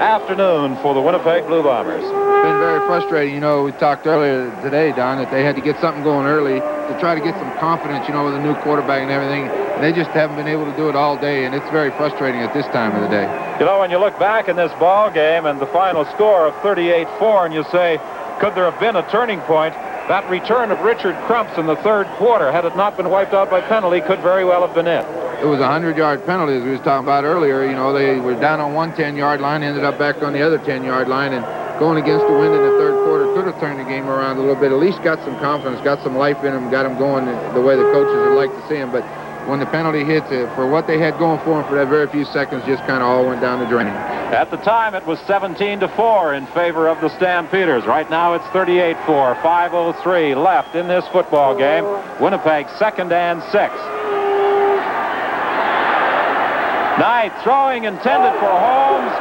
afternoon for the Winnipeg Blue Bombers. It's been very frustrating. You know, we talked earlier today, Don, that they had to get something going early to try to get some confidence, you know, with a new quarterback and everything. And they just haven't been able to do it all day, and it's very frustrating at this time of the day. You know, when you look back in this ball game and the final score of 38-4, and you say, could there have been a turning point? That return of Richard Crumps in the 3rd quarter, had it not been wiped out by penalty, could very well have been it. It was a 100-yard penalty, as we was talking about earlier. You know, they were down on one 10-yard line, ended up back on the other 10-yard line, and going against the wind in the third quarter could have turned the game around a little bit. At least got some confidence, got some life in them, got them going the way the coaches would like to see them. But when the penalty hits, for what they had going for them for that very few seconds, just kind of all went down the drain. At the time, it was 17-4 in favor of the Stampeders. Right now, it's 38-4. 5:03 left in this football game. Winnipeg 2nd and 6. Knight throwing intended for Holmes.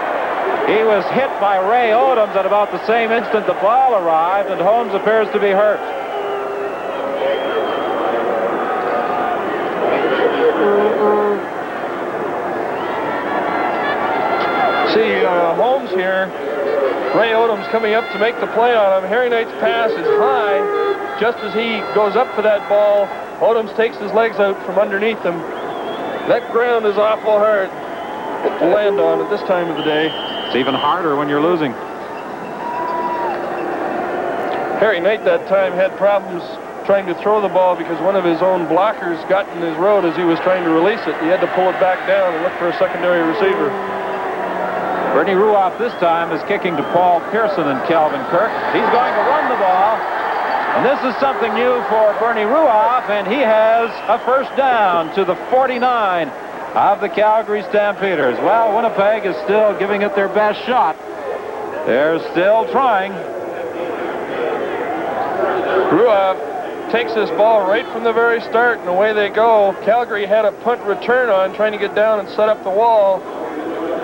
He was hit by Ray Odoms at about the same instant the ball arrived, and Holmes appears to be hurt. See Holmes here. Ray Odoms coming up to make the play on him. Harry Knight's pass is high. Just as he goes up for that ball, Odoms takes his legs out from underneath him. That ground is awful hard to land on at this time of the day. It's even harder when you're losing. Harry Knight that time had problems trying to throw the ball because one of his own blockers got in his road as he was trying to release it. He had to pull it back down and look for a secondary receiver. Bernie Ruoff this time is kicking to Paul Pearson and Calvin Kirk. He's going to run the ball. And this is something new for Bernie Ruoff, and he has a first down to the 49 of the Calgary Stampeders. Well, Winnipeg is still giving it their best shot. They're still trying. Ruoff takes this ball right from the very start, and away they go. Calgary had a punt return on, trying to get down and set up the wall.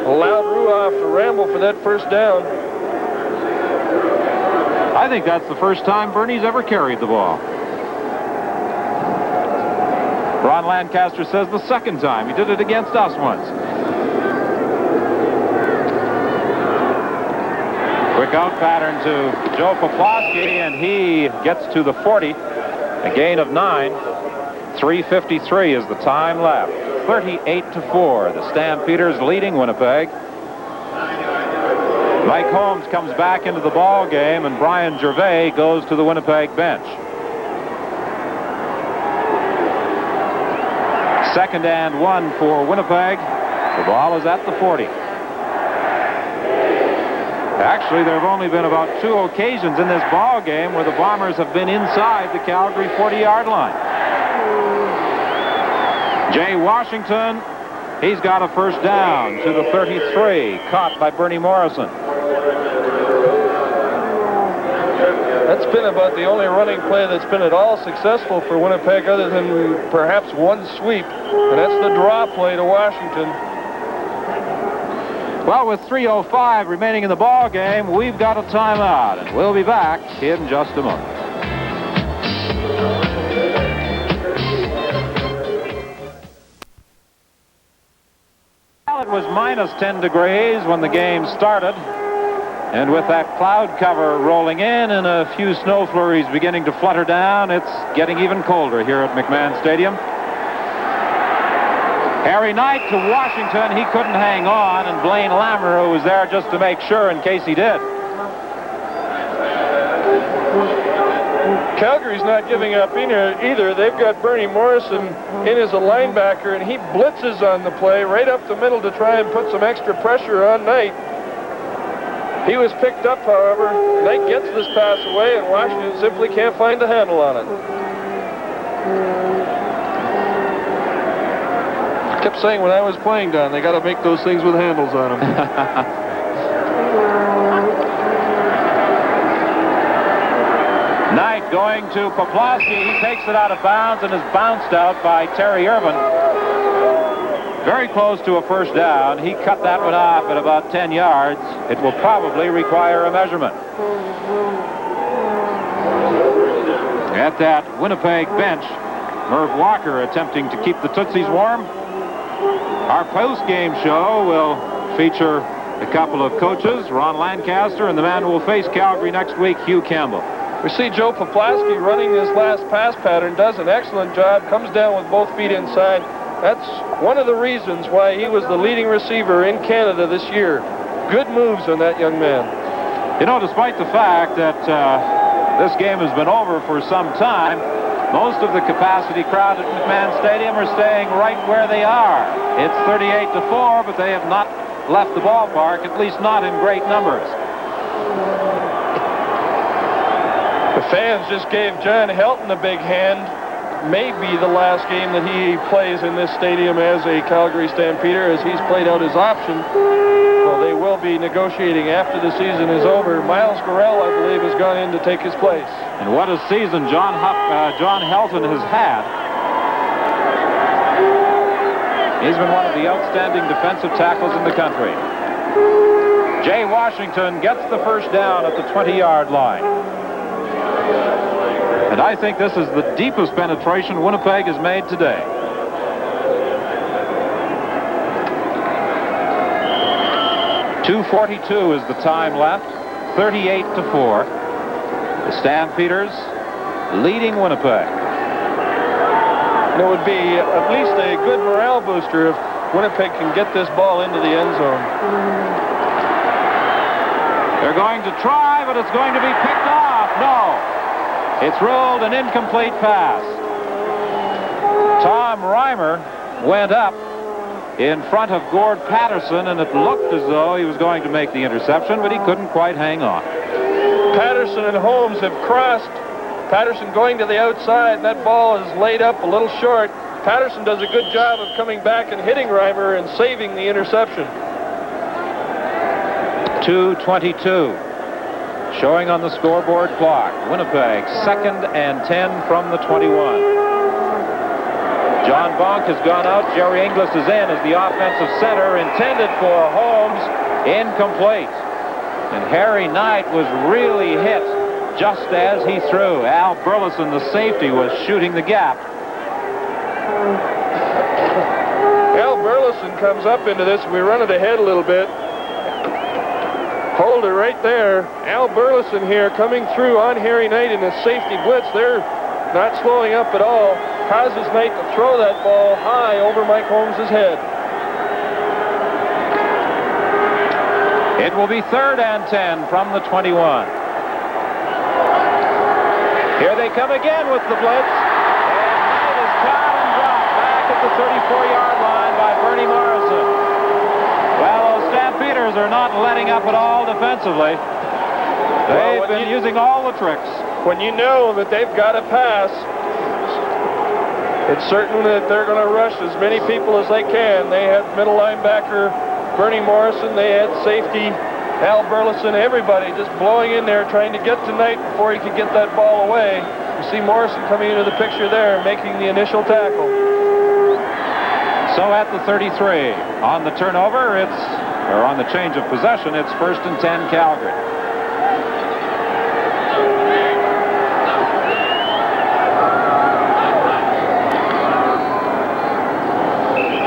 Allowed Ruoff to ramble for that first down. I think that's the first time Bernie's ever carried the ball. Ron Lancaster says the second time. He did it against us once. Quick out pattern to Joe Poplawski, and he gets to the 40. A gain of 9. 3:53 is the time left. 38-4. The Stampeders leading Winnipeg. Mike Holmes comes back into the ball game, and Brian Gervais goes to the Winnipeg bench. 2nd and 1 for Winnipeg. The ball is at the 40. Actually, there have only been about 2 occasions in this ball game where the Bombers have been inside the Calgary 40-yard line. Jay Washington, he's got a first down to the 33, caught by Bernie Morrison. That's been about the only running play that's been at all successful for Winnipeg other than perhaps one sweep, and that's the draw play to Washington. Well, with 3:05 remaining in the ball game, we've got a timeout, and we'll be back in just a moment. Well, it was minus 10 degrees when the game started. And with that cloud cover rolling in and a few snow flurries beginning to flutter down, it's getting even colder here at McMahon Stadium. Harry Knight to Washington. He couldn't hang on, and Blaine Lamoureux was there just to make sure in case he did. Calgary's not giving up either. They've got Bernie Morrison in as a linebacker, and he blitzes on the play right up the middle to try and put some extra pressure on Knight. He was picked up, however. Knight gets this pass away, and Washington simply can't find the handle on it. I kept saying when I was playing, Don, they got to make those things with handles on them. Knight going to Poplawski. He takes it out of bounds and is bounced out by Terry Irvin. Very close to a first down. He cut that one off at about 10 yards. It will probably require a measurement. At that Winnipeg bench, Merv Walker attempting to keep the Tootsies warm. Our post-game show will feature a couple of coaches, Ron Lancaster, and the man who will face Calgary next week, Hugh Campbell. We see Joe Poplawski running this last pass pattern, does an excellent job, comes down with both feet inside. That's one of the reasons why he was the leading receiver in Canada this year. Good moves on that young man. You know, despite the fact that this game has been over for some time, most of the capacity crowd at McMahon Stadium are staying right where they are. It's 38-4, but they have not left the ballpark, at least not in great numbers. The fans just gave John Helton a big hand. Maybe the last game that he plays in this stadium as a Calgary Stampeder, as he's played out his option. Well, they will be negotiating after the season is over. Miles Gorell, I believe, has gone in to take his place. And what a season John Helton has had. He's been one of the outstanding defensive tackles in the country. Jay Washington gets the first down at the 20-yard line. And I think this is the deepest penetration Winnipeg has made today. .242 is the time left, 38-4. The Stampeders leading Winnipeg. And it would be at least a good morale booster if Winnipeg can get this ball into the end zone. They're going to try, but it's going to be picked off. No. It's ruled an incomplete pass. Tom Reimer went up in front of Gord Patterson, and it looked as though he was going to make the interception, but he couldn't quite hang on. Patterson and Holmes have crossed. Patterson going to the outside, and that ball is laid up a little short. Patterson does a good job of coming back and hitting Reimer and saving the interception. 2:22 showing on the scoreboard clock. Winnipeg 2nd and 10 from the 21. John Bonk has gone out. Jerry Inglis is in as the offensive center, intended for Holmes, incomplete. And Harry Knight was really hit just as he threw. Al Burleson, the safety, was shooting the gap. Al Burleson comes up into this. We run it ahead a little bit. Hold it right there. Al Burleson here coming through on Harry Knight in a safety blitz. They're not slowing up at all. Causes Knight to throw that ball high over Mike Holmes' head. It will be 3rd and 10 from the 21. Here they come again with the blitz. And Knight is caught and dropped back at the 34-yard line by Bernie Morrison. Well, those Stampeders are not letting up at all defensively. They've been using all the tricks. When you know that they've got a pass, it's certain that they're going to rush as many people as they can. They had middle linebacker Bernie Morrison. They had safety Al Burleson. Everybody just blowing in there trying to get to Knight before he could get that ball away. You see Morrison coming into the picture there, making the initial tackle. So at the 33, on the turnover, or on the change of possession, it's 1st and 10 Calgary.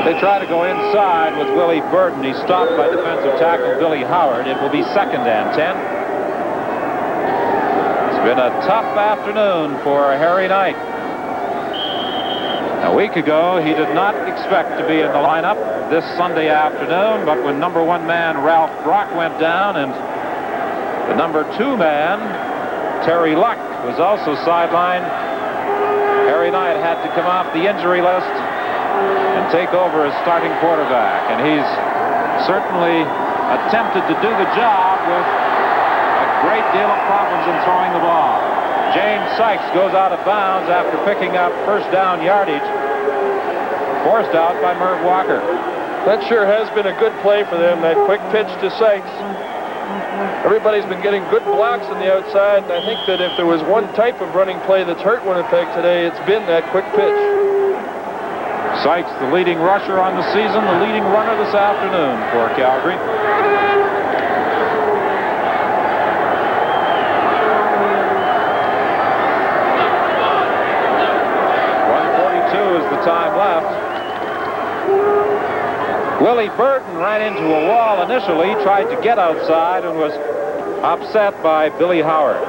They try to go inside with Willie Burton. He's stopped by defensive tackle Billy Howard. It will be 2nd and 10. It's been a tough afternoon for Harry Knight. A week ago, he did not expect to be in the lineup this Sunday afternoon, but when number 1 man Ralph Brock went down and the number 2 man Terry Luck was also sidelined, Harry Knight had to come off the injury list and take over as starting quarterback. And he's certainly attempted to do the job with a great deal of problems in throwing the ball. James Sykes goes out of bounds after picking up first down yardage, forced out by Merv Walker. That sure has been a good play for them, that quick pitch to Sykes. Everybody's been getting good blocks on the outside, and I think that if there was one type of running play that's hurt Winnipeg today, it's been that quick pitch. Sykes, the leading rusher on the season, the leading runner this afternoon for Calgary. Time left. Willie Burton ran into a wall initially, tried to get outside and was upset by Billy Howard.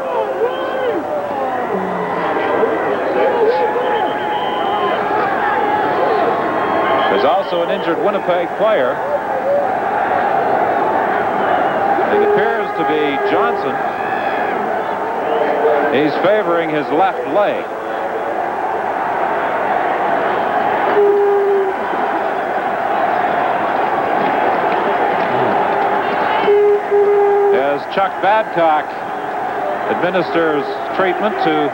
There's also an injured Winnipeg player. It appears to be Johnson. He's favoring his left leg. as Chuck Badcock administers treatment to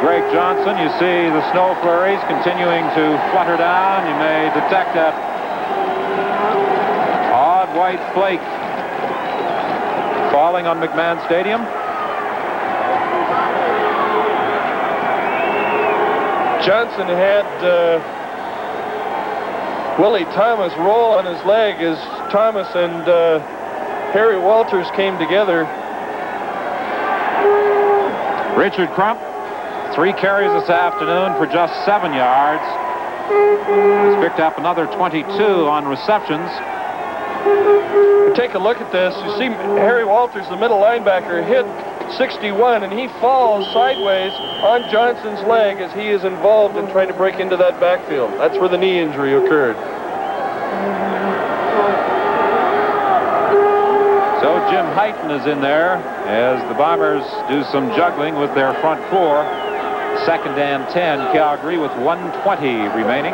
Greg Johnson. You see the snow flurries continuing to flutter down. You may detect that odd white flake falling on McMahon Stadium. Johnson had Willie Thomas roll on his leg as Thomas and Harry Walters came together. Richard Crump, 3 carries this afternoon for just 7 yards. He's picked up another 22 on receptions. Take a look at this. You see Harry Walters, the middle linebacker, hit 61, and he falls sideways on Johnson's leg as he is involved in trying to break into that backfield. That's where the knee injury occurred. So Jim Heighton is in there as the Bombers do some juggling with their front 4. 2nd and 10, Calgary with 1:20 remaining.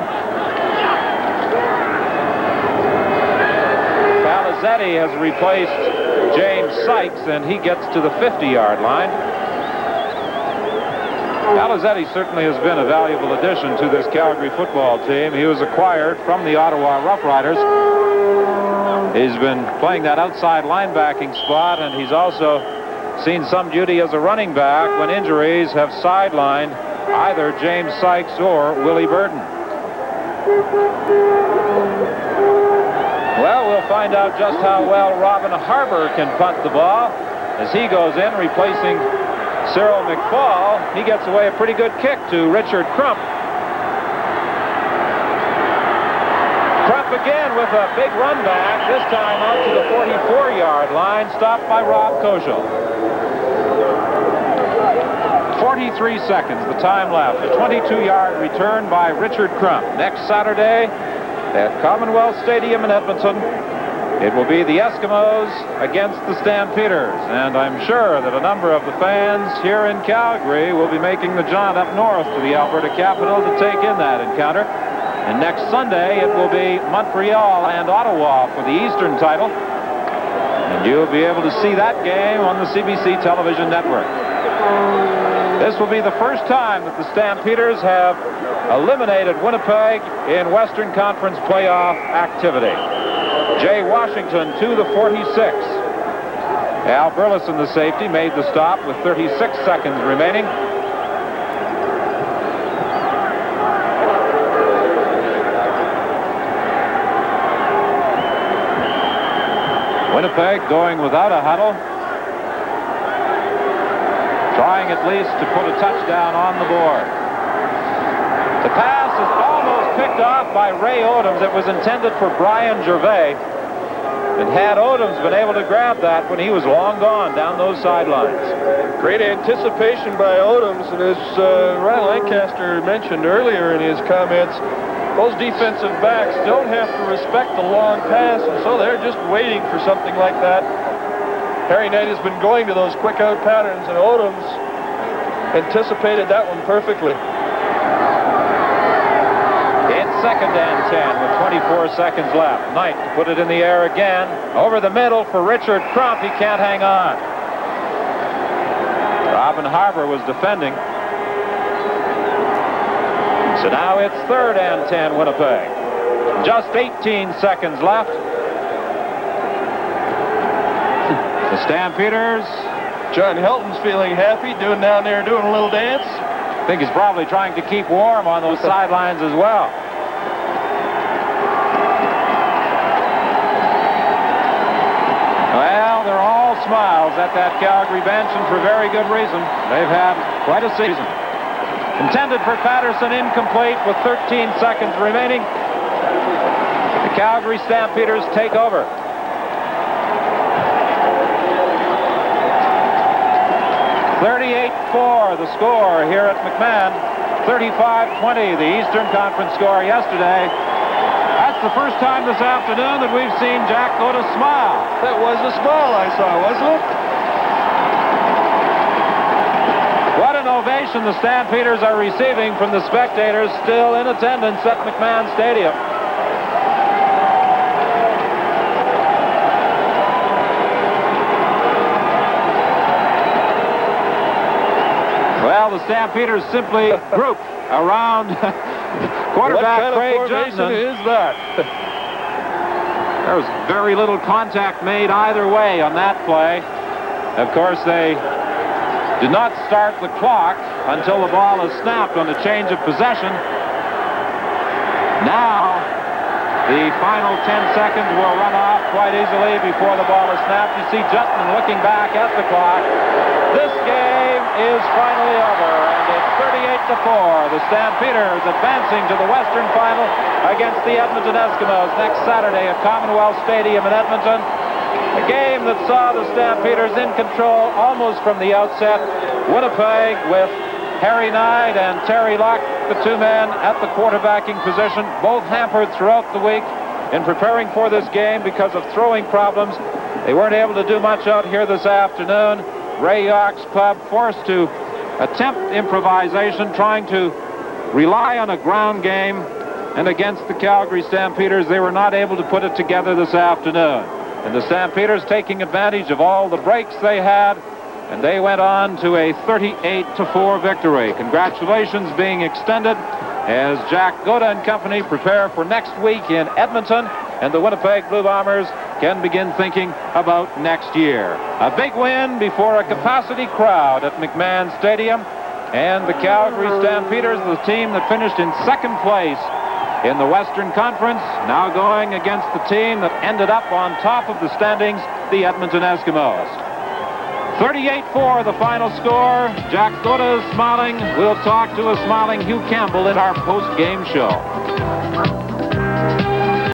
Palizzetti has replaced James Sykes, and he gets to the 50-yard line. Palizzetti certainly has been a valuable addition to this Calgary football team. He was acquired from the Ottawa Rough Riders. He's been playing that outside linebacking spot, and he's also seen some duty as a running back when injuries have sidelined either James Sykes or Willie Burton. Well, we'll find out just how well Robin Harbour can punt the ball as he goes in replacing Cyril McFall. He gets away a pretty good kick to Richard Crump. Crump again with a big run back, this time out to the 44-yard line, stopped by Rob Koschel. 43 seconds, the time left. A 22-yard return by Richard Crump. Next Saturday at Commonwealth Stadium in Edmonton, it will be the Eskimos against the Stampeders. And I'm sure that a number of the fans here in Calgary will be making the jaunt up north to the Alberta capital to take in that encounter. And next Sunday, it will be Montreal and Ottawa for the Eastern title. And you'll be able to see that game on the CBC television network. This will be the first time that the Stampeders have eliminated Winnipeg in Western Conference playoff activity. Jay Washington to the 46. Al Burleson, the safety, made the stop with 36 seconds remaining. Winnipeg going without a huddle, trying at least to put a touchdown on the board. The pass is almost picked off by Ray Odoms. It was intended for Brian Gervais. And had Odoms been able to grab that when he was long gone down those sidelines. Great anticipation by Odoms, and as Ryan Lancaster mentioned earlier in his comments, those defensive backs don't have to respect the long pass, and so they're just waiting for something like that. Harry Knight has been going to those quick out patterns, and Odoms anticipated that one perfectly. It's 2nd and 10 with 24 seconds left. Knight to put it in the air again. Over the middle for Richard Crump. He can't hang on. Robin Harbour was defending. So now it's 3rd and 10 Winnipeg. Just 18 seconds left. The Stampeders. John Helton's feeling happy, doing down there, doing a little dance. I think he's probably trying to keep warm on those sidelines as well. Well, they're all smiles at that Calgary bench, and for very good reason. They've had quite a season. Intended for Patterson, incomplete with 13 seconds remaining. The Calgary Stampeders take over. .38-4 the score here at McMahon. 35-20 the Eastern Conference score yesterday. That's the first time this afternoon that we've seen Jack Otis smile. That was a smile I saw, wasn't it? What an ovation the Stampeders are receiving from the spectators still in attendance at McMahon Stadium. Stampeders simply grouped around quarterback Craig Johnson. What kind of formation is that? There was very little contact made either way on that play. Of course, they did not start the clock until the ball is snapped on a change of possession. Now, the final 10 seconds will run off quite easily before the ball is snapped. You see Jutman looking back at the clock. This game is finally over, and it's 38-4. The Stampeders advancing to the Western Final against the Edmonton Eskimos next Saturday at Commonwealth Stadium in Edmonton. A game that saw the Stampeders in control almost from the outset. Winnipeg with Harry Knight and Terry Luck, the two men at the quarterbacking position, both hampered throughout the week in preparing for this game because of throwing problems. They weren't able to do much out here this afternoon. Ray York's club forced to attempt improvisation, trying to rely on a ground game, and against the Calgary Stampeders, they were not able to put it together this afternoon. And the Stampeders taking advantage of all the breaks they had, and they went on to a 38-4 victory. Congratulations being extended as Jack Goda and company prepare for next week in Edmonton, and the Winnipeg Blue Bombers can begin thinking about next year. A big win before a capacity crowd at McMahon Stadium, and the Calgary Stampeders, the team that finished in second place in the Western Conference, now going against the team that ended up on top of the standings, the Edmonton Eskimos. 38-4 the final score. Jack Goda is smiling. We'll talk to a smiling Hugh Campbell in our post-game show.